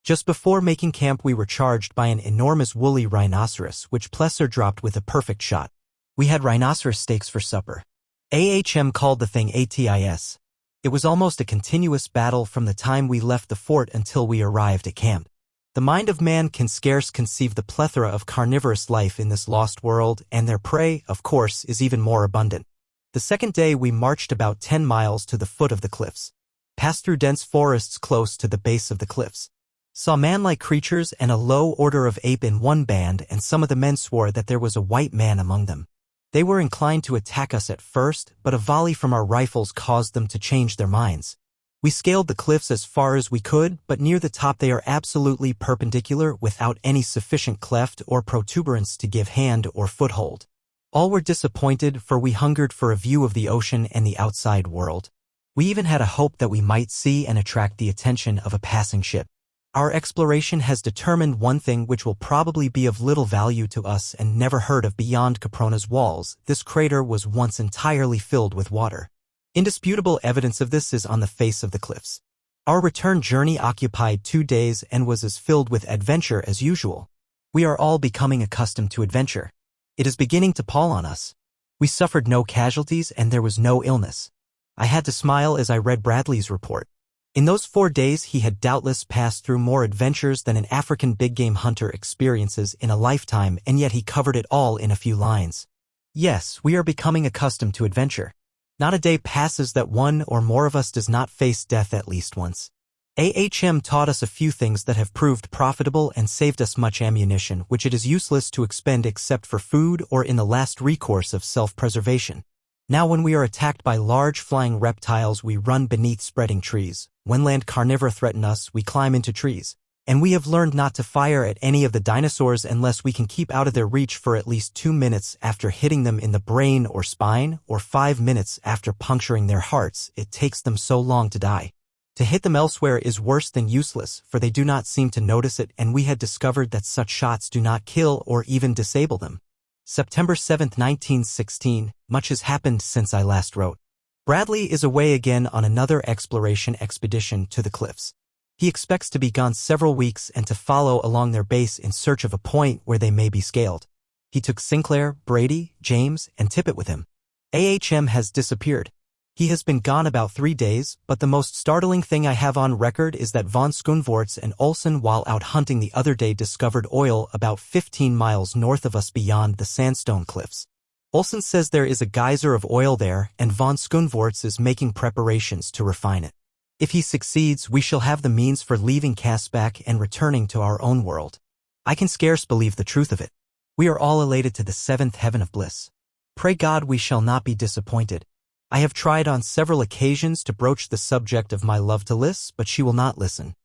Just before making camp we were charged by an enormous woolly rhinoceros which Plesser dropped with a perfect shot. We had rhinoceros steaks for supper. AHM called the thing ATIS. It was almost a continuous battle from the time we left the fort until we arrived at camp. The mind of man can scarce conceive the plethora of carnivorous life in this lost world, and their prey, of course, is even more abundant. The second day we marched about 10 miles to the foot of the cliffs. Passed through dense forests close to the base of the cliffs. Saw man-like creatures and a low order of ape in one band, and some of the men swore that there was a white man among them. They were inclined to attack us at first, but a volley from our rifles caused them to change their minds. We scaled the cliffs as far as we could, but near the top they are absolutely perpendicular without any sufficient cleft or protuberance to give hand or foothold. All were disappointed, for we hungered for a view of the ocean and the outside world. We even had a hope that we might see and attract the attention of a passing ship. Our exploration has determined one thing which will probably be of little value to us and never heard of beyond Caprona's walls. This crater was once entirely filled with water. Indisputable evidence of this is on the face of the cliffs. Our return journey occupied 2 days and was as filled with adventure as usual. We are all becoming accustomed to adventure. It is beginning to pall on us. We suffered no casualties and there was no illness. I had to smile as I read Bradley's report. In those 4 days he had doubtless passed through more adventures than an African big-game hunter experiences in a lifetime, and yet he covered it all in a few lines. Yes, we are becoming accustomed to adventure. Not a day passes that one or more of us does not face death at least once. AHM taught us a few things that have proved profitable and saved us much ammunition, which it is useless to expend except for food or in the last recourse of self-preservation. Now when we are attacked by large flying reptiles, we run beneath spreading trees. When land carnivora threaten us, we climb into trees. And we have learned not to fire at any of the dinosaurs unless we can keep out of their reach for at least 2 minutes after hitting them in the brain or spine, or 5 minutes after puncturing their hearts. It takes them so long to die. To hit them elsewhere is worse than useless, for they do not seem to notice it, and we had discovered that such shots do not kill or even disable them. September 7, 1916, much has happened since I last wrote. Bradley is away again on another exploration expedition to the cliffs. He expects to be gone several weeks and to follow along their base in search of a point where they may be scaled. He took Sinclair, Brady, James, and Tippett with him. AHM has disappeared. He has been gone about 3 days, but the most startling thing I have on record is that von Schoenvorts and Olsen, while out hunting the other day, discovered oil about 15 miles north of us beyond the sandstone cliffs. Olsen says there is a geyser of oil there, and von Schoenvorts is making preparations to refine it. If he succeeds, we shall have the means for leaving Casbah and returning to our own world. I can scarce believe the truth of it. We are all elated to the 7th heaven of bliss. Pray God we shall not be disappointed. I have tried on several occasions to broach the subject of my love to Liz, but she will not listen.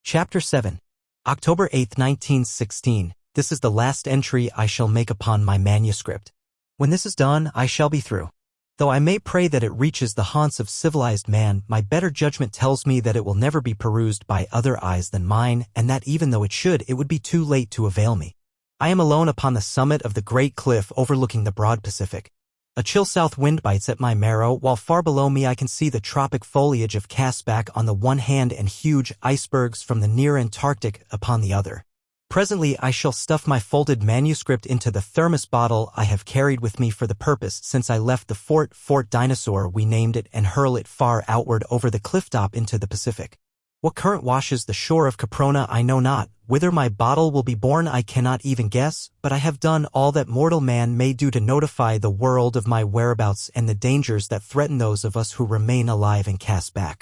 Chapter 7. October 8, 1916. This is the last entry I shall make upon my manuscript. When this is done, I shall be through. Though I may pray that it reaches the haunts of civilized man, my better judgment tells me that it will never be perused by other eyes than mine, and that even though it should, it would be too late to avail me. I am alone upon the summit of the great cliff overlooking the broad Pacific. A chill south wind bites at my marrow, while far below me I can see the tropic foliage of Casbah on the one hand and huge icebergs from the near Antarctic upon the other. Presently I shall stuff my folded manuscript into the thermos bottle I have carried with me for the purpose since I left the Fort Dinosaur we named it, and hurl it far outward over the clifftop into the Pacific. What current washes the shore of Caprona I know not, whither my bottle will be borne I cannot even guess, but I have done all that mortal man may do to notify the world of my whereabouts and the dangers that threaten those of us who remain alive in Casbah.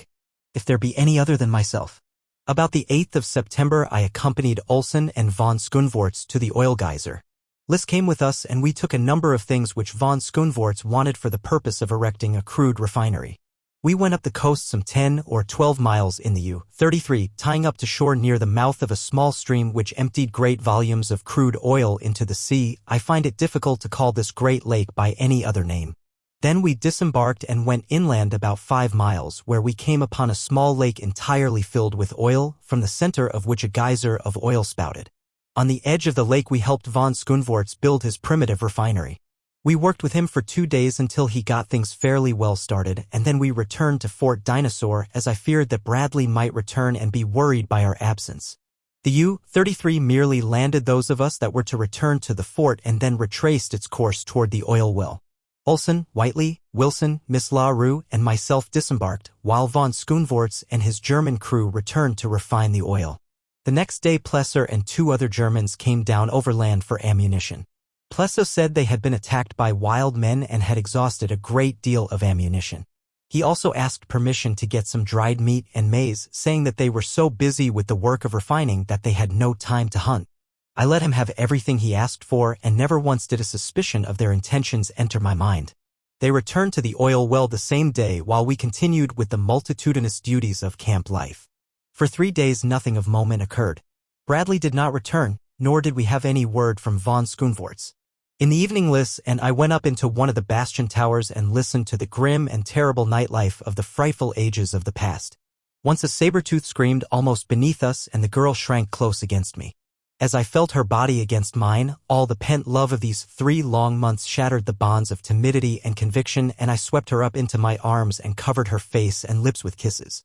If there be any other than myself. About the 8th of September I accompanied Olsen and von Schoenvorts to the oil geyser. Liz came with us and we took a number of things which von Schoenvorts wanted for the purpose of erecting a crude refinery. We went up the coast some 10 or 12 miles in the U-33, tying up to shore near the mouth of a small stream which emptied great volumes of crude oil into the sea. I find it difficult to call this great lake by any other name. Then we disembarked and went inland about 5 miles, where we came upon a small lake entirely filled with oil, from the center of which a geyser of oil spouted. On the edge of the lake we helped von Schoenvorts build his primitive refinery. We worked with him for 2 days until he got things fairly well started, and then we returned to Fort Dinosaur, as I feared that Bradley might return and be worried by our absence. The U-33 merely landed those of us that were to return to the fort and then retraced its course toward the oil well. Olsen, Whiteley, Wilson, Miss LaRue, and myself disembarked, while von Schoenvorts and his German crew returned to refine the oil. The next day Plesser and 2 other Germans came down overland for ammunition. Plesser said they had been attacked by wild men and had exhausted a great deal of ammunition. He also asked permission to get some dried meat and maize, saying that they were so busy with the work of refining that they had no time to hunt. I let him have everything he asked for, and never once did a suspicion of their intentions enter my mind. They returned to the oil well the same day while we continued with the multitudinous duties of camp life. For 3 days nothing of moment occurred. Bradley did not return, nor did we have any word from von Schoenvorts. In the evening Liz and I went up into one of the bastion towers and listened to the grim and terrible nightlife of the frightful ages of the past. Once a saber-tooth screamed almost beneath us and the girl shrank close against me. As I felt her body against mine, all the pent love of these 3 long months shattered the bonds of timidity and conviction, and I swept her up into my arms and covered her face and lips with kisses.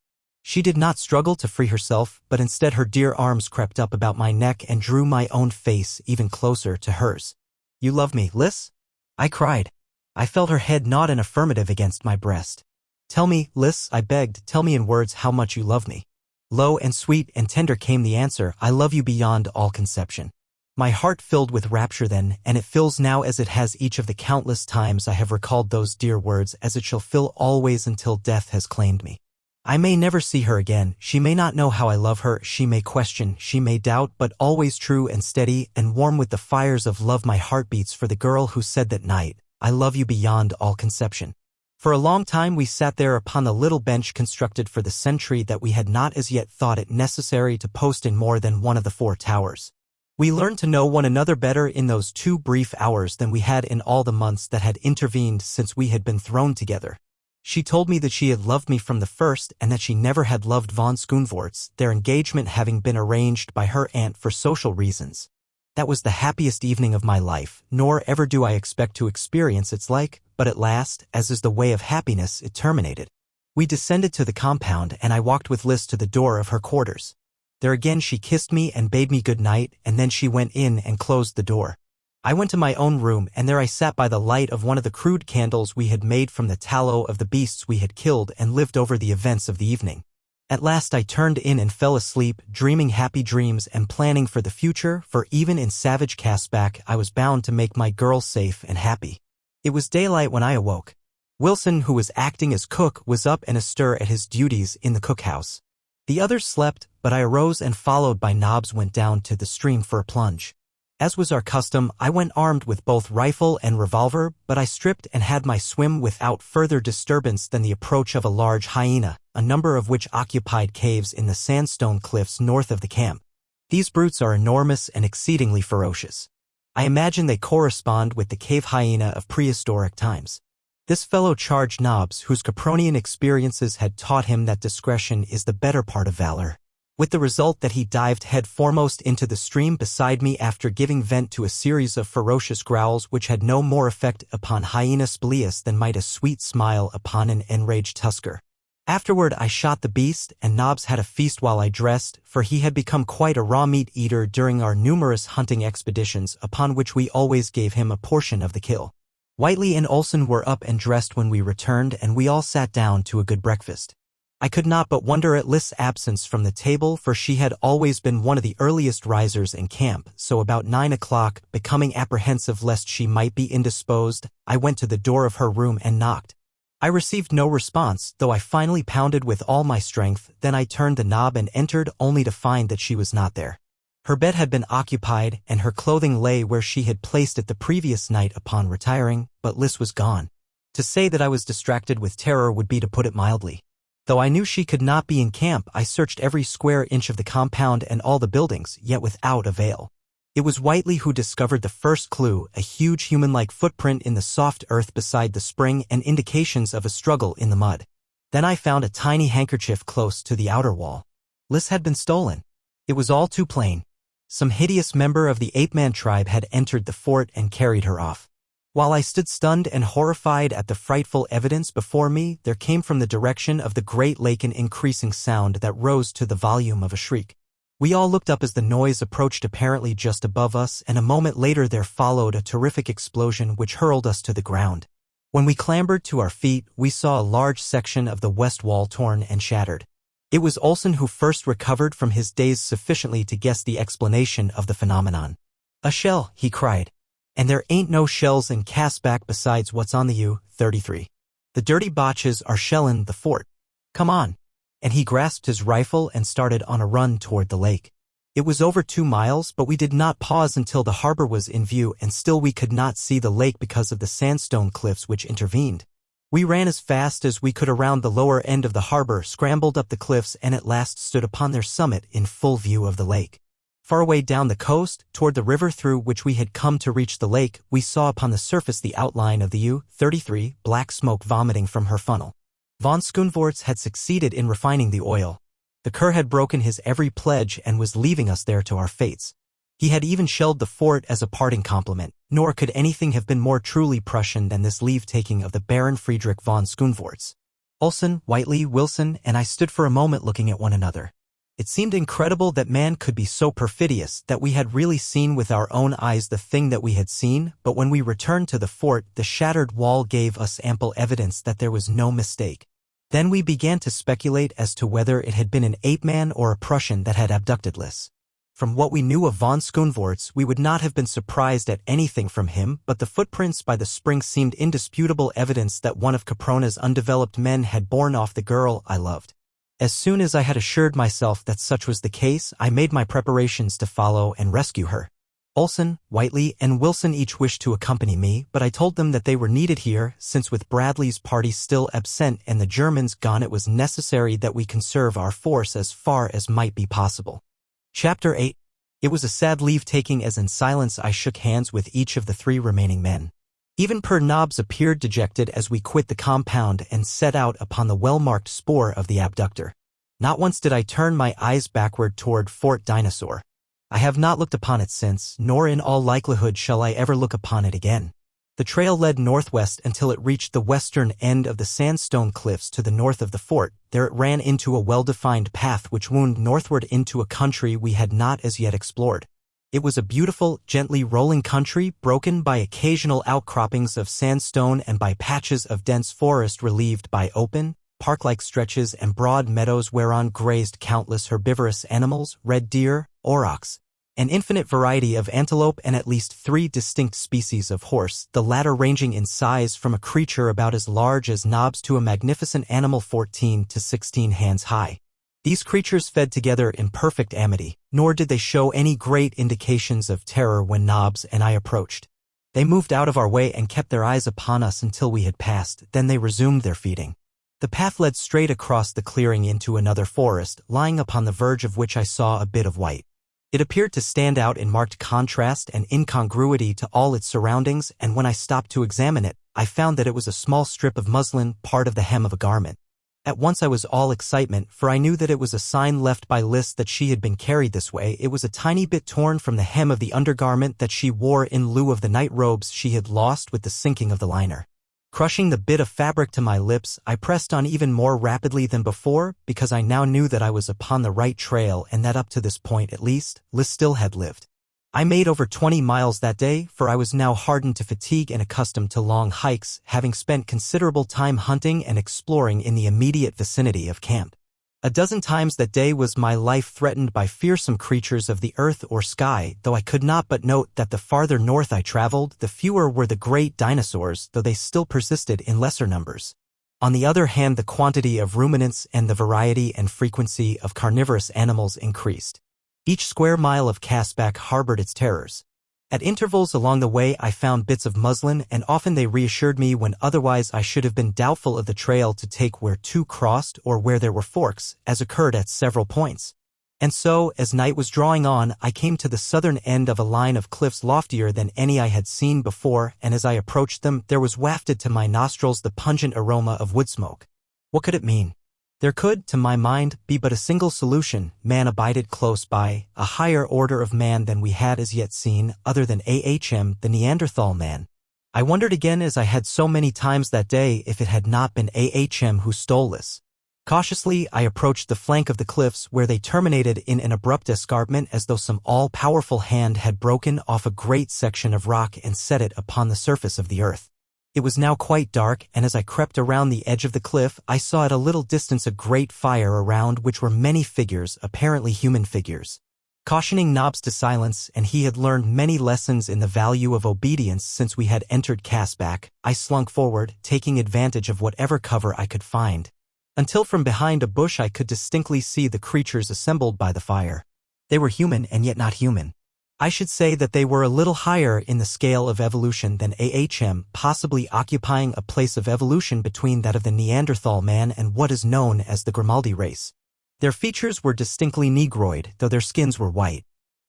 She did not struggle to free herself, but instead her dear arms crept up about my neck and drew my own face even closer to hers. "You love me, Liz?" I cried. I felt her head nod an affirmative against my breast. "Tell me, Liz," I begged, "tell me in words how much you love me." Low and sweet and tender came the answer, "I love you beyond all conception." My heart filled with rapture then, and it fills now as it has each of the countless times I have recalled those dear words, as it shall fill always until death has claimed me. I may never see her again, she may not know how I love her, she may question, she may doubt, but always true and steady and warm with the fires of love my heart beats for the girl who said that night, "I love you beyond all conception." For a long time we sat there upon the little bench constructed for the sentry that we had not as yet thought it necessary to post in more than one of the 4 towers. We learned to know one another better in those 2 brief hours than we had in all the months that had intervened since we had been thrown together. She told me that she had loved me from the first and that she never had loved von Schoonvoorts, their engagement having been arranged by her aunt for social reasons. That was the happiest evening of my life, nor ever do I expect to experience its like, but at last, as is the way of happiness, it terminated. We descended to the compound and I walked with Liz to the door of her quarters. There again she kissed me and bade me good night, and then she went in and closed the door. I went to my own room, and there I sat by the light of one of the crude candles we had made from the tallow of the beasts we had killed and lived over the events of the evening. At last I turned in and fell asleep, dreaming happy dreams and planning for the future, for even in savage Casbah I was bound to make my girl safe and happy. It was daylight when I awoke. Wilson, who was acting as cook, was up and astir at his duties in the cookhouse. The others slept, but I arose and followed by Nobbs went down to the stream for a plunge. As was our custom, I went armed with both rifle and revolver, but I stripped and had my swim without further disturbance than the approach of a large hyena, a number of which occupied caves in the sandstone cliffs north of the camp. These brutes are enormous and exceedingly ferocious. I imagine they correspond with the cave hyena of prehistoric times. This fellow charged Nobbs, whose Capronian experiences had taught him that discretion is the better part of valor, with the result that he dived head foremost into the stream beside me after giving vent to a series of ferocious growls which had no more effect upon hyena Spelius than might a sweet smile upon an enraged tusker. Afterward I shot the beast, and Nobbs had a feast while I dressed, for he had become quite a raw meat eater during our numerous hunting expeditions, upon which we always gave him a portion of the kill. Whiteley and Olson were up and dressed when we returned, and we all sat down to a good breakfast. I could not but wonder at Liz's absence from the table, for she had always been one of the earliest risers in camp, so about 9 o'clock, becoming apprehensive lest she might be indisposed, I went to the door of her room and knocked. I received no response, though I finally pounded with all my strength. Then I turned the knob and entered, only to find that she was not there. Her bed had been occupied, and her clothing lay where she had placed it the previous night upon retiring, but Liz was gone. To say that I was distracted with terror would be to put it mildly. Though I knew she could not be in camp, I searched every square inch of the compound and all the buildings, yet without avail. It was Whiteley who discovered the first clue, a huge human-like footprint in the soft earth beside the spring and indications of a struggle in the mud. Then I found a tiny handkerchief close to the outer wall. Liz had been stolen. It was all too plain. Some hideous member of the ape-man tribe had entered the fort and carried her off. While I stood stunned and horrified at the frightful evidence before me, there came from the direction of the Great Lake an increasing sound that rose to the volume of a shriek. We all looked up as the noise approached apparently just above us, and a moment later there followed a terrific explosion which hurled us to the ground. When we clambered to our feet, we saw a large section of the west wall torn and shattered. It was Olson who first recovered from his daze sufficiently to guess the explanation of the phenomenon. "A shell," he cried. "And there ain't no shells in Casbah besides what's on the U-33. The dirty botches are shellin' the fort. Come on." And he grasped his rifle and started on a run toward the lake. It was over 2 miles, but we did not pause until the harbor was in view, and still we could not see the lake because of the sandstone cliffs which intervened. We ran as fast as we could around the lower end of the harbor, scrambled up the cliffs, and at last stood upon their summit in full view of the lake. Far away down the coast, toward the river through which we had come to reach the lake, we saw upon the surface the outline of the U-33, black smoke vomiting from her funnel. Von Schoonvoorts had succeeded in refining the oil. The cur had broken his every pledge and was leaving us there to our fates. He had even shelled the fort as a parting compliment, nor could anything have been more truly Prussian than this leave-taking of the Baron Friedrich von Schoonvoorts. Olson, Whiteley, Wilson, and I stood for a moment looking at one another. It seemed incredible that man could be so perfidious that we had really seen with our own eyes the thing that we had seen, but when we returned to the fort, the shattered wall gave us ample evidence that there was no mistake. Then we began to speculate as to whether it had been an ape-man or a Prussian that had abducted Liss. From what we knew of von Schoenvorts, we would not have been surprised at anything from him, but the footprints by the spring seemed indisputable evidence that one of Caprona's undeveloped men had borne off the girl I loved. As soon as I had assured myself that such was the case, I made my preparations to follow and rescue her. Olson, Whiteley, and Wilson each wished to accompany me, but I told them that they were needed here, since with Bradley's party still absent and the Germans gone, it was necessary that we conserve our force as far as might be possible. Chapter 8. It was a sad leave-taking as in silence I shook hands with each of the 3 remaining men. Even Per Nobbs appeared dejected as we quit the compound and set out upon the well-marked spoor of the abductor. Not once did I turn my eyes backward toward Fort Dinosaur. I have not looked upon it since, nor in all likelihood shall I ever look upon it again. The trail led northwest until it reached the western end of the sandstone cliffs to the north of the fort. There it ran into a well-defined path which wound northward into a country we had not as yet explored. It was a beautiful, gently rolling country, broken by occasional outcroppings of sandstone and by patches of dense forest relieved by open, park-like stretches and broad meadows whereon grazed countless herbivorous animals, red deer, aurochs, an infinite variety of antelope, and at least 3 distinct species of horse, the latter ranging in size from a creature about as large as Nobbs to a magnificent animal 14 to 16 hands high. These creatures fed together in perfect amity, nor did they show any great indications of terror when Nobbs and I approached. They moved out of our way and kept their eyes upon us until we had passed, then they resumed their feeding. The path led straight across the clearing into another forest, lying upon the verge of which I saw a bit of white. It appeared to stand out in marked contrast and incongruity to all its surroundings, and when I stopped to examine it, I found that it was a small strip of muslin, part of the hem of a garment. At once I was all excitement, for I knew that it was a sign left by Liss that she had been carried this way. It was a tiny bit torn from the hem of the undergarment that she wore in lieu of the night robes she had lost with the sinking of the liner. Crushing the bit of fabric to my lips, I pressed on even more rapidly than before, because I now knew that I was upon the right trail and that up to this point at least, Liss still had lived. I made over 20 miles that day, for I was now hardened to fatigue and accustomed to long hikes, having spent considerable time hunting and exploring in the immediate vicinity of camp. A dozen times that day was my life threatened by fearsome creatures of the earth or sky, though I could not but note that the farther north I traveled, the fewer were the great dinosaurs, though they still persisted in lesser numbers. On the other hand, the quantity of ruminants and the variety and frequency of carnivorous animals increased. Each square mile of castback harbored its terrors. At intervals along the way I found bits of muslin, and often they reassured me when otherwise I should have been doubtful of the trail to take where 2 crossed or where there were forks, as occurred at several points. And so, as night was drawing on, I came to the southern end of a line of cliffs loftier than any I had seen before, and as I approached them, there was wafted to my nostrils the pungent aroma of wood smoke. What could it mean? There could, to my mind, be but a single solution. Man abided close by, a higher order of man than we had as yet seen, other than AHM, the Neanderthal man. I wondered again, as I had so many times that day, if it had not been AHM who stole Liss. Cautiously, I approached the flank of the cliffs, where they terminated in an abrupt escarpment as though some all-powerful hand had broken off a great section of rock and set it upon the surface of the earth. It was now quite dark, and as I crept around the edge of the cliff, I saw at a little distance a great fire around which were many figures, apparently human figures. Cautioning Nobbs to silence, and he had learned many lessons in the value of obedience since we had entered Castback, I slunk forward, taking advantage of whatever cover I could find, until from behind a bush I could distinctly see the creatures assembled by the fire. They were human and yet not human. I should say that they were a little higher in the scale of evolution than AHM, possibly occupying a place of evolution between that of the Neanderthal man and what is known as the Grimaldi race. Their features were distinctly negroid, though their skins were white.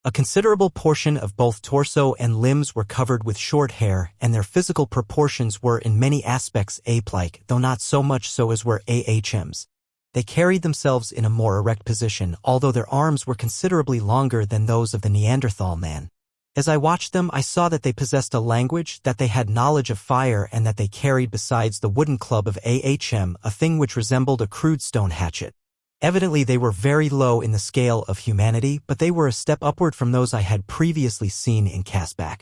A considerable portion of both torso and limbs were covered with short hair, and their physical proportions were in many aspects ape-like, though not so much so as were AHM's. They carried themselves in a more erect position, although their arms were considerably longer than those of the Neanderthal man. As I watched them, I saw that they possessed a language, that they had knowledge of fire, and that they carried besides the wooden club of Ahm a thing which resembled a crude stone hatchet. Evidently they were very low in the scale of humanity, but they were a step upward from those I had previously seen in Casbah.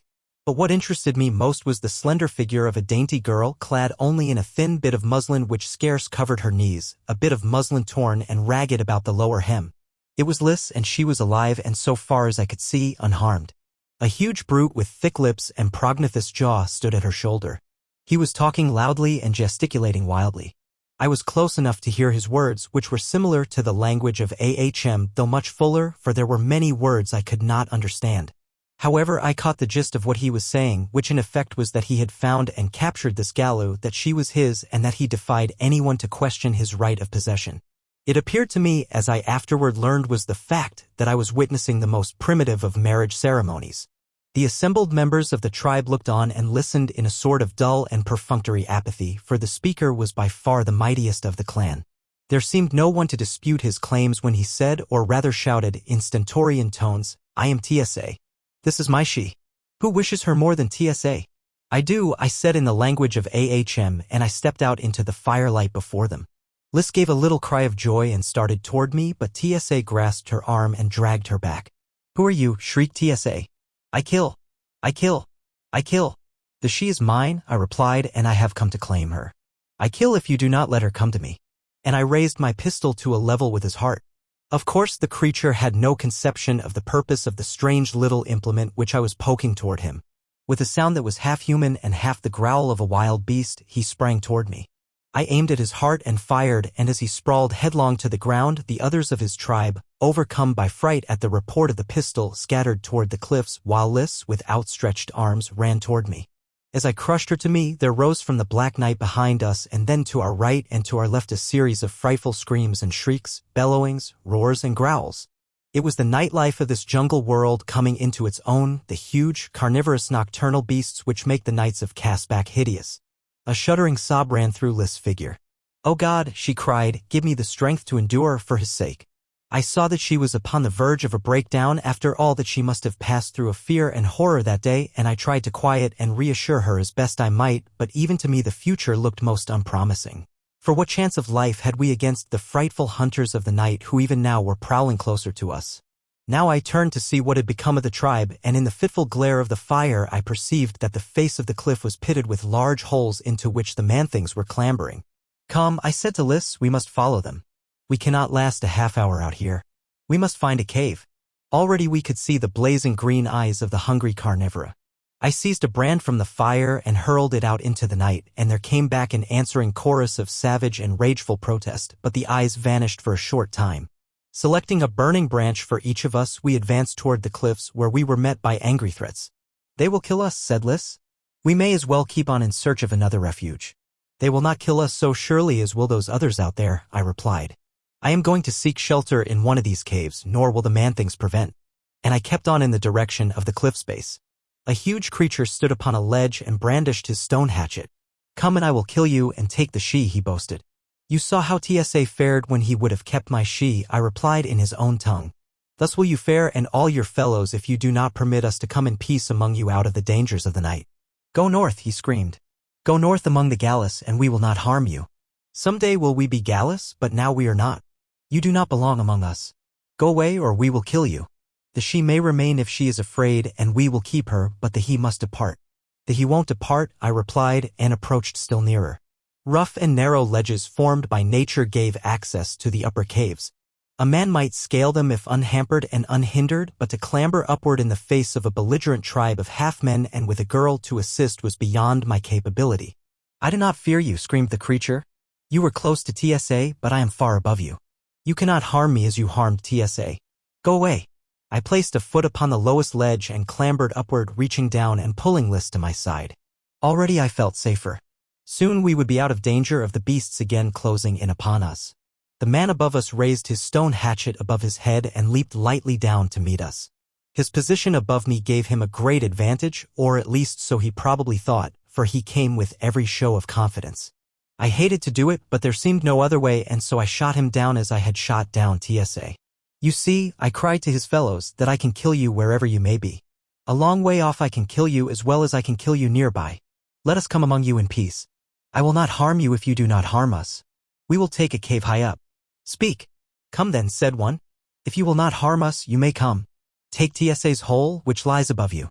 But what interested me most was the slender figure of a dainty girl, clad only in a thin bit of muslin which scarce covered her knees, a bit of muslin torn and ragged about the lower hem. It was Lys, and she was alive and, so far as I could see, unharmed. A huge brute with thick lips and prognathous jaw stood at her shoulder. He was talking loudly and gesticulating wildly. I was close enough to hear his words, which were similar to the language of Ahm, though much fuller, for there were many words I could not understand. However, I caught the gist of what he was saying, which in effect was that he had found and captured this Gallu, that she was his, and that he defied anyone to question his right of possession. It appeared to me, as I afterward learned was the fact, that I was witnessing the most primitive of marriage ceremonies. The assembled members of the tribe looked on and listened in a sort of dull and perfunctory apathy, for the speaker was by far the mightiest of the clan. There seemed no one to dispute his claims when he said, or rather shouted, in stentorian tones, "I am TSA. This is my she. Who wishes her more than TSA? I do," I said in the language of Ahm, and I stepped out into the firelight before them. Lys gave a little cry of joy and started toward me, but TSA grasped her arm and dragged her back. "Who are you?" shrieked TSA. I kill. I kill. I kill. The she is mine," I replied, "and I have come to claim her. I kill if you do not let her come to me." And I raised my pistol to a level with his heart. Of course, the creature had no conception of the purpose of the strange little implement which I was poking toward him. With a sound that was half human and half the growl of a wild beast, he sprang toward me. I aimed at his heart and fired, and as he sprawled headlong to the ground, the others of his tribe, overcome by fright at the report of the pistol, scattered toward the cliffs, while Lys, with outstretched arms, ran toward me. As I crushed her to me, there rose from the black night behind us and then to our right and to our left a series of frightful screams and shrieks, bellowings, roars, and growls. It was the nightlife of this jungle world coming into its own, the huge, carnivorous nocturnal beasts which make the nights of Casbah hideous. A shuddering sob ran through Lys' figure. "Oh God," she cried, "give me the strength to endure for his sake." I saw that she was upon the verge of a breakdown after all that she must have passed through of fear and horror that day, and I tried to quiet and reassure her as best I might, but even to me the future looked most unpromising. For what chance of life had we against the frightful hunters of the night who even now were prowling closer to us? Now I turned to see what had become of the tribe, and in the fitful glare of the fire I perceived that the face of the cliff was pitted with large holes into which the man-things were clambering. "Come," I said to Lys, "we must follow them. We cannot last a half-hour out here. We must find a cave." Already we could see the blazing green eyes of the hungry carnivora. I seized a brand from the fire and hurled it out into the night, and there came back an answering chorus of savage and rageful protest, but the eyes vanished for a short time. Selecting a burning branch for each of us, we advanced toward the cliffs, where we were met by angry threats. "They will kill us," said Lys. "We may as well keep on in search of another refuge." "They will not kill us so surely as will those others out there," I replied. "I am going to seek shelter in one of these caves, nor will the man-things prevent." And I kept on in the direction of the cliff's base. A huge creature stood upon a ledge and brandished his stone hatchet. "Come and I will kill you and take the she," he boasted. "You saw how TSA fared when he would have kept my she," I replied in his own tongue. "Thus will you fare and all your fellows if you do not permit us to come in peace among you out of the dangers of the night." "Go north," he screamed. "Go north among the Gallus and we will not harm you. Some day will we be Gallus, but now we are not. You do not belong among us. Go away or we will kill you. The she may remain if she is afraid, and we will keep her, but the he must depart." "The he won't depart," I replied, and approached still nearer. Rough and narrow ledges formed by nature gave access to the upper caves. A man might scale them if unhampered and unhindered, but to clamber upward in the face of a belligerent tribe of half-men and with a girl to assist was beyond my capability. "I do not fear you," screamed the creature. "You were close to TSA, but I am far above you. You cannot harm me as you harmed TSA. Go away." I placed a foot upon the lowest ledge and clambered upward, reaching down and pulling Lys to my side. Already I felt safer. Soon we would be out of danger of the beasts again closing in upon us. The man above us raised his stone hatchet above his head and leaped lightly down to meet us. His position above me gave him a great advantage, or at least so he probably thought, for he came with every show of confidence. I hated to do it, but there seemed no other way, and so I shot him down as I had shot down TSA. "You see," I cried to his fellows, "that I can kill you wherever you may be. A long way off I can kill you as well as I can kill you nearby. Let us come among you in peace. I will not harm you if you do not harm us. We will take a cave high up. Speak. Come then, said one. If you will not harm us, you may come. Take TSA's hole, which lies above you.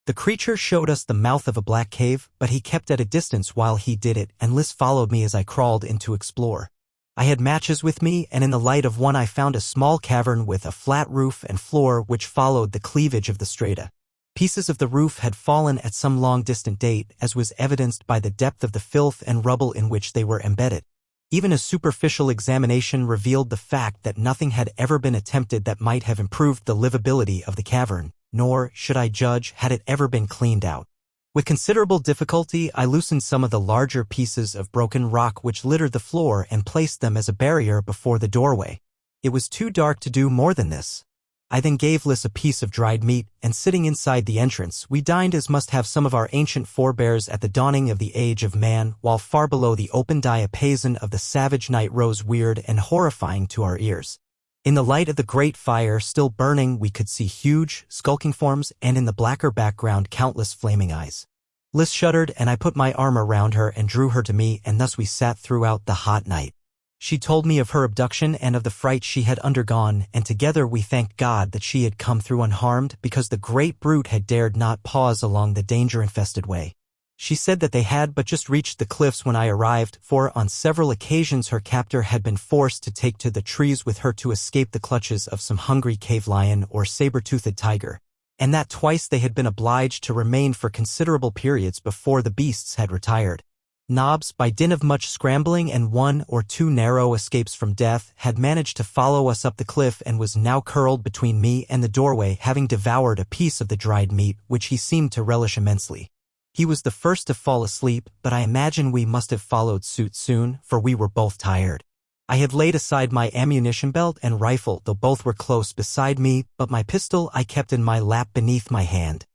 The creature showed us the mouth of a black cave, but he kept at a distance while he did it, and Liz followed me as I crawled in to explore. I had matches with me, and in the light of one I found a small cavern with a flat roof and floor which followed the cleavage of the strata. Pieces of the roof had fallen at some long-distant date, as was evidenced by the depth of the filth and rubble in which they were embedded. Even a superficial examination revealed the fact that nothing had ever been attempted that might have improved the livability of the cavern, nor, should I judge, had it ever been cleaned out. With considerable difficulty, I loosened some of the larger pieces of broken rock which littered the floor and placed them as a barrier before the doorway. It was too dark to do more than this. I then gave Liz a piece of dried meat, and sitting inside the entrance, we dined as must have some of our ancient forebears at the dawning of the age of man, while far below the open diapason of the savage night rose weird and horrifying to our ears. In the light of the great fire still burning, we could see huge, skulking forms, and in the blacker background countless flaming eyes. Liz shuddered, and I put my arm around her and drew her to me, and thus we sat throughout the hot night. She told me of her abduction and of the fright she had undergone, and together we thanked God that she had come through unharmed, because the great brute had dared not pause along the danger-infested way. She said that they had but just reached the cliffs when I arrived, for on several occasions her captor had been forced to take to the trees with her to escape the clutches of some hungry cave lion or saber-toothed tiger, and that twice they had been obliged to remain for considerable periods before the beasts had retired. Nobbs, by dint of much scrambling and one or two narrow escapes from death, had managed to follow us up the cliff and was now curled between me and the doorway, having devoured a piece of the dried meat, which he seemed to relish immensely. He was the first to fall asleep, but I imagine we must have followed suit soon, for we were both tired. I had laid aside my ammunition belt and rifle, though both were close beside me, but my pistol I kept in my lap beneath my hand.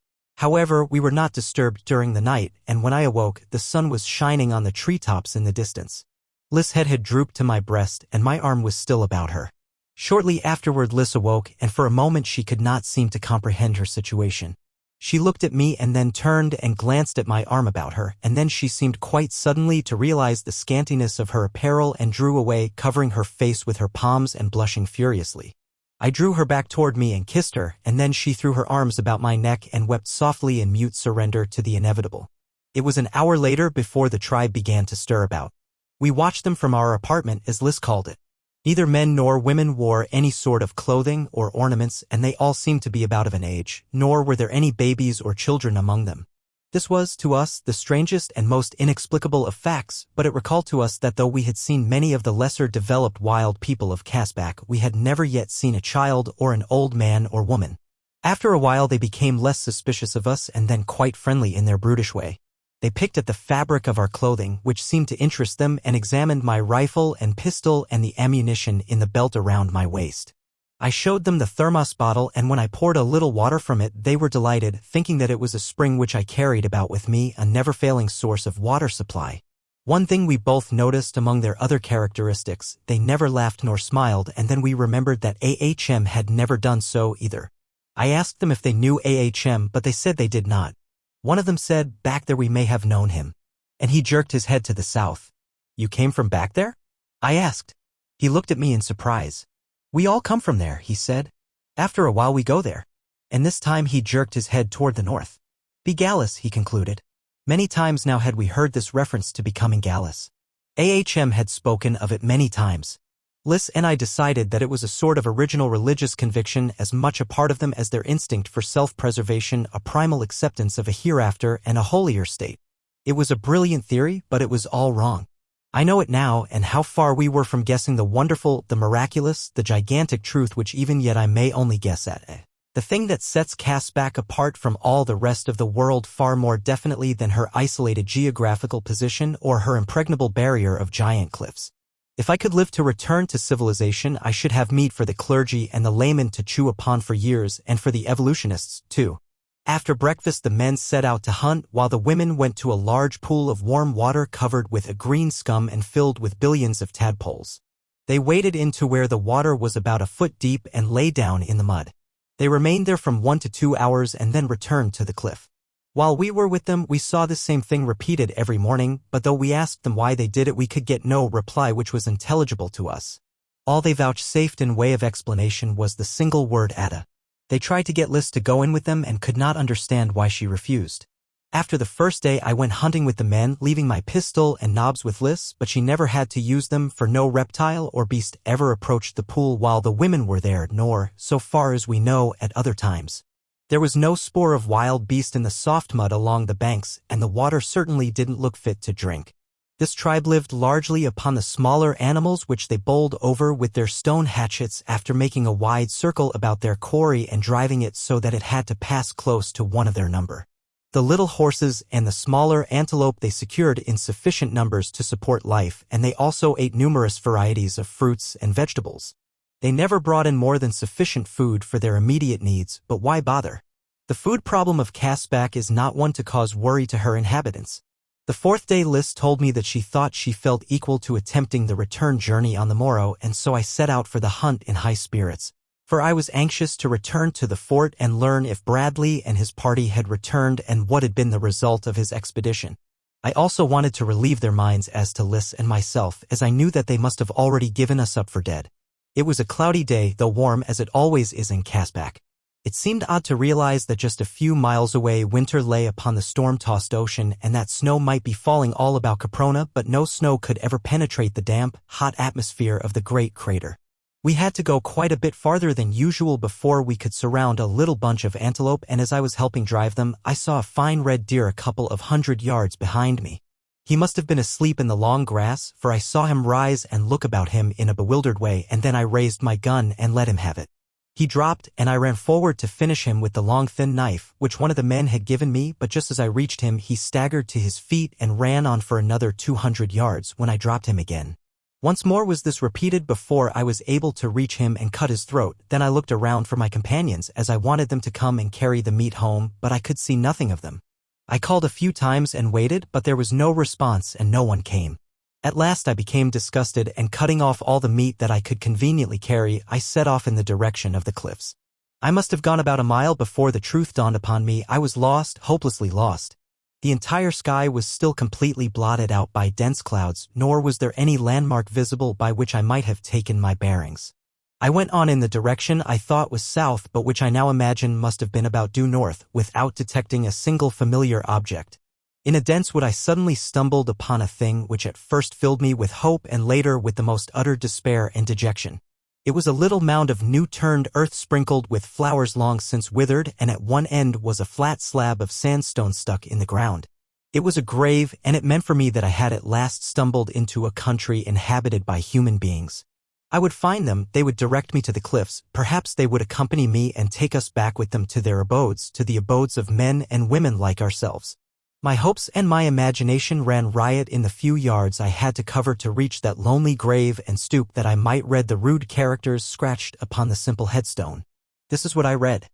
However, we were not disturbed during the night, and when I awoke, the sun was shining on the treetops in the distance. Liz's head had drooped to my breast, and my arm was still about her. Shortly afterward Liz awoke, and for a moment she could not seem to comprehend her situation. She looked at me and then turned and glanced at my arm about her, and then she seemed quite suddenly to realize the scantiness of her apparel and drew away, covering her face with her palms and blushing furiously. I drew her back toward me and kissed her, and then she threw her arms about my neck and wept softly in mute surrender to the inevitable. It was an hour later before the tribe began to stir about. We watched them from our apartment, as Liz called it. Neither men nor women wore any sort of clothing or ornaments, and they all seemed to be about of an age, nor were there any babies or children among them. This was, to us, the strangest and most inexplicable of facts, but it recalled to us that though we had seen many of the lesser-developed wild people of Casbah, we had never yet seen a child or an old man or woman. After a while they became less suspicious of us and then quite friendly in their brutish way. They picked at the fabric of our clothing, which seemed to interest them, and examined my rifle and pistol and the ammunition in the belt around my waist. I showed them the thermos bottle, and when I poured a little water from it, they were delighted, thinking that it was a spring which I carried about with me, a never-failing source of water supply. One thing we both noticed among their other characteristics: they never laughed nor smiled, and then we remembered that AHM had never done so either. I asked them if they knew AHM, but they said they did not. One of them said, "Back there we may have known him." And he jerked his head to the south. "You came from back there?" I asked. He looked at me in surprise. "We all come from there," he said. "After a while we go there." And this time he jerked his head toward the north. "Be Gallus," he concluded. Many times now had we heard this reference to becoming Gallus. AHM had spoken of it many times. Liz and I decided that it was a sort of original religious conviction, as much a part of them as their instinct for self-preservation, a primal acceptance of a hereafter and a holier state. It was a brilliant theory, but it was all wrong. I know it now, and how far we were from guessing the wonderful, the miraculous, the gigantic truth which even yet I may only guess at. The thing that sets Casbah apart from all the rest of the world far more definitely than her isolated geographical position or her impregnable barrier of giant cliffs. If I could live to return to civilization, I should have meat for the clergy and the laymen to chew upon for years, and for the evolutionists, too. After breakfast the men set out to hunt, while the women went to a large pool of warm water covered with a green scum and filled with billions of tadpoles. They waded into where the water was about a foot deep and lay down in the mud. They remained there from 1 to 2 hours and then returned to the cliff. While we were with them, we saw the same thing repeated every morning, but though we asked them why they did it, we could get no reply which was intelligible to us. All they vouchsafed in way of explanation was the single word Ada. They tried to get Liz to go in with them and could not understand why she refused. After the first day I went hunting with the men, leaving my pistol and knobs with Liz, but she never had to use them, for no reptile or beast ever approached the pool while the women were there, nor, so far as we know, at other times. There was no spore of wild beast in the soft mud along the banks, and the water certainly didn't look fit to drink. This tribe lived largely upon the smaller animals which they bowled over with their stone hatchets after making a wide circle about their quarry and driving it so that it had to pass close to one of their number. The little horses and the smaller antelope they secured in sufficient numbers to support life, and they also ate numerous varieties of fruits and vegetables. They never brought in more than sufficient food for their immediate needs, but why bother? The food problem of Castback is not one to cause worry to her inhabitants. The fourth day Liz told me that she thought she felt equal to attempting the return journey on the morrow, and so I set out for the hunt in high spirits, for I was anxious to return to the fort and learn if Bradley and his party had returned and what had been the result of his expedition. I also wanted to relieve their minds as to Liz and myself, as I knew that they must have already given us up for dead. It was a cloudy day, though warm as it always is in Castback. It seemed odd to realize that just a few miles away winter lay upon the storm-tossed ocean and that snow might be falling all about Caprona, but no snow could ever penetrate the damp, hot atmosphere of the great crater. We had to go quite a bit farther than usual before we could surround a little bunch of antelope, and as I was helping drive them, I saw a fine red deer a couple of 100 yards behind me. He must have been asleep in the long grass, for I saw him rise and look about him in a bewildered way, and then I raised my gun and let him have it. He dropped, and I ran forward to finish him with the long thin knife, which one of the men had given me, but just as I reached him he staggered to his feet and ran on for another 200 yards when I dropped him again. Once more was this repeated before I was able to reach him and cut his throat. Then I looked around for my companions as I wanted them to come and carry the meat home, but I could see nothing of them. I called a few times and waited, but there was no response and no one came. At last I became disgusted, and cutting off all the meat that I could conveniently carry, I set off in the direction of the cliffs. I must have gone about a mile before the truth dawned upon me. I was lost, hopelessly lost. The entire sky was still completely blotted out by dense clouds, nor was there any landmark visible by which I might have taken my bearings. I went on in the direction I thought was south, but which I now imagine must have been about due north, without detecting a single familiar object. In a dense wood I suddenly stumbled upon a thing which at first filled me with hope and later with the most utter despair and dejection. It was a little mound of new-turned earth sprinkled with flowers long since withered, and at one end was a flat slab of sandstone stuck in the ground. It was a grave, and it meant for me that I had at last stumbled into a country inhabited by human beings. I would find them, they would direct me to the cliffs, perhaps they would accompany me and take us back with them to their abodes, to the abodes of men and women like ourselves. My hopes and my imagination ran riot in the few yards I had to cover to reach that lonely grave and stoop that I might read the rude characters scratched upon the simple headstone. This is what I read.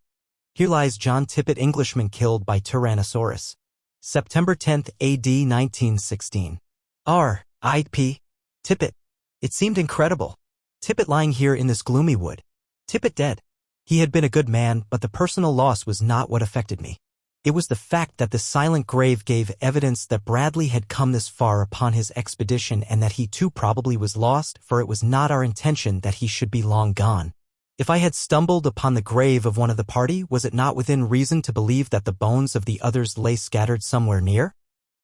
Here lies John Tippett, Englishman, killed by Tyrannosaurus. September 10th, A.D. 1916. R.I.P. Tippett. It seemed incredible. Tippett lying here in this gloomy wood. Tippett dead. He had been a good man, but the personal loss was not what affected me. It was the fact that the silent grave gave evidence that Bradley had come this far upon his expedition, and that he too probably was lost, for it was not our intention that he should be long gone. If I had stumbled upon the grave of one of the party, was it not within reason to believe that the bones of the others lay scattered somewhere near?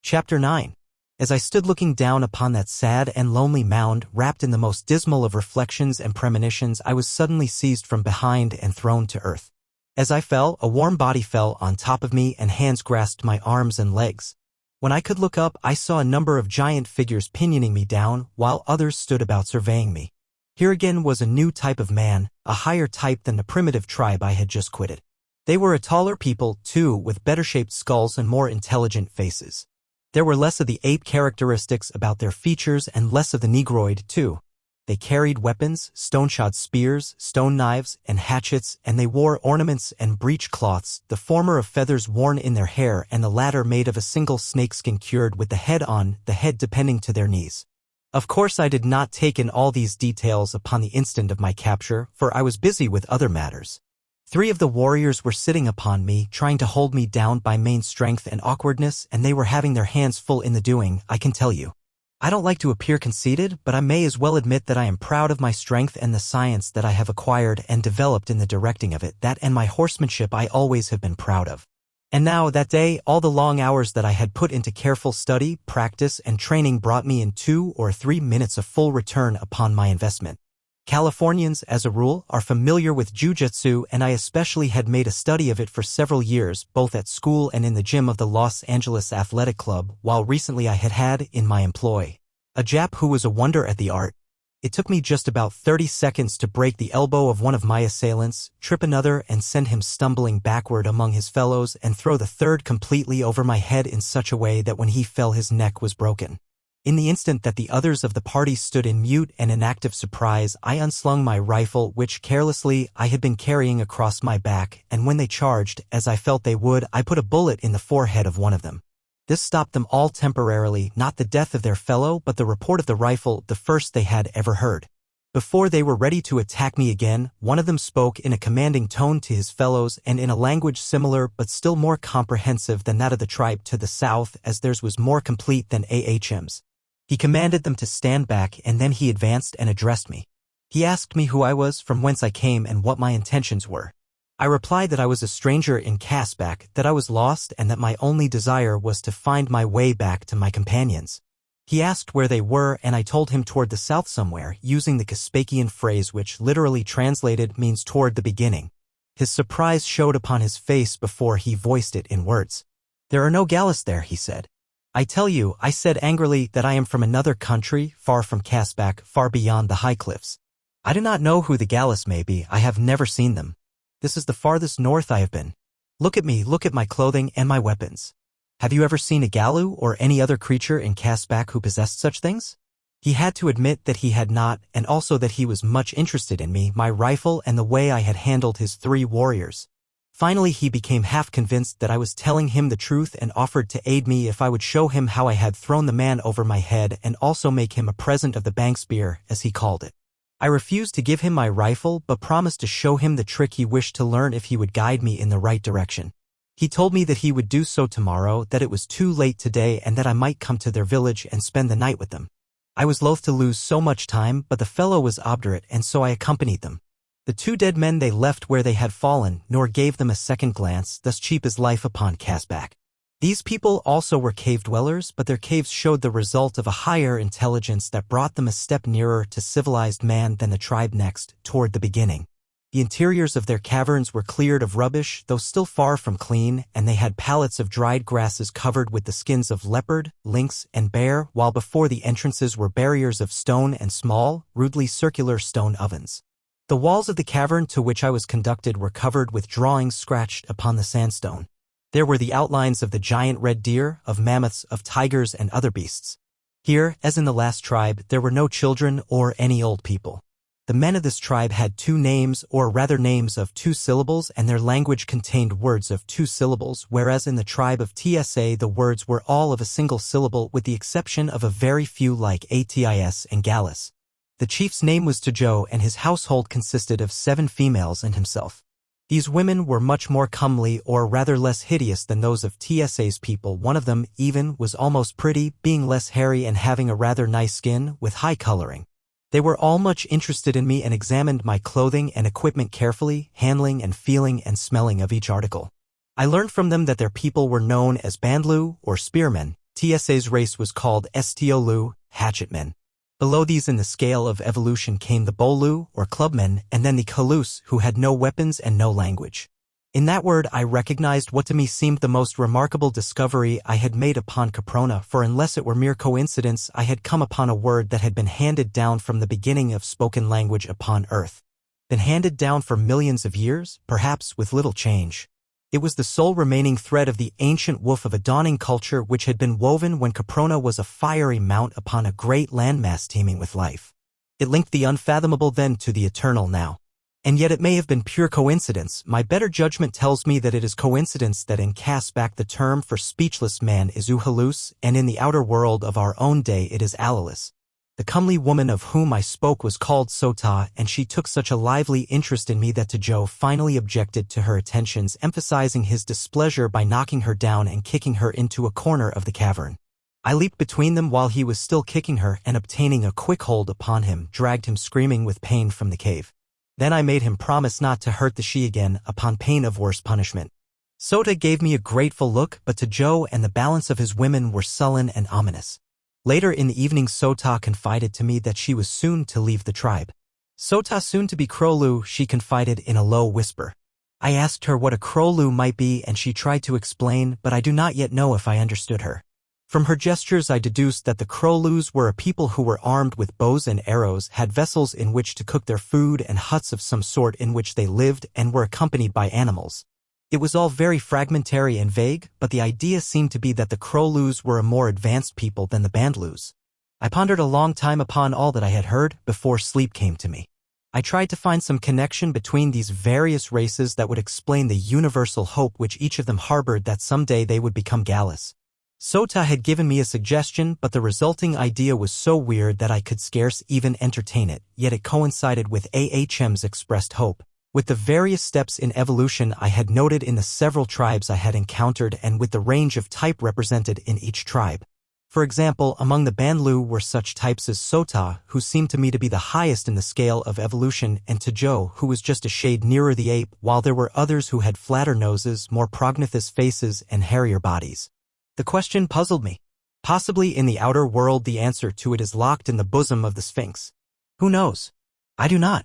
Chapter 9. As I stood looking down upon that sad and lonely mound, wrapped in the most dismal of reflections and premonitions, I was suddenly seized from behind and thrown to earth. As I fell, a warm body fell on top of me and hands grasped my arms and legs. When I could look up, I saw a number of giant figures pinioning me down, while others stood about surveying me. Here again was a new type of man, a higher type than the primitive tribe I had just quitted. They were a taller people, too, with better-shaped skulls and more intelligent faces. There were less of the ape characteristics about their features and less of the negroid, too. They carried weapons, stone-shod spears, stone knives, and hatchets, and they wore ornaments and breechcloths, the former of feathers worn in their hair and the latter made of a single snakeskin cured with the head on, the head depending to their knees. Of course I did not take in all these details upon the instant of my capture, for I was busy with other matters. 3 of the warriors were sitting upon me, trying to hold me down by main strength and awkwardness, and they were having their hands full in the doing, I can tell you. I don't like to appear conceited, but I may as well admit that I am proud of my strength and the science that I have acquired and developed in the directing of it, that and my horsemanship I always have been proud of. And now, that day, all the long hours that I had put into careful study, practice, and training brought me in 2 or 3 minutes a full return upon my investment. Californians, as a rule, are familiar with jiu-jitsu, and I especially had made a study of it for several years, both at school and in the gym of the Los Angeles Athletic Club, while recently I had in my employ a Jap who was a wonder at the art. It took me just about 30 seconds to break the elbow of one of my assailants, trip another and send him stumbling backward among his fellows, and throw the third completely over my head in such a way that when he fell his neck was broken. In the instant that the others of the party stood in mute and inactive surprise, I unslung my rifle, which carelessly I had been carrying across my back, and when they charged, as I felt they would, I put a bullet in the forehead of one of them. This stopped them all temporarily, not the death of their fellow, but the report of the rifle, the first they had ever heard. Before they were ready to attack me again, one of them spoke in a commanding tone to his fellows and in a language similar but still more comprehensive than that of the tribe to the south, as theirs was more complete than AHM's. He commanded them to stand back, and then he advanced and addressed me. He asked me who I was, from whence I came, and what my intentions were. I replied that I was a stranger in Caspak, that I was lost, and that my only desire was to find my way back to my companions. He asked where they were, and I told him toward the south somewhere, using the Caspakian phrase which literally translated means toward the beginning. His surprise showed upon his face before he voiced it in words. "There are no gallows there," he said. "I tell you," I said angrily, "that I am from another country, far from Caspak, far beyond the high cliffs. I do not know who the gallows may be, I have never seen them. This is the farthest north I have been. Look at me, look at my clothing and my weapons. Have you ever seen a gallo or any other creature in Caspak who possessed such things?" He had to admit that he had not, and also that he was much interested in me, my rifle, and the way I had handled his 3 warriors. Finally he became half convinced that I was telling him the truth and offered to aid me if I would show him how I had thrown the man over my head and also make him a present of the bank spear, as he called it. I refused to give him my rifle, but promised to show him the trick he wished to learn if he would guide me in the right direction. He told me that he would do so tomorrow, that it was too late today, and that I might come to their village and spend the night with them. I was loath to lose so much time, but the fellow was obdurate, and so I accompanied them. The 2 dead men they left where they had fallen, nor gave them a second glance, thus cheap is life upon Caspak. These people also were cave dwellers, but their caves showed the result of a higher intelligence that brought them a step nearer to civilized man than the tribe next, toward the beginning. The interiors of their caverns were cleared of rubbish, though still far from clean, and they had pallets of dried grasses covered with the skins of leopard, lynx, and bear, while before the entrances were barriers of stone and small, rudely circular stone ovens. The walls of the cavern to which I was conducted were covered with drawings scratched upon the sandstone. There were the outlines of the giant red deer, of mammoths, of tigers, and other beasts. Here, as in the last tribe, there were no children or any old people. The men of this tribe had 2 names, or rather names of 2 syllables, and their language contained words of 2 syllables, whereas in the tribe of TSA the words were all of a single syllable with the exception of a very few like ATIS and Gallus. The chief's name was Tajo, and his household consisted of 7 females and himself. These women were much more comely, or rather less hideous than those of TSA's people. One of them, even, was almost pretty, being less hairy and having a rather nice skin, with high coloring. They were all much interested in me and examined my clothing and equipment carefully, handling and feeling and smelling of each article. I learned from them that their people were known as Bandlu, or spearmen. TSA's race was called Estiolu, hatchetmen. Below these in the scale of evolution came the Bolu, or clubmen, and then the Kalus, who had no weapons and no language. In that word I recognized what to me seemed the most remarkable discovery I had made upon Caprona, for unless it were mere coincidence, I had come upon a word that had been handed down from the beginning of spoken language upon Earth. Been handed down for millions of years, perhaps with little change. It was the sole remaining thread of the ancient woof of a dawning culture which had been woven when Caprona was a fiery mount upon a great landmass teeming with life. It linked the unfathomable then to the eternal now. And yet it may have been pure coincidence. My better judgment tells me that it is coincidence that in Caspak the term for speechless man is Uhalus, and in the outer world of our own day it is Alalus. The comely woman of whom I spoke was called Sota, and she took such a lively interest in me that Tejo finally objected to her attentions, emphasizing his displeasure by knocking her down and kicking her into a corner of the cavern. I leaped between them while he was still kicking her and, obtaining a quick hold upon him, dragged him screaming with pain from the cave. Then I made him promise not to hurt the she again, upon pain of worse punishment. Sota gave me a grateful look, but Tejo and the balance of his women were sullen and ominous. Later in the evening, Sota confided to me that she was soon to leave the tribe. Sota soon to be Krolu, she confided in a low whisper. I asked her what a Krolu might be, and she tried to explain, but I do not yet know if I understood her. From her gestures I deduced that the Krolus were a people who were armed with bows and arrows, had vessels in which to cook their food and huts of some sort in which they lived, and were accompanied by animals. It was all very fragmentary and vague, but the idea seemed to be that the Krolus were a more advanced people than the Bandlus. I pondered a long time upon all that I had heard before sleep came to me. I tried to find some connection between these various races that would explain the universal hope which each of them harbored that someday they would become Gallus. Sota had given me a suggestion, but the resulting idea was so weird that I could scarce even entertain it, yet it coincided with Ahm's expressed hope, with the various steps in evolution I had noted in the several tribes I had encountered and with the range of type represented in each tribe. For example, among the Bandlu were such types as Sota, who seemed to me to be the highest in the scale of evolution, and Tejo, who was just a shade nearer the ape, while there were others who had flatter noses, more prognathous faces, and hairier bodies. The question puzzled me. Possibly in the outer world the answer to it is locked in the bosom of the Sphinx. Who knows? I do not.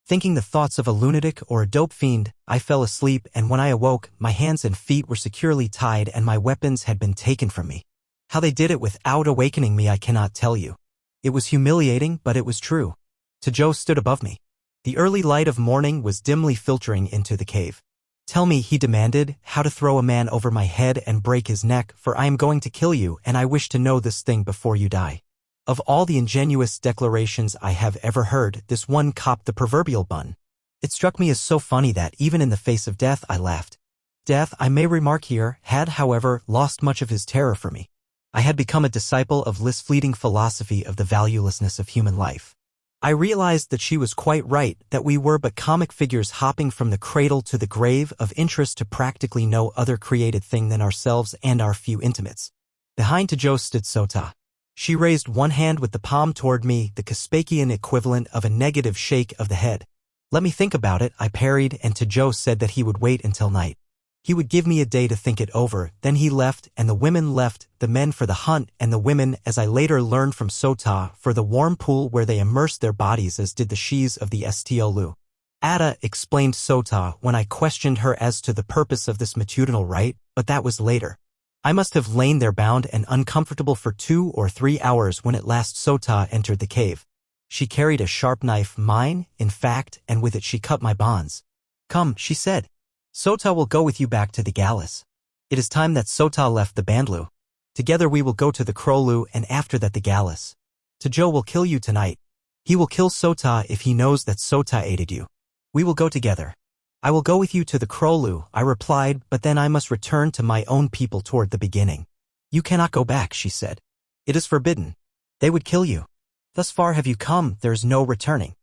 Thinking the thoughts of a lunatic or a dope fiend, I fell asleep, and when I awoke, my hands and feet were securely tied and my weapons had been taken from me. How they did it without awakening me I cannot tell you. It was humiliating, but it was true. Tejo stood above me. The early light of morning was dimly filtering into the cave. Tell me, he demanded, how to throw a man over my head and break his neck, for I am going to kill you, and I wish to know this thing before you die. Of all the ingenuous declarations I have ever heard, this one copped the proverbial bun. It struck me as so funny that, even in the face of death, I laughed. Death, I may remark here, had, however, lost much of his terror for me. I had become a disciple of Lis's fleeting philosophy of the valuelessness of human life. I realized that she was quite right, that we were but comic figures hopping from the cradle to the grave, of interest to practically no other created thing than ourselves and our few intimates. Behind Tejo stood Sota. She raised one hand with the palm toward me, the Caspakian equivalent of a negative shake of the head. Let me think about it, I parried, and Tejo said that he would wait until night. He would give me a day to think it over, then he left, and the women left, the men for the hunt, and the women, as I later learned from Sota, for the warm pool where they immersed their bodies as did the shes of the Stiolu. Ada, explained Sota when I questioned her as to the purpose of this matutinal rite, but that was later. I must have lain there bound and uncomfortable for 2 or 3 hours when at last Sota entered the cave. She carried a sharp knife, mine, in fact, and with it she cut my bonds. Come, she said. Sota will go with you back to the Gallus. It is time that Sota left the Bandlu. Together we will go to the Krolu and after that the Gallus. Tejo will kill you tonight. He will kill Sota if he knows that Sota aided you. We will go together. I will go with you to the Krolu, I replied, but then I must return to my own people toward the beginning. You cannot go back, she said. It is forbidden. They would kill you. Thus far have you come, there is no returning.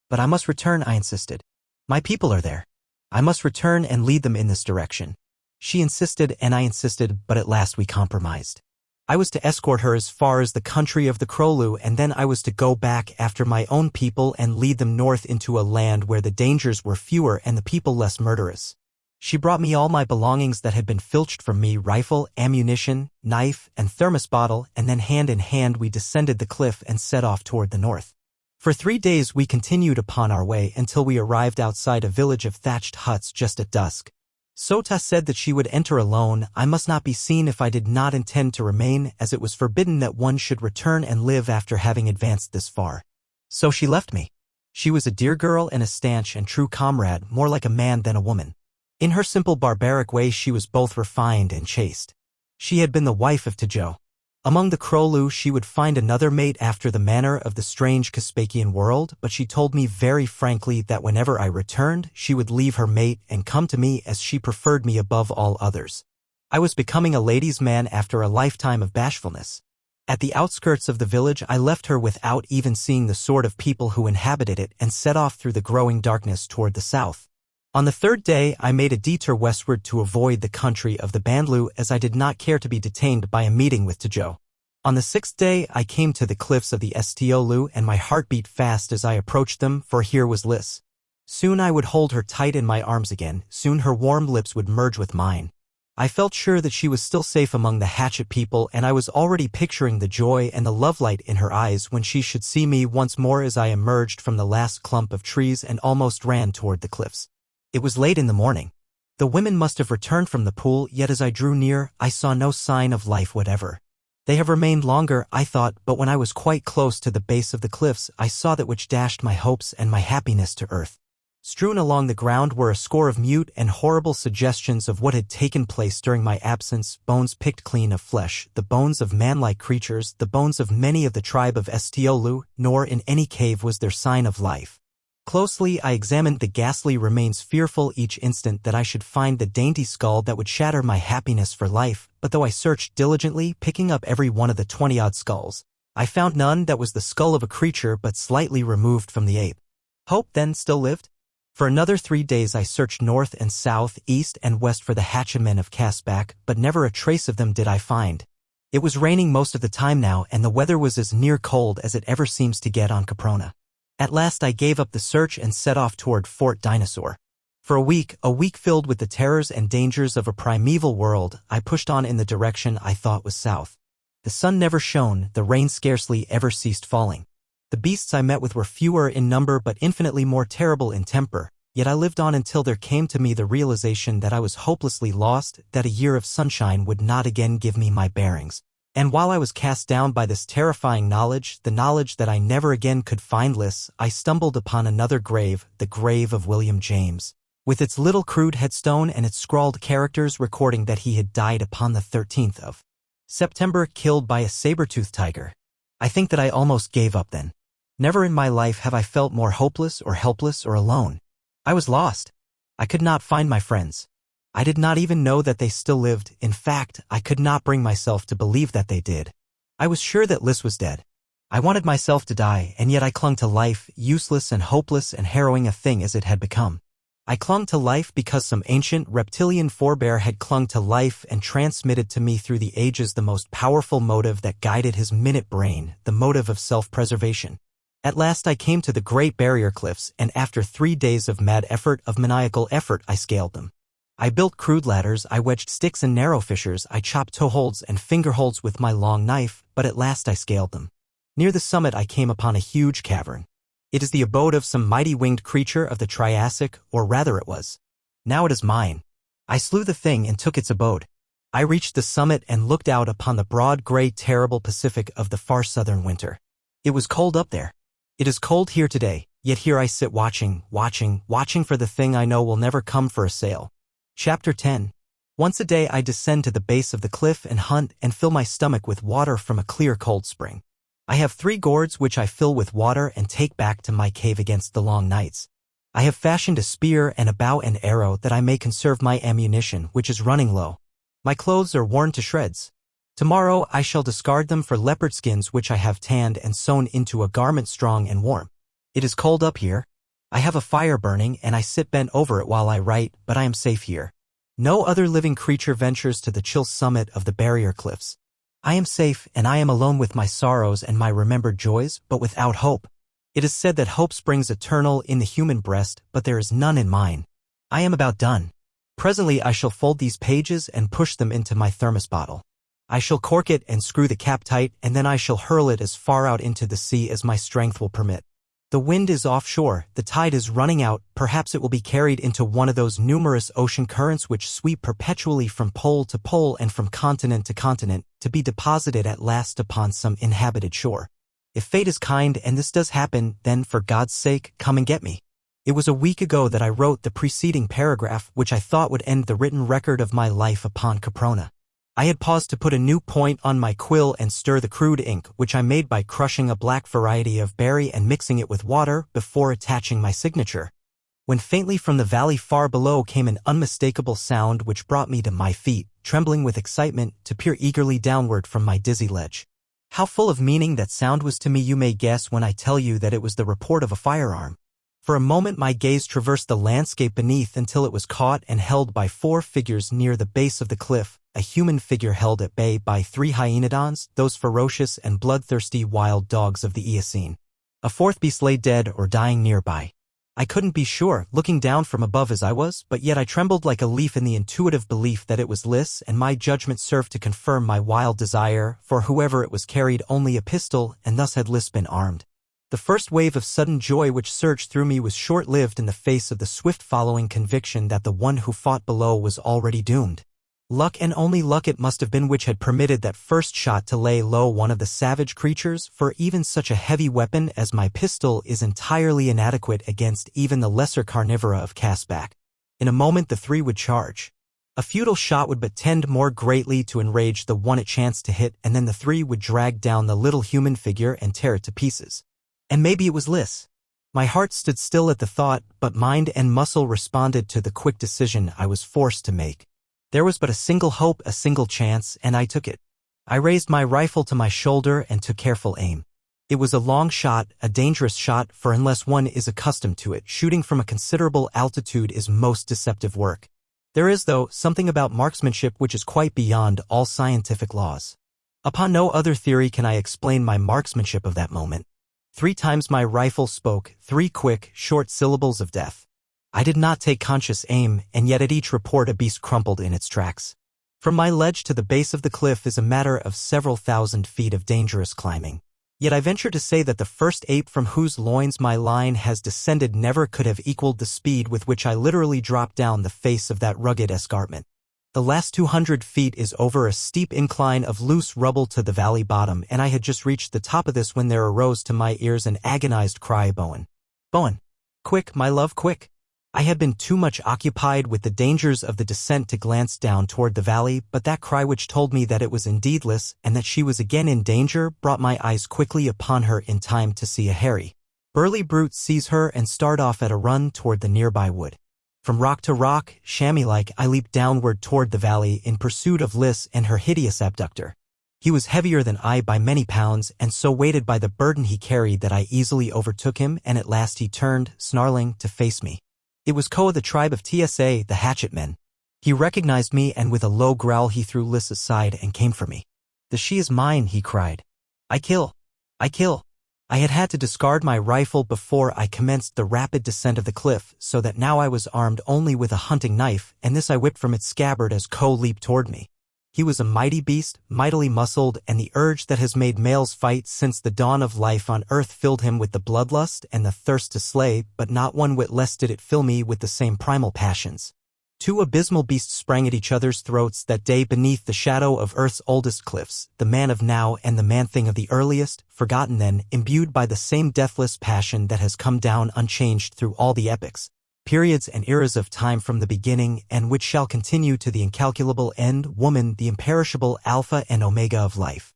But I must return, I insisted. My people are there. I must return and lead them in this direction. She insisted and I insisted, but at last we compromised. I was to escort her as far as the country of the Krolu, and then I was to go back after my own people and lead them north into a land where the dangers were fewer and the people less murderous. She brought me all my belongings that had been filched from me, rifle, ammunition, knife, and thermos bottle, and then hand in hand we descended the cliff and set off toward the north. For 3 days we continued upon our way until we arrived outside a village of thatched huts just at dusk. Sota said that she would enter alone. I must not be seen if I did not intend to remain, as it was forbidden that one should return and live after having advanced this far. So she left me. She was a dear girl and a stanch and true comrade, more like a man than a woman. In her simple barbaric way she was both refined and chaste. She had been the wife of Tejo. Among the Krolu she would find another mate after the manner of the strange Caspakian world, but she told me very frankly that whenever I returned, she would leave her mate and come to me as she preferred me above all others. I was becoming a ladies' man after a lifetime of bashfulness. At the outskirts of the village I left her without even seeing the sort of people who inhabited it and set off through the growing darkness toward the south. On the third day I made a detour westward to avoid the country of the Bandlu as I did not care to be detained by a meeting with Tajo. On the sixth day I came to the cliffs of the Stiolu and my heart beat fast as I approached them, for here was Liz. Soon I would hold her tight in my arms again, soon her warm lips would merge with mine. I felt sure that she was still safe among the hatchet people, and I was already picturing the joy and the lovelight in her eyes when she should see me once more as I emerged from the last clump of trees and almost ran toward the cliffs. It was late in the morning. The women must have returned from the pool, yet as I drew near, I saw no sign of life whatever. They have remained longer, I thought, but when I was quite close to the base of the cliffs, I saw that which dashed my hopes and my happiness to earth. Strewn along the ground were a score of mute and horrible suggestions of what had taken place during my absence, bones picked clean of flesh, the bones of man-like creatures, the bones of many of the tribe of Stiolu, nor in any cave was there sign of life. Closely I examined the ghastly remains, fearful each instant that I should find the dainty skull that would shatter my happiness for life, but though I searched diligently, picking up every one of the 20-odd skulls, I found none that was the skull of a creature but slightly removed from the ape. Hope then still lived? For another 3 days I searched north and south, east and west for the hatchetmen of Castback, but never a trace of them did I find. It was raining most of the time now, and the weather was as near cold as it ever seems to get on Caprona. At last I gave up the search and set off toward Fort Dinosaur. For a week filled with the terrors and dangers of a primeval world, I pushed on in the direction I thought was south. The sun never shone, the rain scarcely ever ceased falling. The beasts I met with were fewer in number but infinitely more terrible in temper, yet I lived on until there came to me the realization that I was hopelessly lost, that a year of sunshine would not again give me my bearings. And while I was cast down by this terrifying knowledge, the knowledge that I never again could find Liz, I stumbled upon another grave, the grave of William James, with its little crude headstone and its scrawled characters recording that he had died upon the 13th of September, killed by a saber-toothed tiger. I think that I almost gave up then. Never in my life have I felt more hopeless or helpless or alone. I was lost. I could not find my friends. I did not even know that they still lived. In fact, I could not bring myself to believe that they did. I was sure that Liz was dead. I wanted myself to die, and yet I clung to life, useless and hopeless and harrowing a thing as it had become. I clung to life because some ancient reptilian forebear had clung to life and transmitted to me through the ages the most powerful motive that guided his minute brain, the motive of self-preservation. At last I came to the Great Barrier Cliffs, and after 3 days of mad effort, of maniacal effort, I scaled them. I built crude ladders, I wedged sticks in narrow fissures, I chopped toeholds and fingerholds with my long knife, but at last I scaled them. Near the summit I came upon a huge cavern. It is the abode of some mighty winged creature of the Triassic, or rather it was. Now it is mine. I slew the thing and took its abode. I reached the summit and looked out upon the broad, gray, terrible Pacific of the far southern winter. It was cold up there. It is cold here today, yet here I sit watching for the thing I know will never come for a sail. Chapter 10. Once a day I descend to the base of the cliff and hunt and fill my stomach with water from a clear cold spring. I have 3 gourds which I fill with water and take back to my cave against the long nights. I have fashioned a spear and a bow and arrow that I may conserve my ammunition, which is running low. My clothes are worn to shreds. Tomorrow I shall discard them for leopard skins which I have tanned and sewn into a garment strong and warm. It is cold up here. I have a fire burning and I sit bent over it while I write, but I am safe here. No other living creature ventures to the chill summit of the barrier cliffs. I am safe, and I am alone with my sorrows and my remembered joys, but without hope. It is said that hope springs eternal in the human breast, but there is none in mine. I am about done. Presently I shall fold these pages and push them into my thermos bottle. I shall cork it and screw the cap tight, and then I shall hurl it as far out into the sea as my strength will permit. The wind is offshore, the tide is running out, perhaps it will be carried into one of those numerous ocean currents which sweep perpetually from pole to pole and from continent to continent, to be deposited at last upon some inhabited shore. If fate is kind and this does happen, then for God's sake, come and get me. It was a week ago that I wrote the preceding paragraph which I thought would end the written record of my life upon Caprona. I had paused to put a new point on my quill and stir the crude ink, which I made by crushing a black variety of berry and mixing it with water before attaching my signature, when faintly from the valley far below came an unmistakable sound which brought me to my feet, trembling with excitement, to peer eagerly downward from my dizzy ledge. How full of meaning that sound was to me you may guess when I tell you that it was the report of a firearm. For a moment my gaze traversed the landscape beneath until it was caught and held by 4 figures near the base of the cliff, a human figure held at bay by 3 hyaenodons, those ferocious and bloodthirsty wild dogs of the Eocene. A 4th beast lay dead or dying nearby. I couldn't be sure, looking down from above as I was, but yet I trembled like a leaf in the intuitive belief that it was Lys, and my judgment served to confirm my wild desire, for whoever it was carried only a pistol, and thus had Lys been armed. The first wave of sudden joy which surged through me was short-lived in the face of the swift following conviction that the one who fought below was already doomed. Luck and only luck it must have been which had permitted that first shot to lay low one of the savage creatures, for even such a heavy weapon as my pistol is entirely inadequate against even the lesser carnivora of Caspak. In a moment the 3 would charge. A futile shot would but tend more greatly to enrage the one it chanced to hit, and then the 3 would drag down the little human figure and tear it to pieces. And maybe it was Lys. My heart stood still at the thought, but mind and muscle responded to the quick decision I was forced to make. There was but a single hope, a single chance, and I took it. I raised my rifle to my shoulder and took careful aim. It was a long shot, a dangerous shot, for unless one is accustomed to it, shooting from a considerable altitude is most deceptive work. There is, though, something about marksmanship which is quite beyond all scientific laws. Upon no other theory can I explain my marksmanship of that moment. 3 times my rifle spoke, 3 quick, short syllables of death. I did not take conscious aim, and yet at each report a beast crumpled in its tracks. From my ledge to the base of the cliff is a matter of several thousand feet of dangerous climbing. Yet I venture to say that the first ape from whose loins my line has descended never could have equaled the speed with which I literally dropped down the face of that rugged escarpment. The last 200 feet is over a steep incline of loose rubble to the valley bottom, and I had just reached the top of this when there arose to my ears an agonized cry, "Bowen! Bowen! Quick, my love, quick!" I had been too much occupied with the dangers of the descent to glance down toward the valley, but that cry which told me that it was indeed Lys, and that she was again in danger, brought my eyes quickly upon her in time to see a hairy, burly brute seize her and start off at a run toward the nearby wood. From rock to rock, chamois-like, I leaped downward toward the valley in pursuit of Lys and her hideous abductor. He was heavier than I by many pounds, and so weighted by the burden he carried that I easily overtook him, and at last he turned, snarling, to face me. It was Ko of the tribe of TSA, the hatchet men. He recognized me, and with a low growl he threw Lys aside and came for me. "The she is mine," he cried. I kill. I had had to discard my rifle before I commenced the rapid descent of the cliff, so that now I was armed only with a hunting knife, and this I whipped from its scabbard as Ko leaped toward me. He was a mighty beast, mightily muscled, and the urge that has made males fight since the dawn of life on earth filled him with the bloodlust and the thirst to slay, but not one whit less did it fill me with the same primal passions. 2 abysmal beasts sprang at each other's throats that day beneath the shadow of Earth's oldest cliffs, the man of now and the man-thing of the earliest, forgotten then, imbued by the same deathless passion that has come down unchanged through all the epochs, periods and eras of time from the beginning, and which shall continue to the incalculable end, woman, the imperishable alpha and omega of life.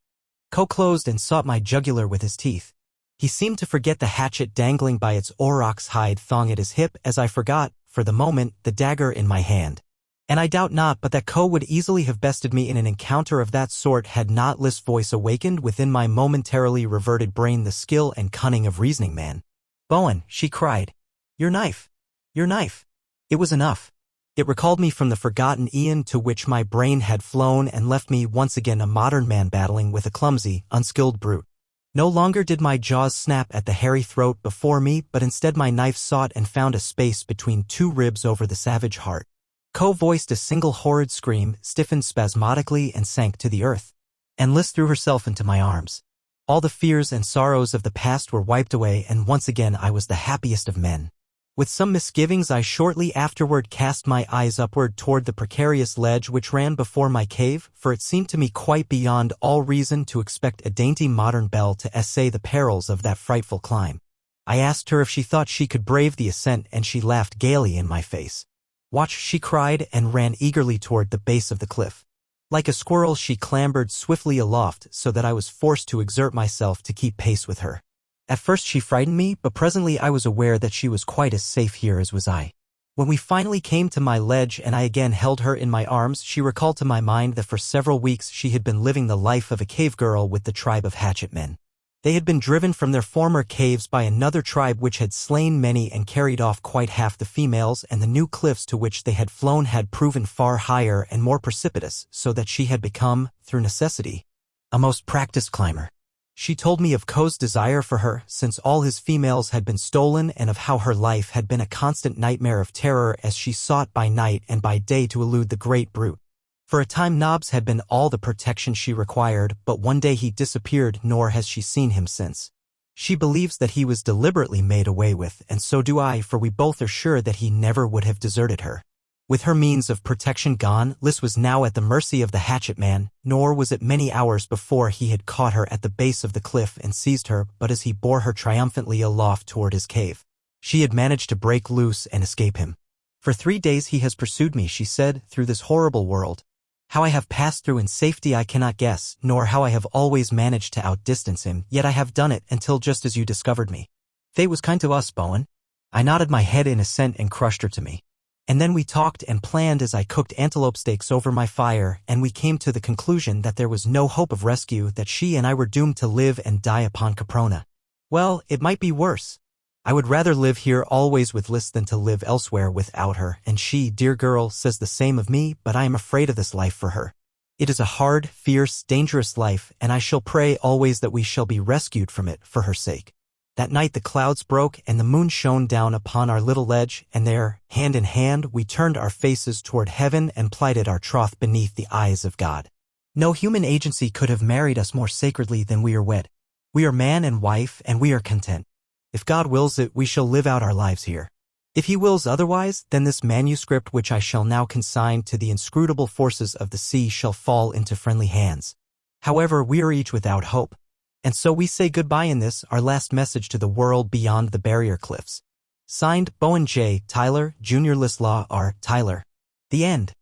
Ko closed and sought my jugular with his teeth. He seemed to forget the hatchet dangling by its aurochs hide thong at his hip, as I forgot, for the moment, the dagger in my hand. And I doubt not but that Ko would easily have bested me in an encounter of that sort had not Lys' voice awakened within my momentarily reverted brain the skill and cunning of reasoning man. "Bowen," she cried. "Your knife! Your knife!" It was enough. It recalled me from the forgotten eon to which my brain had flown and left me once again a modern man battling with a clumsy, unskilled brute. No longer did my jaws snap at the hairy throat before me, but instead my knife sought and found a space between 2 ribs over the savage heart. Ko voiced a single horrid scream, stiffened spasmodically and sank to the earth. And Lys threw herself into my arms. All the fears and sorrows of the past were wiped away, and once again I was the happiest of men. With some misgivings I shortly afterward cast my eyes upward toward the precarious ledge which ran before my cave, for it seemed to me quite beyond all reason to expect a dainty modern belle to essay the perils of that frightful climb. I asked her if she thought she could brave the ascent, and she laughed gaily in my face. "Watch," she cried, and ran eagerly toward the base of the cliff. Like a squirrel she clambered swiftly aloft, so that I was forced to exert myself to keep pace with her. At first she frightened me, but presently I was aware that she was quite as safe here as was I. When we finally came to my ledge and I again held her in my arms, she recalled to my mind that for several weeks she had been living the life of a cave girl with the tribe of hatchet men. They had been driven from their former caves by another tribe which had slain many and carried off quite half the females, and the new cliffs to which they had flown had proven far higher and more precipitous, so that she had become, through necessity, a most practiced climber. She told me of Ko's desire for her, since all his females had been stolen, and of how her life had been a constant nightmare of terror as she sought by night and by day to elude the great brute. For a time Nobbs had been all the protection she required, but one day he disappeared, nor has she seen him since. She believes that he was deliberately made away with, and so do I, for we both are sure that he never would have deserted her. With her means of protection gone, Liz was now at the mercy of the hatchet man, nor was it many hours before he had caught her at the base of the cliff and seized her, but as he bore her triumphantly aloft toward his cave, she had managed to break loose and escape him. For 3 days he has pursued me, she said, through this horrible world. How I have passed through in safety I cannot guess, nor how I have always managed to outdistance him, yet I have done it until just as you discovered me. Fate was kind to us, Bowen. I nodded my head in assent and crushed her to me. And then we talked and planned as I cooked antelope steaks over my fire, and we came to the conclusion that there was no hope of rescue, that she and I were doomed to live and die upon Caprona. Well, it might be worse. I would rather live here always with Liz than to live elsewhere without her, and she, dear girl, says the same of me, but I am afraid of this life for her. It is a hard, fierce, dangerous life, and I shall pray always that we shall be rescued from it for her sake. That night the clouds broke and the moon shone down upon our little ledge, and there, hand in hand, we turned our faces toward heaven and plighted our troth beneath the eyes of God. No human agency could have married us more sacredly than we are wed. We are man and wife, and we are content. If God wills it, we shall live out our lives here. If he wills otherwise, then this manuscript which I shall now consign to the inscrutable forces of the sea shall fall into friendly hands. However, we are each without hope. And so we say goodbye in this, our last message to the world beyond the barrier cliffs. Signed, Bowen J. Tyler, Jr. Lislaw R. Tyler. The end.